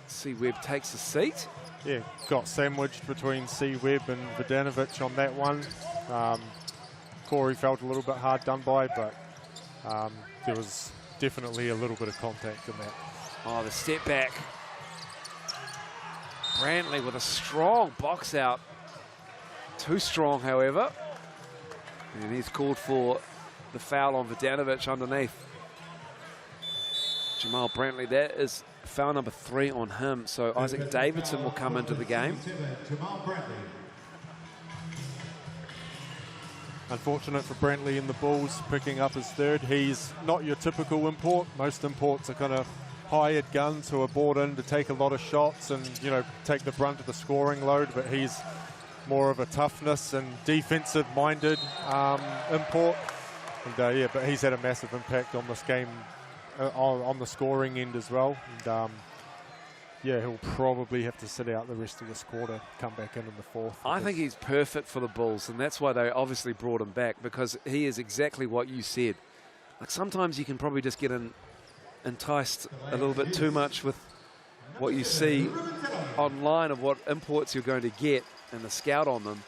C. Webb takes a seat. Yeah, got sandwiched between C. Webb and Vodanovic on that one. Corey felt a little bit hard done by, but there was definitely a little bit of contact in that. Oh, the step back. Brantley with a strong box out. Too strong, however. And he's called for the foul on Vodanovic underneath. Jamal Brantley, that is foul number 3 on him. So Isaac Davidson will come into the game. Unfortunate for Brantley in the Bulls picking up his third. He's not your typical import. Most imports are kind of hired guns who are brought in to take a lot of shots and, you know, take the brunt of the scoring load, but he's more of a toughness and defensive-minded import. And yeah, but he's had a massive impact on this game, on the scoring end as well. And yeah, he'll probably have to sit out the rest of this quarter, come back in the fourth. I think he's perfect for the Bulls, and that's why they obviously brought him back, because he is exactly what you said. Like, sometimes you can probably just get enticed a little bit too much with what you see online of what imports you're going to get and the scout on them.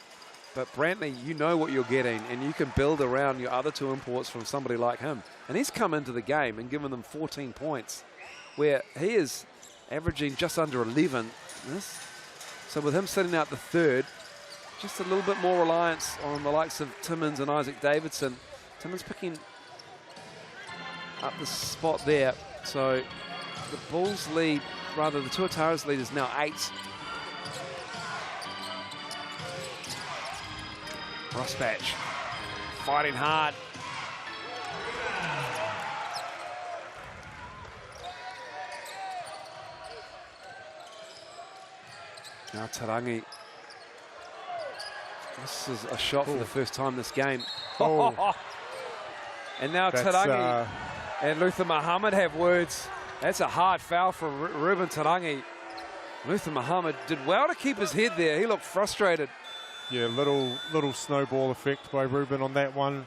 But Brantley, you know what you're getting, and you can build around your other 2 imports from somebody like him. And he's come into the game and given them 14 points, where he is averaging just under 11. So with him sitting out the third, just a little bit more reliance on the likes of Timmins and Isaac Davidson. Timmins picking up the spot there. So the Bulls lead, rather the Tuatara's lead is now 8. Rosbach fighting hard. Now Tarangi. This is a shot for the first time this game. Oh. And now Tarangi and Luther Muhammad have words. That's a hard foul for Ruben Tarangi. Luther Muhammad did well to keep his head there. He looked frustrated. Yeah, little snowball effect by Ruben on that one.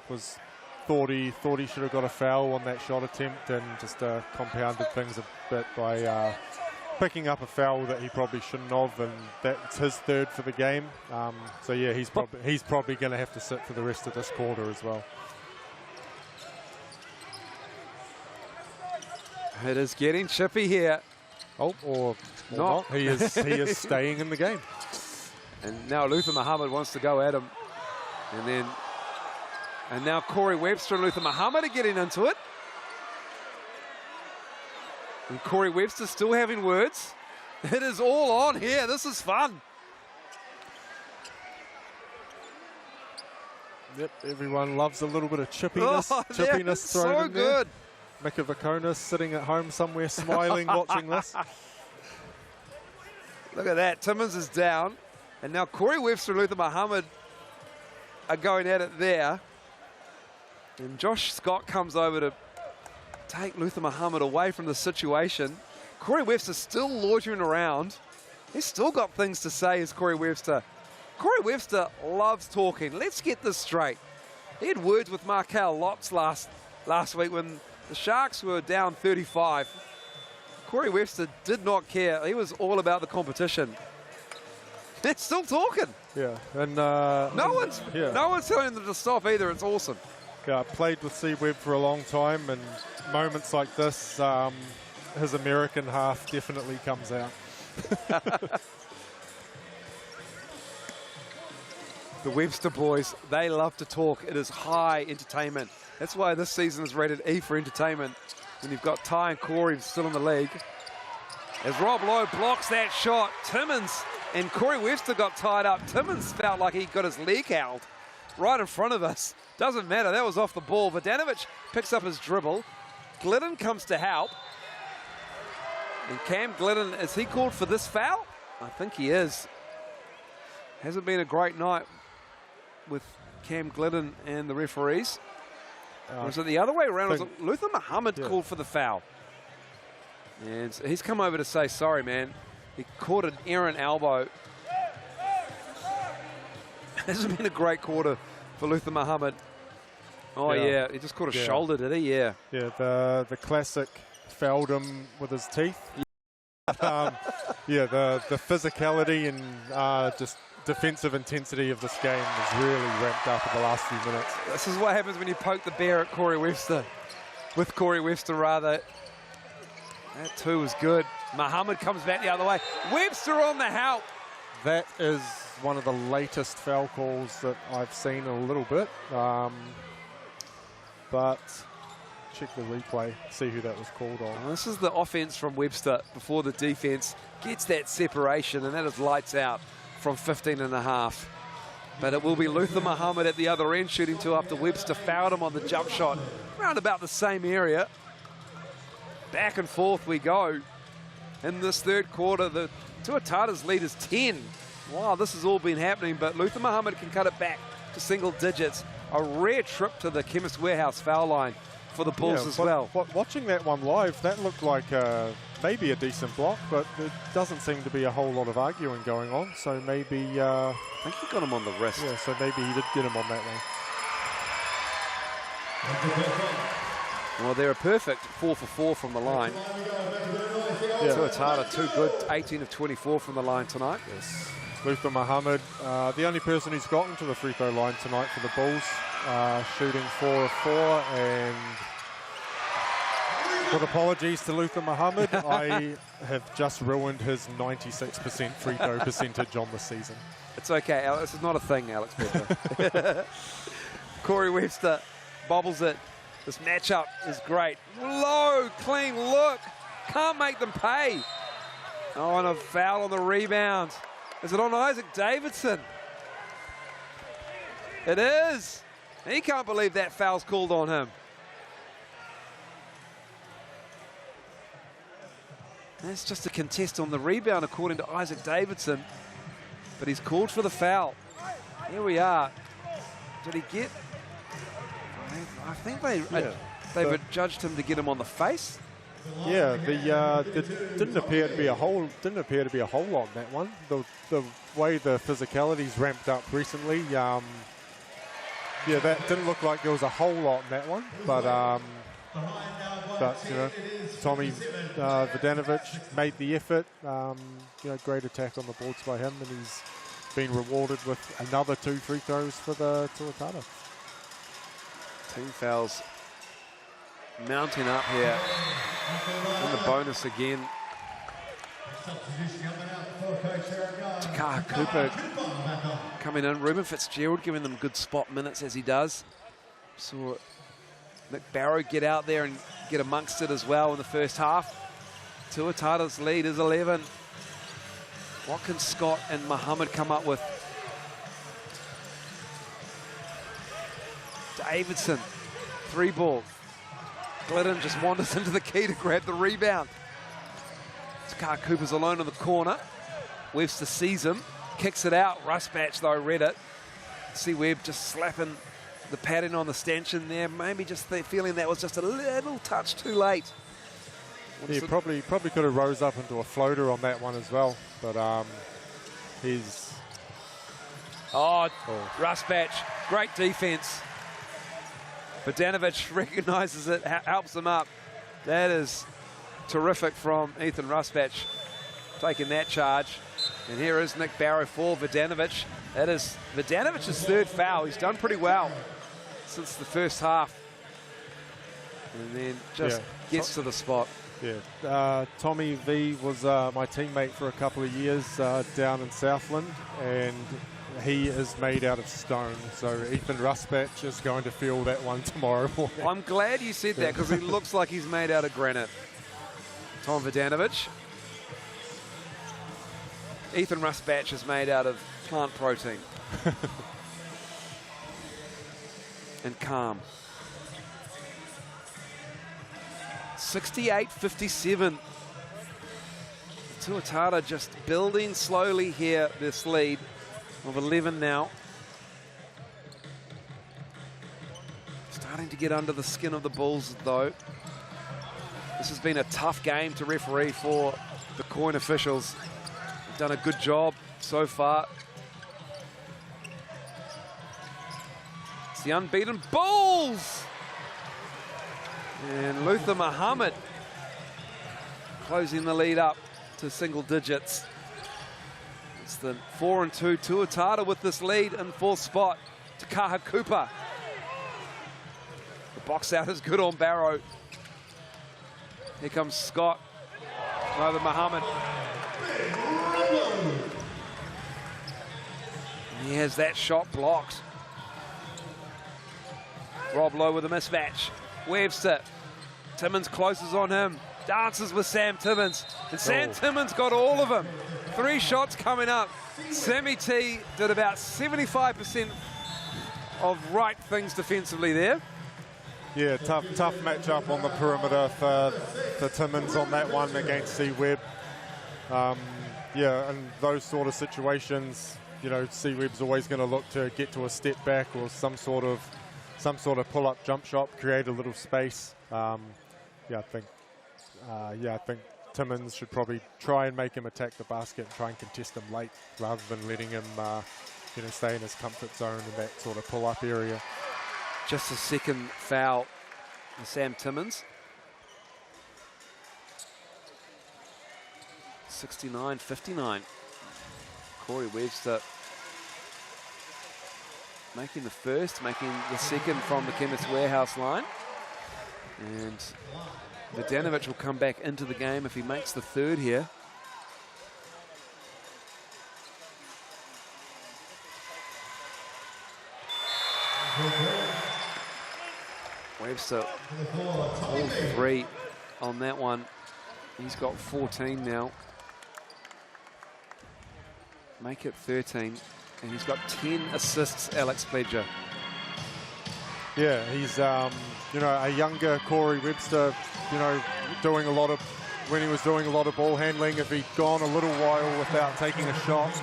Thought he should have got a foul on that shot attempt, and just compounded things a bit by picking up a foul that he probably shouldn't have, and that's his third for the game. So yeah, he's probably going to have to sit for the rest of this quarter as well. It is getting chippy here. Oh, or not. He is staying in the game. And now Luther Muhammad wants to go at him. And now Corey Webster and Luther Muhammad are getting into it. And Corey Webster still having words. It is all on here. This is fun. Yep, everyone loves a little bit of chippiness. Oh, chippiness thrown so in there. good. Mika Vakonis sitting at home somewhere smiling watching this. Look at that. Timmins is down. And now Corey Webster and Luther Muhammad are going at it there. And Josh Scott comes over to take Luther Muhammad away from the situation. Corey Webster still loitering around. He's still got things to say, as Corey Webster. Corey Webster loves talking. Let's get this straight. He had words with Markel Lotz last week when the Sharks were down 35. Corey Webster did not care. He was all about the competition. They're still talking. Yeah, and no one's telling them to stop either. It's awesome. Yeah, played with C-Webb for a long time, and moments like this, his American half definitely comes out. The Webster boys, they love to talk. It is high entertainment. That's why this season is rated E for entertainment, when you've got Ty and Corey still in the league. As Rob Lowe blocks that shot, Timmins and Corey Webster got tied up. Timmins felt like he got his leg held right in front of us. Doesn't matter, that was off the ball. Vodanovic picks up his dribble. Glidden comes to help. And Cam Glidden, is he called for this foul? I think he is. Hasn't been a great night with Cam Glidden and the referees. Was it the other way around? Was it Luther Muhammad called for the foul? And so he's come over to say, sorry, man. He caught an errant elbow. Hasn't been a great quarter for Luther Muhammad. Oh, yeah. He just caught a shoulder, did he? Yeah. Yeah, the classic fouled him with his teeth. Yeah, the physicality and just defensive intensity of this game is really ramped up in the last few minutes. This is what happens when you poke the bear at Corey Webster. With Corey Webster, rather. That too was good. Muhammad comes back the other way. Webster on the help. That is one of the latest foul calls that I've seen in a little bit. But check the replay, see who that was called on. Well, this is the offense from Webster before the defense gets that separation, and that is lights out from 15.5. But it will be Luther Muhammad at the other end shooting two after Webster fouled him on the jump shot. Around about the same area. Back and forth we go. In this third quarter, the Tuatara's lead is 10. Wow, this has all been happening, but Luther Muhammad can cut it back to single digits. A rare trip to the Chemist Warehouse foul line for the Bulls as well. Watching that one live, that looked like maybe a decent block, but there doesn't seem to be a whole lot of arguing going on. So maybe... I think he got him on the wrist. Yeah, so maybe he did get him on that one. Well, they're a perfect 4 for 4 from the line. Yeah. Tuatara, too good, 18 of 24 from the line tonight. Yes. Luther Muhammad, the only person who's gotten to the free throw line tonight for the Bulls, shooting 4 of 4, and with apologies to Luther Muhammad, I have just ruined his 96% free throw percentage on the season. It's okay, Alex. This is not a thing, Alex Becker. Corey Webster bobbles it. This matchup is great. Low, clean look. Can't make them pay. Oh, and a foul on the rebound. Is it on Isaac Davidson? It is. He can't believe that foul's called on him. That's just a contest on the rebound according to Isaac Davidson. But he's called for the foul. Here we are. Did he get... I think they've adjudged him to get him on the face. Yeah, there didn't appear to be a whole lot in that one. The way the physicality's ramped up recently, yeah, that didn't look like there was a whole lot in that one. But you know, Tommy Vodanovic made the effort. You know, great attack on the boards by him, and he's been rewarded with another 2 free throws for the Tuatara. Team fouls mounting up here. And the bonus again. Takaha Cooper coming in. Ruben Fitzgerald giving them good spot minutes as he does. Saw Nick Barrow get out there and get amongst it as well in the first half. Tuatara's lead is 11. What can Scott and Muhammad come up with? Davidson, 3 ball. Glidden just wanders into the key to grab the rebound. Takaha Cooper's alone in the corner. Webster sees him, kicks it out. Rusbatch, though, read it. See Webb just slapping the padding on the stanchion there. Maybe just feeling that was just a little touch too late. He probably could have rose up into a floater on that one as well. But he's... Oh, Rusbatch, great defense. Vodanovic recognises it, helps him up. That is terrific from Ethan Rusbatch, taking that charge. And here is Nick Barrow for Vodanovic. That is Vodanovic's 3rd foul. He's done pretty well since the first half. And then just gets to the spot. Yeah, Tommy V was my teammate for a couple of years down in Southland, and he is made out of stone. So Ethan Rusbatch is going to feel that one tomorrow morning. I'm glad you said that because he looks like he's made out of granite. Tom Vodanovic. Ethan Rusbatch is made out of plant protein. And calm. 68-57. Tuatara just building slowly here, this lead of 11 now. Starting to get under the skin of the Bulls, though. This has been a tough game to referee for the Coin officials. They've done a good job so far. It's the unbeaten Bulls! And Luther Muhammad closing the lead up to single digits. It's the 4-2 Tuatara with this lead in fourth spot. Takaha Cooper. The box out is good on Barrow. Here comes Scott over Muhammad. And he has that shot blocked. Rob Lowe with a mismatch. Webster. Timmins closes on him. Dances with Sam Timmins. And Sam Timmins got all of them. 3 shots coming up. Sammy T did about 75% of right things defensively there. Yeah, tough matchup on the perimeter for Timmins on that one against C-Webb. Yeah, and those sort of situations, you know, C-Webb's always going to look to get to a step back or some sort of pull-up jump shot, create a little space. I think Timmins should probably try and make him attack the basket and try and contest him late rather than letting him, stay in his comfort zone in that sort of pull-up area. Just a second foul for Sam Timmins. 69-59. Corey Webster making the first, making the second from the Chemist Warehouse line. And Vodanovic will come back into the game if he makes the third here. Webster, all 3 on that one. He's got 14 now. Make it 13. And he's got 10 assists, Alex Pledger. Yeah, he's, a younger Corey Webster, doing a lot of, when he was doing a lot of ball handling, if he'd gone a little while without taking a shot,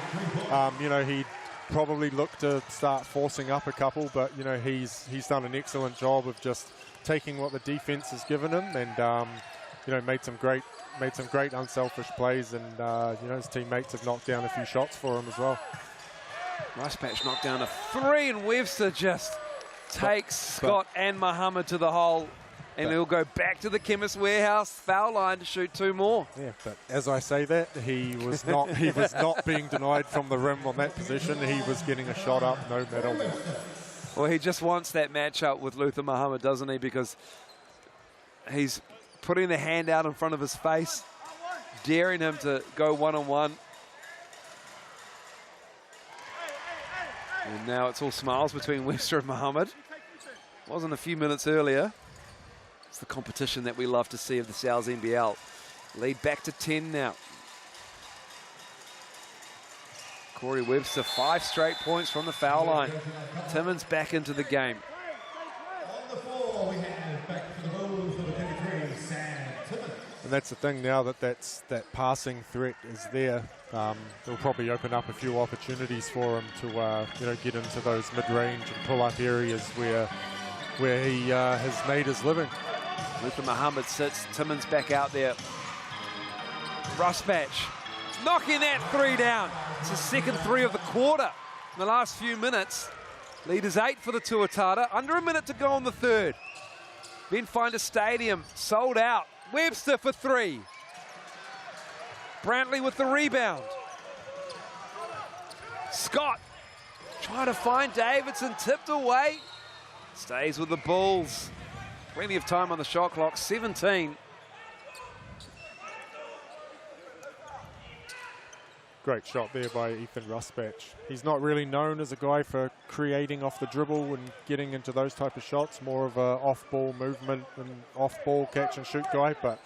he'd probably look to start forcing up a couple, but, he's done an excellent job of just taking what the defense has given him and, made some great unselfish plays, and, his teammates have knocked down a few shots for him as well. Rusbatch knocked down a 3, and Webster just takes Scott and Muhammad to the hole, and he'll go back to the Chemist Warehouse foul line to shoot 2 more. Yeah, but as I say that, he was not being denied from the rim on that position. He was getting a shot up no matter what. Well, he just wants that matchup with Luther Muhammad, doesn't he? Because he's putting the hand out in front of his face, daring him to go one-on-one. And now it's all smiles between Webster and Muhammad. Wasn't a few minutes earlier. It's the competition that we love to see of the Sal's NBL. Lead back to 10 now. Corey Webster, 5 straight points from the foul line. Timmins back into the game. On the floor, we have back for the Bulls, number 33, Sam Timmins. And that's the thing now that passing threat is there. It'll probably open up a few opportunities for him to get into those mid-range and pull-up areas where he has made his living. Luther Muhammad sits, Timmins back out there. Rusbatch knocking that 3 down. It's the second 3 of the quarter in the last few minutes. Lead is 8 for the Tuatara. Under a minute to go on the third. Eventfinda Stadium sold out. Webster for 3. Brantley with the rebound. Scott trying to find Davidson, tipped away. Stays with the Bulls. Plenty of time on the shot clock, 17. Great shot there by Ethan Rusbach. He's not really known as a guy for creating off the dribble and getting into those type of shots, more of a off-ball movement and off-ball catch-and-shoot guy, but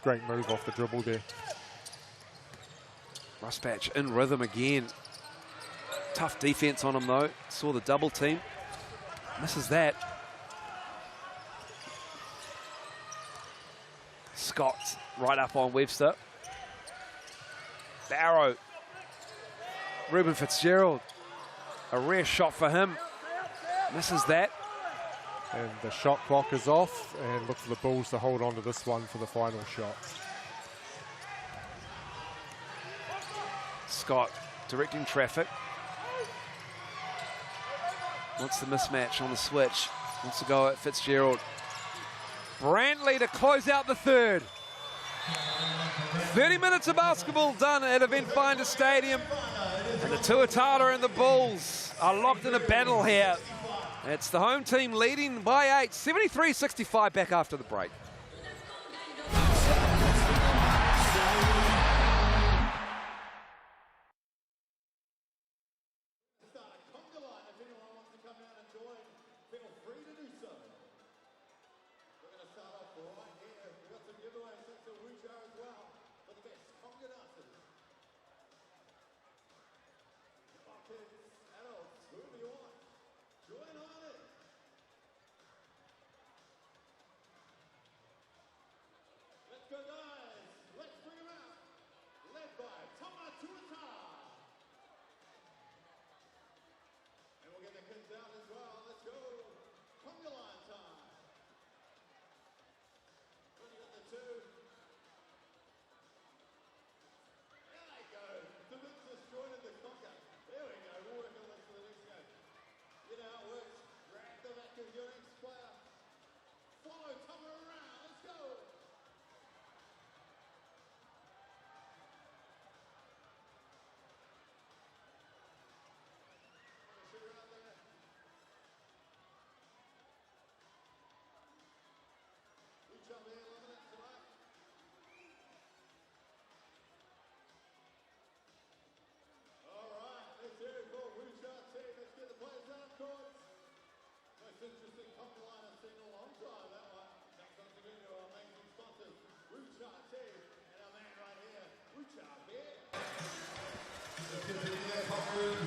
great move off the dribble there. Rusbach in rhythm again. Tough defense on him though. Saw the double team. Misses that. Scott right up on Webster. Barrow. Ruben Fitzgerald. A rare shot for him. Misses that. And the shot clock is off, and look for the Bulls to hold on to this one for the final shot. Scott directing traffic. Wants the mismatch on the switch. Wants to go at Fitzgerald. Brantley to close out the third. 30 minutes of basketball done at Eventfinda Stadium. And the Tuatara and the Bulls are locked in a battle here. It's the home team leading by 8, 73-65 back after the break.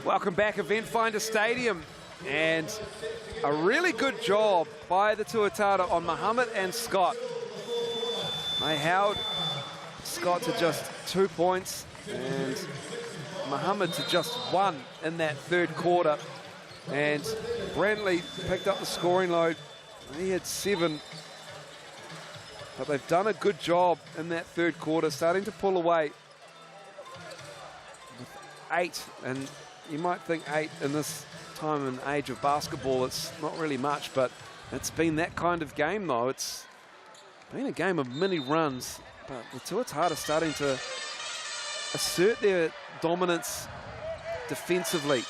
Welcome back, Eventfinda Stadium, and a really good job by the Tuatara on Muhammad and Scott. They held Scott to just 2 points and Muhammad to just 1 in that third quarter. And Brantley picked up the scoring load. He had 7, but they've done a good job in that third quarter, starting to pull away with 8. And you might think 8 in this time and age of basketball, it's not really much, but it's been that kind of game though. It's been a game of many runs, but the Tuatara starting to assert their dominance defensively.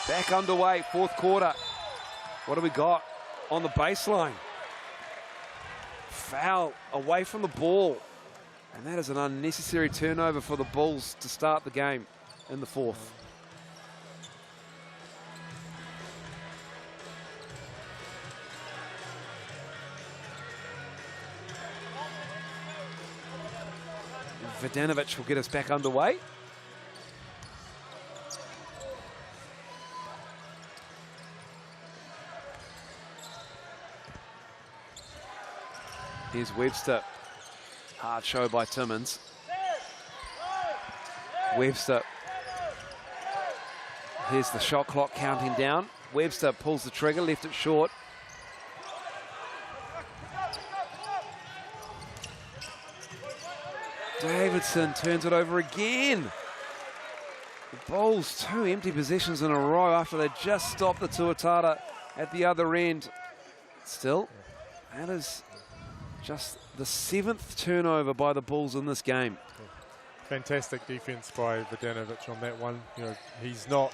Back underway, fourth quarter. What do we got on the baseline? Foul away from the ball. And that is an unnecessary turnover for the Bulls to start the game in the fourth. Vidanovic will get us back underway. Here's Webster. Hard show by Timmins. Webster. Here's the shot clock counting down. Webster pulls the trigger, left it short. Davidson turns it over again. The Bulls, 2 empty possessions in a row after they just stopped the Tuatara at the other end. Still, that is just the 7th turnover by the Bulls in this game. Fantastic defense by Vidanovic on that one. You know, he's not,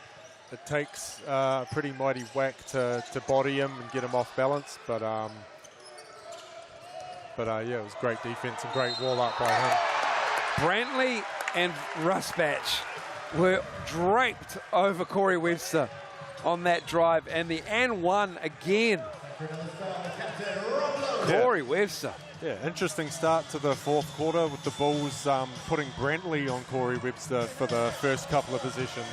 it takes a pretty mighty whack to body him and get him off balance, but yeah, it was great defense and great wall up by him. Brantley and Rusbatch were draped over Corey Webster on that drive, and the and one again. Corey Webster. Yeah, interesting start to the fourth quarter with the Bulls putting Brantley on Corey Webster for the first couple of possessions.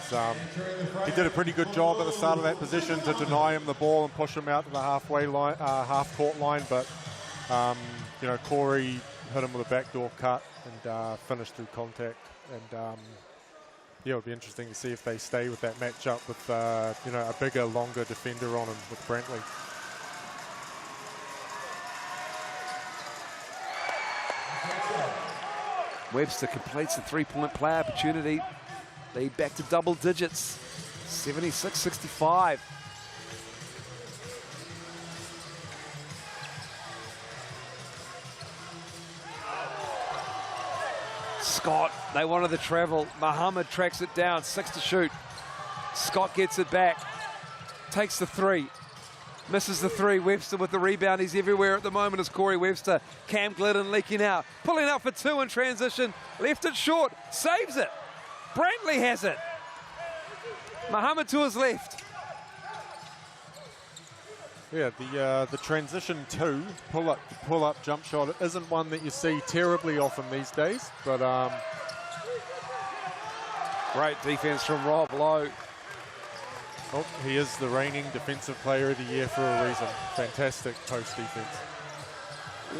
He did a pretty good job at the start of that position to deny him the ball and push him out to the halfway line, half-court line, but you know, Corey hit him with a backdoor cut and finished through contact. And yeah, it'll be interesting to see if they stay with that matchup with you know, a bigger, longer defender on him with Brantley. Webster completes the three-point play opportunity. Lead back to double digits, 76-65. Scott, they wanted the travel. Muhammad tracks it down, 6 to shoot. Scott gets it back, takes the three. Misses the three. Webster with the rebound. He's everywhere at the moment as Corey Webster. Cam Glidden leaking out. Pulling out for two in transition. Left it short. Saves it. Brantley has it. Muhammad to his left. Yeah, the transition two, pull up jump shot, it isn't one that you see terribly often these days, but great defense from Rob Lowe. Oh, he is the reigning Defensive Player of the Year for a reason. Fantastic post defense.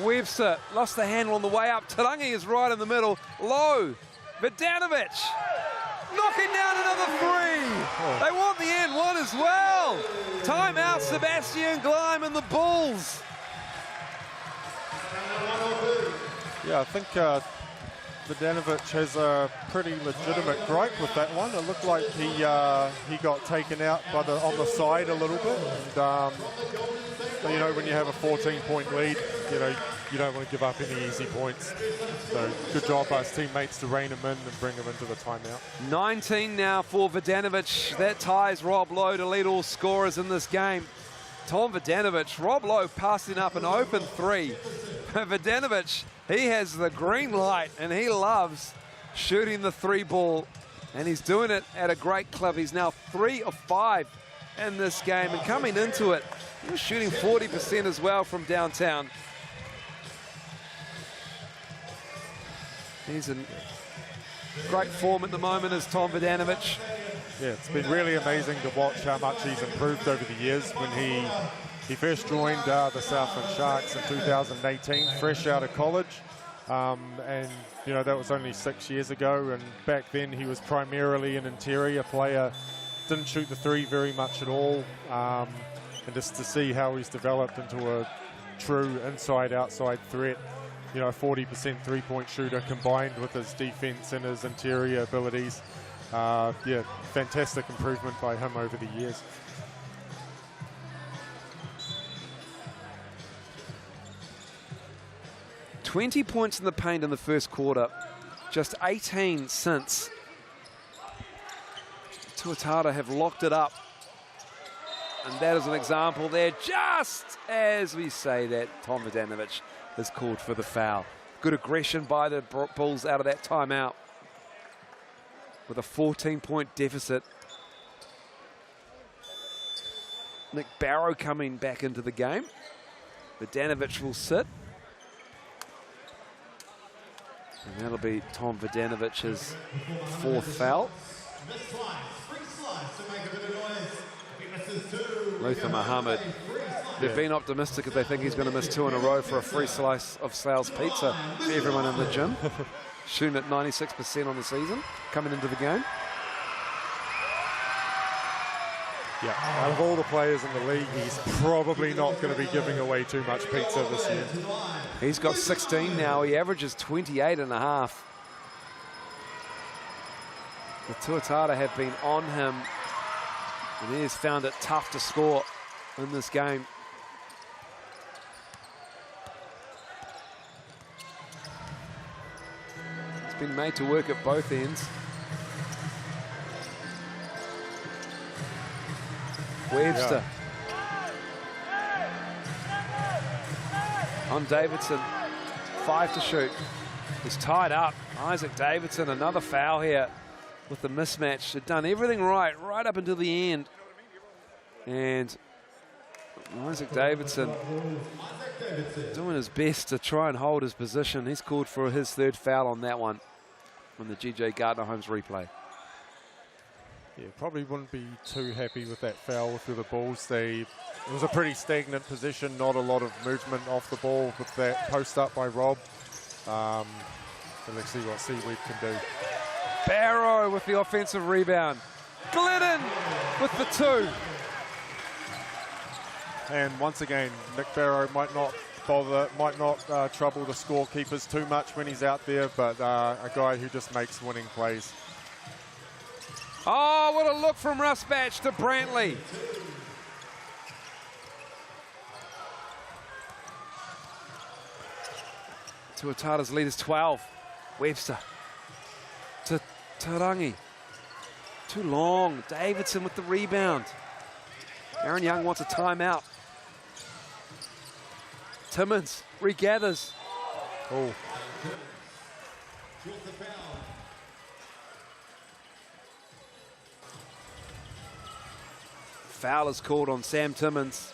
Webster lost the handle on the way up. Tarangi is right in the middle. Low. Vidanovic knocking down another three. Oh. They want the end one as well. Timeout, Sebastian Gleim and the Bulls. Yeah, I think Vidanovic has a pretty legitimate gripe with that one. It looked like he got taken out by on the side a little bit. And, you know, when you have a 14-point lead, you know, you don't want to give up any easy points. So good job by his teammates to rein him in and bring him into the timeout. 19 now for Vidanovic. That ties Rob Lowe to lead all scorers in this game. Tom Vidanovic, Rob Lowe passing up an open three. Vidanovic, he has the green light and he loves shooting the three ball, and he's doing it at a great clip. He's now 3 of 5 in this game, and coming into it, he was shooting 40% as well from downtown. He's in great form at the moment as Tom Vidanovic. Yeah, it's been really amazing to watch how much he's improved over the years. When he first joined the Southland Sharks in 2018, fresh out of college, and you know, that was only 6 years ago. And back then he was primarily an interior player, didn't shoot the three very much at all. And just to see how he's developed into a true inside-outside threat, you know, a 40% three-point shooter combined with his defense and his interior abilities. Yeah, fantastic improvement by him over the years. $20 points in the paint in the first quarter, just 18 since. Tuatara have locked it up, and that is an example there. Just as we say that, Tom Vidanovic is called for the foul. Good aggression by the Bulls out of that timeout with a 14-point deficit. Nick Barrow coming back into the game. Vidanovic will sit. And that'll be Tom Vidanovic's fourth foul. Luther Muhammad. They've been optimistic if they think he's going to miss 2 in a row for a free slice of Sal's pizza for everyone in the gym. Shooting at 96% on the season, coming into the game. Yeah, out of all the players in the league, he's probably not going to be giving away too much pizza this year. He's got 16 now. He averages 28.5. The Tuatara have been on him, and he has found it tough to score in this game. It's been made to work at both ends. Webster. On Davidson, 5 to shoot. He's tied up. Isaac Davidson, another foul here with the mismatch. They've done everything right up until the end. And Isaac Davidson doing his best to try and hold his position. He's called for his third foul on that one on the GJ Gardner-Holmes replay. Yeah, probably wouldn't be too happy with that foul through the Bulls. It was a pretty stagnant position, not a lot of movement off the ball with that post up by Rob. But let's see what Seaweed can do. Barrow with the offensive rebound. Glidden with the 2. And once again, Nick Barrow might not trouble the scorekeepers too much when he's out there, but a guy who just makes winning plays. Oh, what a look from Russ Batch to Brantley. Tuatara's lead is 12. Webster to Tarangi. Too long. Davidson with the rebound. Aaron Young wants a timeout. Timmins regathers. Oh. Foul is called on Sam Timmins.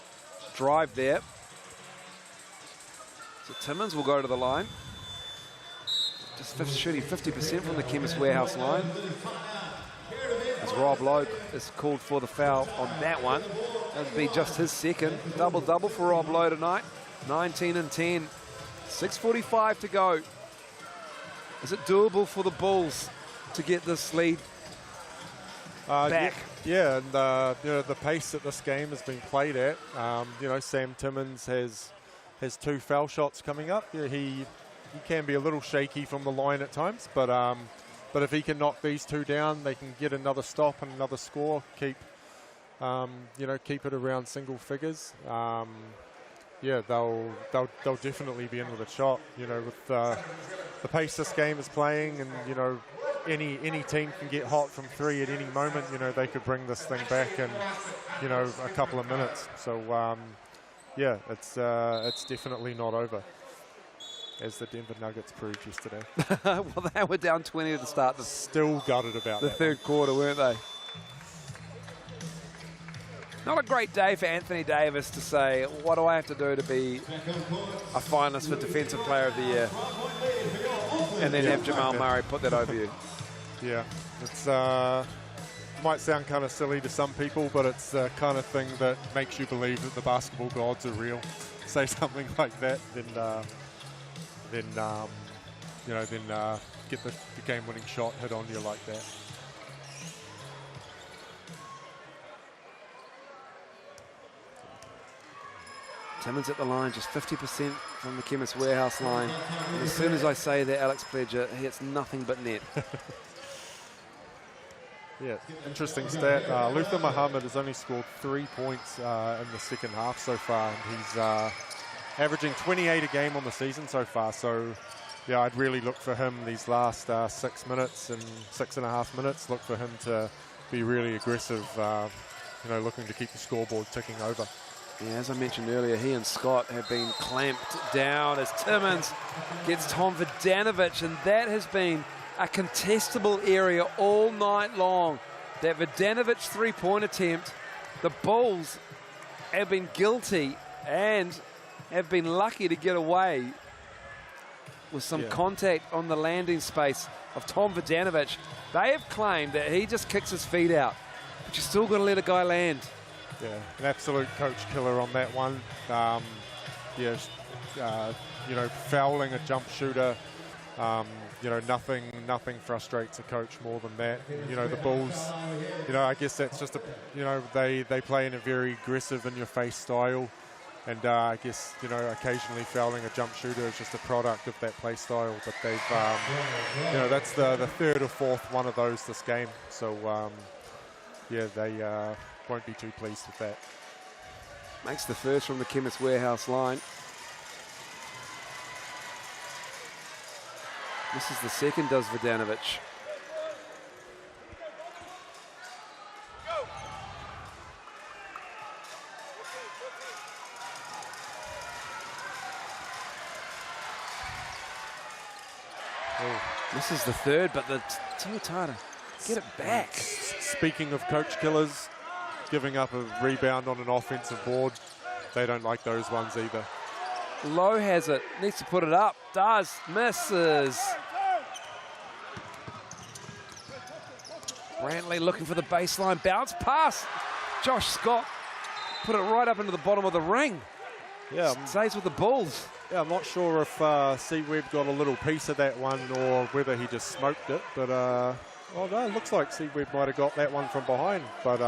Drive there. So Timmins will go to the line. Just shooting 50% from the Chemist Warehouse line. As Rob Lowe is called for the foul on that one. That would be just his second. Double-double for Rob Lowe tonight. 19 and 10. 6:45 to go. Is it doable for the Bulls to get this lead back? Yeah, and the pace that this game has been played at. Sam Timmins has 2 foul shots coming up. Yeah, he can be a little shaky from the line at times, but if he can knock these 2 down, they can get another stop and another score. Keep it around single figures. They'll definitely be in with a shot. With the pace this game is playing, and any team can get hot from 3 at any moment. They could bring this thing back in a couple of minutes. So it's definitely not over, as the Denver Nuggets proved yesterday. Well, they were down 20 at the start. Still gutted about the third quarter, weren't they? Not a great day for Anthony Davis to say, what do I have to do to be a finalist for Defensive Player of the Year? And then have Jamal Murray put that over you. Yeah, it's might sound kind of silly to some people, but it's the kind of thing that makes you believe that the basketball gods are real. Say something like that, then get the game-winning shot hit on you like that. Timmins at the line, just 50% from the Chemist Warehouse line. And as soon as I say that, Alex Pledger hits nothing but net. Yeah, interesting stat. Luther Muhammad has only scored 3 points in the second half so far. And he's averaging 28 a game on the season so far. So, yeah, I'd really look for him these last 6 minutes and 6.5 minutes. Look for him to be really aggressive, looking to keep the scoreboard ticking over. Yeah, as I mentioned earlier, he and Scott have been clamped down as Timmins gets Tom Vodanovic, and that has been a contestable area all night long. That Vodanovic three-point attempt, the Bulls have been guilty and have been lucky to get away with some contact on the landing space of Tom Vodanovic. They have claimed that he just kicks his feet out, but you still got to let a guy land. Yeah, an absolute coach killer on that one. Fouling a jump shooter. Nothing frustrates a coach more than that. The Bulls, I guess that's just they play in a very aggressive, in-your-face style. And I guess, occasionally fouling a jump shooter is just a product of that play style. But they've, that's the third or fourth one of those this game. So, they won't be too pleased with that. Makes the first from the Chemist Warehouse line. This is the second, does Vodanovic. This is the third, but the Tuatara get it back. Speaking of coach killers, giving up a rebound on an offensive board, they don't like those ones either. Lowe has it, needs to put it up, does, misses. Brantley looking for the baseline, bounce pass. Josh Scott put it right up into the bottom of the ring. Yeah, Stays with the Bulls. Yeah, I'm not sure if Seaweb got a little piece of that one or whether he just smoked it, but well, no, it looks like Seaweb might have got that one from behind, but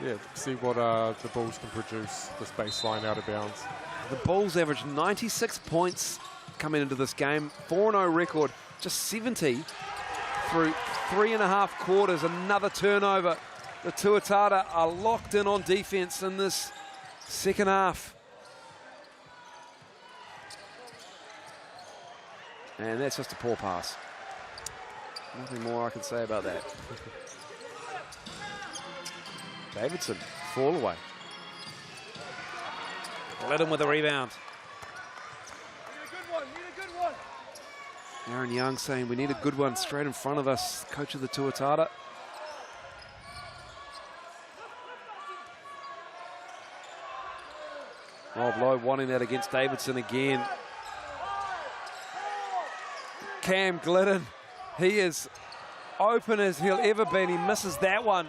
yeah, see what the Bulls can produce, this baseline out of bounds. The Bulls averaged 96 points coming into this game, 4-0 record, just 70 through 3.5 quarters, another turnover. The Tuatara are locked in on defense in this second half. And that's just a poor pass. Nothing more I can say about that. Davidson, fall away. Let him with a rebound. Aaron Young saying we need a good one straight in front of us, coach of the Tuatara. Rob Lowe wanting that against Davidson again. Cam Glidden, he is open as he'll ever be, and he misses that one.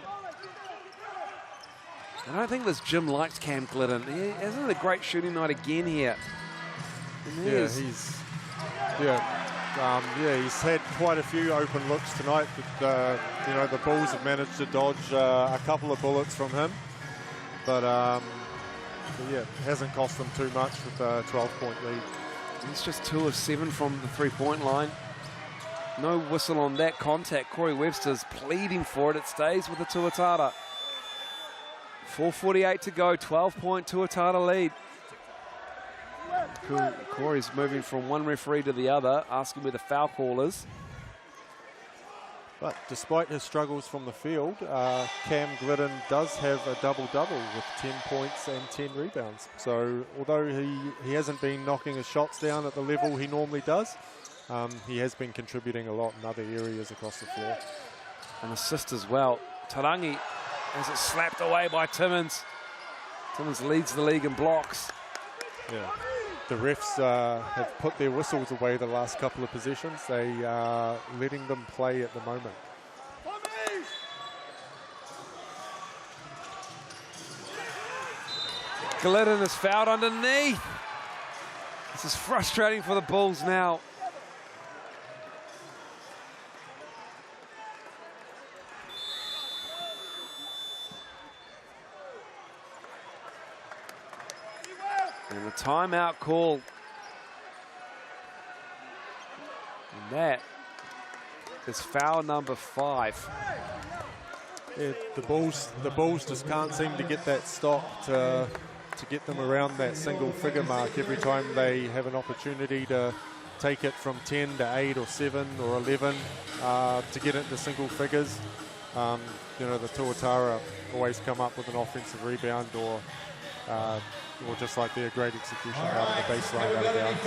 I don't think this gym likes Cam Glidden. Isn't it a great shooting night again here? Yeah, he's had quite a few open looks tonight. But, you know, the Bulls have managed to dodge a couple of bullets from him, but yeah, it hasn't cost them too much with a 12-point lead. It's just 2 of 7 from the three-point line. No whistle on that contact. Corey Webster's pleading for it. It stays with the Tuatara. 4:48 to go, 12-point Tuatara lead. Corey's moving from one referee to the other, asking where the foul call is. But despite his struggles from the field, Cam Glidden does have a double-double with 10 points and 10 rebounds. So although he hasn't been knocking his shots down at the level he normally does, he has been contributing a lot in other areas across the floor. An assist as well. Tarangi has it slapped away by Timmins. Timmins leads the league in blocks. Yeah. The refs have put their whistles away the last couple of possessions. They are letting them play at the moment. Glidden is fouled underneath. This is frustrating for the Bulls now. And the timeout call. And that is foul number 5. Yeah, the Bulls just can't seem to get that stop to get them around that single figure mark every time they have an opportunity to take it from 10 to 8 or 7 or 11 to get into single figures. You know, the Tuatara always come up with an offensive rebound or just like their great execution out of the baseline out of bounds.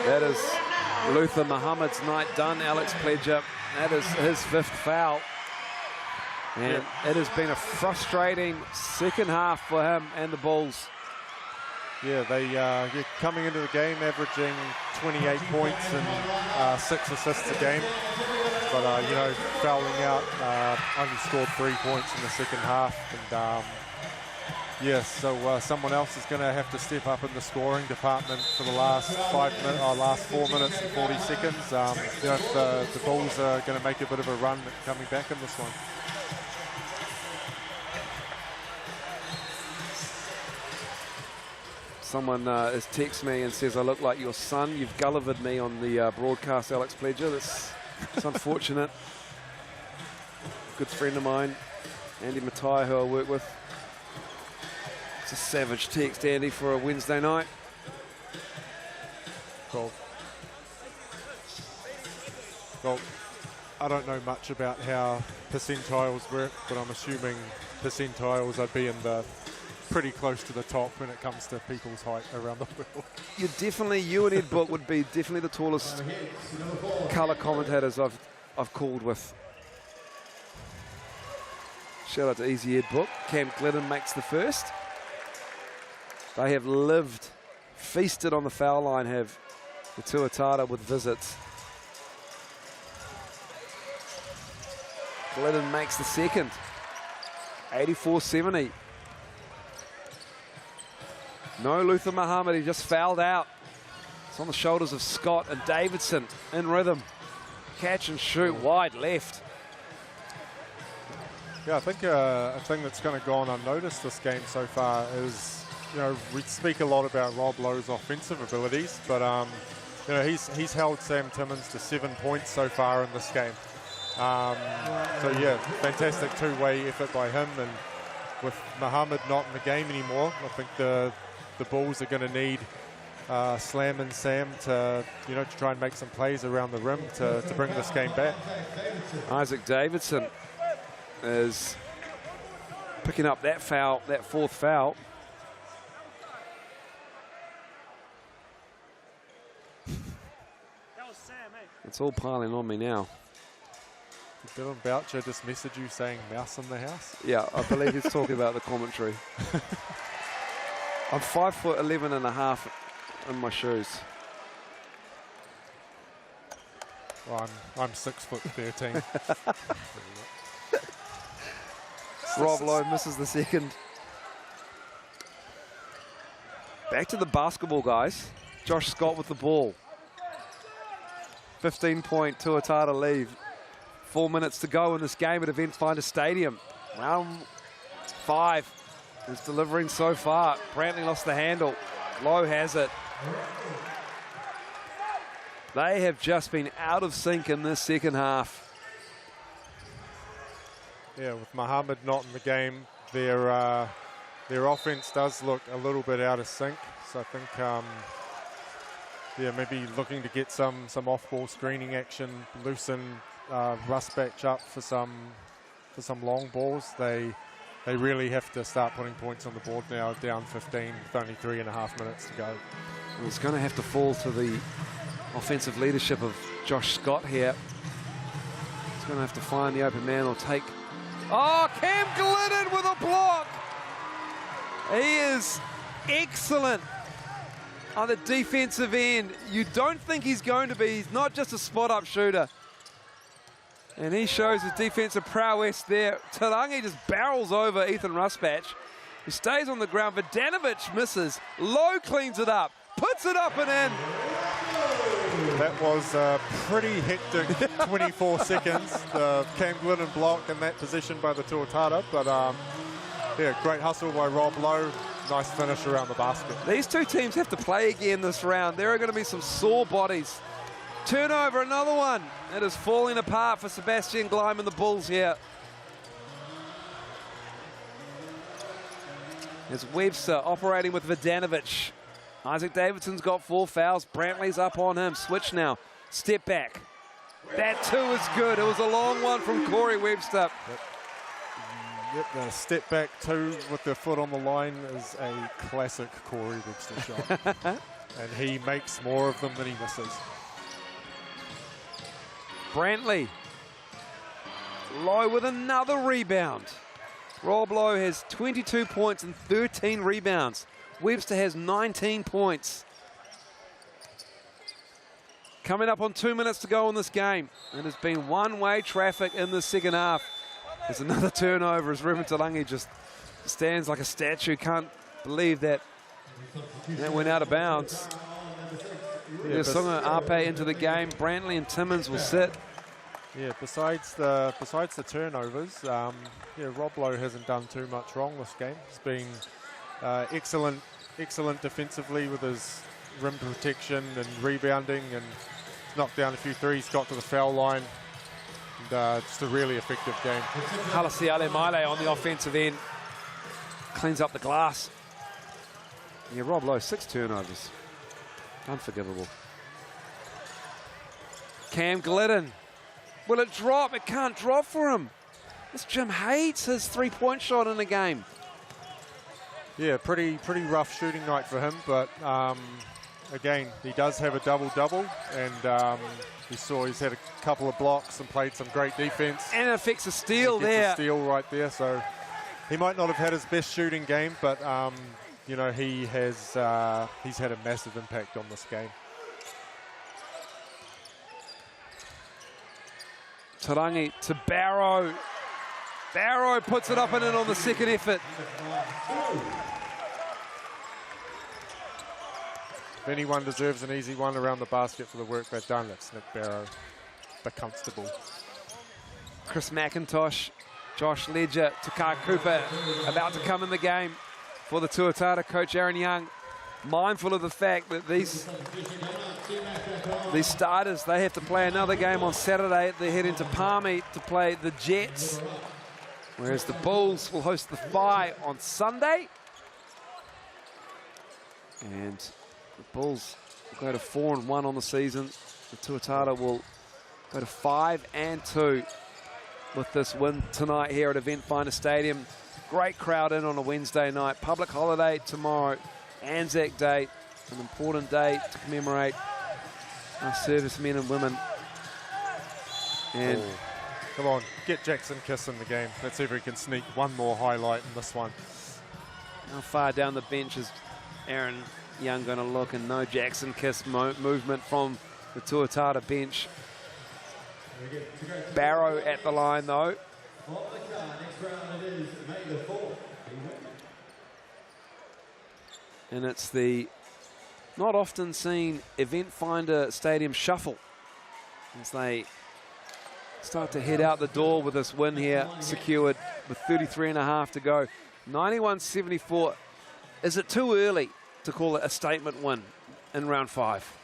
That is Luther Muhammad's night done, Alex Pledger. That is his 5th foul. And it has been a frustrating second half for him and the Bulls. Yeah, they're coming into the game averaging 28 points and 6 assists a game. But, you know, fouling out, only scored 3 points in the second half. And, yes, so someone else is going to have to step up in the scoring department for the last 4 minutes and 40 seconds. You know, if the Bulls are going to make a bit of a run coming back in this one. Someone has texted me and says, I look like your son. You've Gullivered me on the broadcast, Alex Pledger. It's unfortunate. Good friend of mine, Andy Matai, who I work with. It's a savage text, Andy, for a Wednesday night. Cool. Well, I don't know much about how percentiles work, but I'm assuming percentiles I'd be in the pretty close to the top when it comes to people's height around the world. You and Ed Book would be definitely the tallest colour commentators I've called with. Shout out to Easy Ed Book. Cam Glidden makes the first. They have lived, feasted on the foul line, have the Tuatara with visits. Glidden makes the second. 84-70. No Luther Muhammad, he just fouled out. It's on the shoulders of Scott and Davidson in rhythm. Catch and shoot, wide left. Yeah, I think a thing that's kind of gone unnoticed this game so far is, you know, we speak a lot about Rob Lowe's offensive abilities, but you know, he's held Sam Timmins to 7 points so far in this game. So yeah, fantastic two-way effort by him, and with Muhammad not in the game anymore, I think the Bulls are going to need Slam and Sam to, you know, to try and make some plays around the rim to bring this game back. Isaac Davidson is picking up that foul, that fourth foul. It's all piling on me now. Did Dylan Boucher just message you saying mouse in the house? Yeah, I believe he's talking about the commentary. I'm 5'11" and a half in my shoes. Well, I'm 6'13". Rob Lowe misses the second. Back to the basketball, guys. Josh Scott with the ball. 15-point Tuatara lead. 4 minutes to go in this game at Eventfinda Stadium. Round 5 is delivering so far. Brantley lost the handle. Lowe has it. They have just been out of sync in this second half. Yeah, with Muhammad not in the game, their offense does look a little bit out of sync. So I think, yeah, maybe looking to get some off-ball screening action, loosen Russ back up for some long balls. They really have to start putting points on the board now, down 15 with only 3.5 minutes to go. Well, it's going to have to fall to the offensive leadership of Josh Scott here. He's going to have to find the open man or take... Oh, Cam Glidden with a block! He is excellent on the defensive end. You don't think he's going to be. He's not just a spot-up shooter. And he shows his defensive prowess there. Tarangi just barrels over Ethan Rusbatch, who stays on the ground. Vidanovic misses. Lowe cleans it up, puts it up and in. That was a pretty hectic 24 seconds. The Cam Glidden block in that position by the Tuatara, but yeah, great hustle by Rob Lowe. Nice finish around the basket. These two teams have to play again this round. There are going to be some sore bodies. Turnover, another one. It is falling apart for Sebastian Gleim and the Bulls here. There's Webster operating with Vidanovic. Isaac Davidson's got 4 fouls. Brantley's up on him. Switch now. Step back. That too is good. It was a long one from Corey Webster. Yep, the step back two with the foot on the line is a classic Corey Webster shot. And he makes more of them than he misses. Brantley. Lowe with another rebound. Rob Lowe has 22 points and 13 rebounds. Webster has 19 points. Coming up on 2 minutes to go in this game. It has been one-way traffic in the second half. There's another turnover as Ruben Tarangi just stands like a statue. Can't believe that went out of bounds. Yeah, Sunga Ape into the game. Brantley and Timmins will sit. Yeah, besides the turnovers, yeah, Rob Lowe hasn't done too much wrong this game. He's been excellent defensively with his rim protection and rebounding, and knocked down a few threes, got to the foul line. And, just a really effective game. Halasiale Maile on the offensive end. Cleans up the glass. Yeah, Rob Lowe, 6 turnovers. Unforgivable. Cam Glidden. Will it drop? It can't drop for him. This Jim hates his three-point shot in the game. Yeah, pretty rough shooting night for him, but again, he does have a double-double, and we saw he's had a couple of blocks and played some great defense. And it affects a steal there. A steal right there, so he might not have had his best shooting game, but you know, he's had a massive impact on this game. Tarangi to Barrow. Barrow puts it up and in on the second effort. If anyone deserves an easy one around the basket for the work they've done, it's Nick Barrow, the constable. Chris McIntosh, Josh Ledger, Takar Cooper about to come in the game for the Tuatara. Coach Aaron Young, mindful of the fact that these starters, they have to play another game on Saturday. They head into Palmy to play the Jets, whereas the Bulls will host the Phi on Sunday. And the Bulls will go to 4-1 on the season. The Tuatara will go to 5-2 with this win tonight here at Eventfinda Stadium. Great crowd in on a Wednesday night. Public holiday tomorrow. Anzac Day, an important day to commemorate our servicemen and women. And come on, get Jackson Kiss in the game. Let's see if we can sneak one more highlight in this one. How far down the bench is Aaron Young going to look? And no Jackson Kiss movement from the Tuatara bench. Barrow at the line though. And it's the not often seen Eventfinda Stadium shuffle as they start to head out the door with this win here, secured with 33.5 to go. 91-74. Is it too early to call it a statement win in round 5?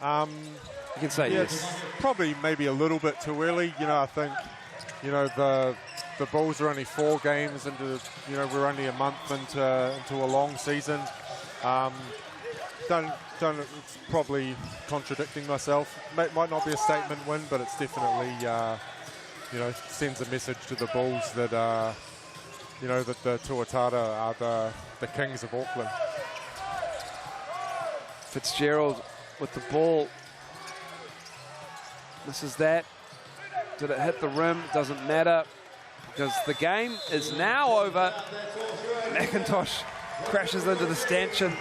You can say yes. Probably maybe a little bit too early. You know, I think, you know, the Bulls are only 4 games into, you know, we're only a month into a long season. It's probably contradicting myself. Might not be a statement win, but it's definitely, you know, sends a message to the Bulls that, you know, that the Tuatara are the kings of Auckland. Fitzgerald with the ball. This is that. Did it hit the rim? Doesn't matter, because the game is now over. McIntosh crashes into the stanchion.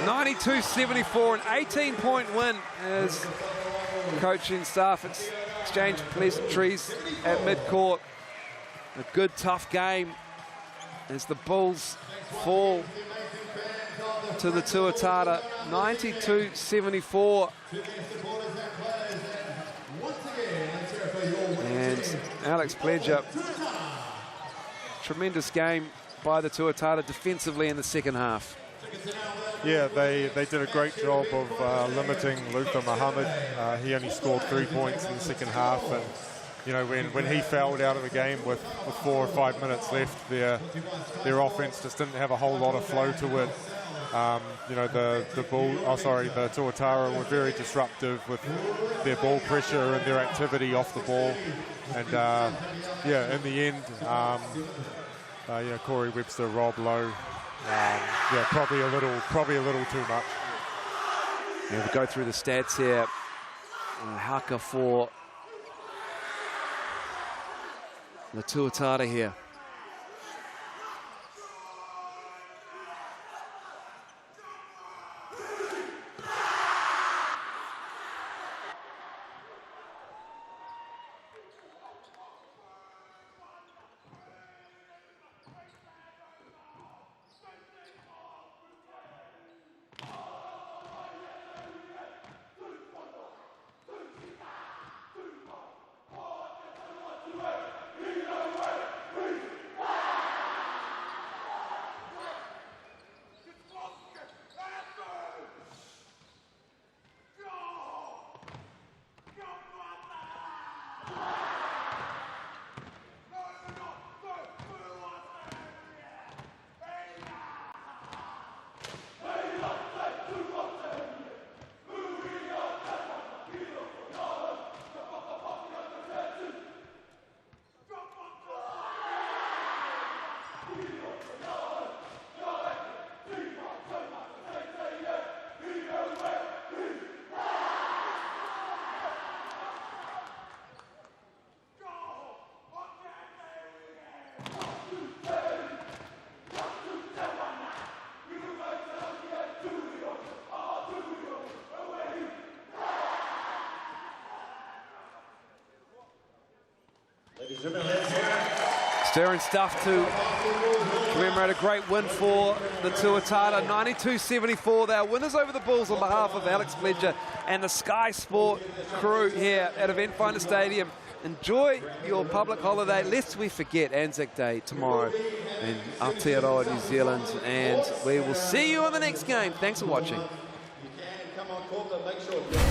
92-74, an 18-point win as coaching staff exchange pleasantries at midcourt. A good, tough game as the Bulls fall to the Tuatara, 92-74. And Alex Pledger, tremendous game by the Tuatara defensively in the second half. Yeah, they did a great job of limiting Luther Muhammad. He only scored 3 points in the second half, and you know, when he fouled out of the game with 4 or 5 minutes left, their offense just didn't have a whole lot of flow to it. You know, the Tuatara were very disruptive with their ball pressure and their activity off the ball, and yeah, in the end, you know, Corey Webster, Rob Lowe, yeah, probably a little too much. Yeah, we'll go through the stats here. Haka for the Tuatara here. Stirring stuff to commemorate a great win for the Tuatara, 92-74. They are winners over the Bulls on behalf of Alex Pledger and the Sky Sport crew here at Eventfinda Stadium. Enjoy your public holiday, lest we forget Anzac Day tomorrow in Aotearoa, New Zealand. And we will see you on the next game. Thanks for watching. Come on, Corbett, make sure.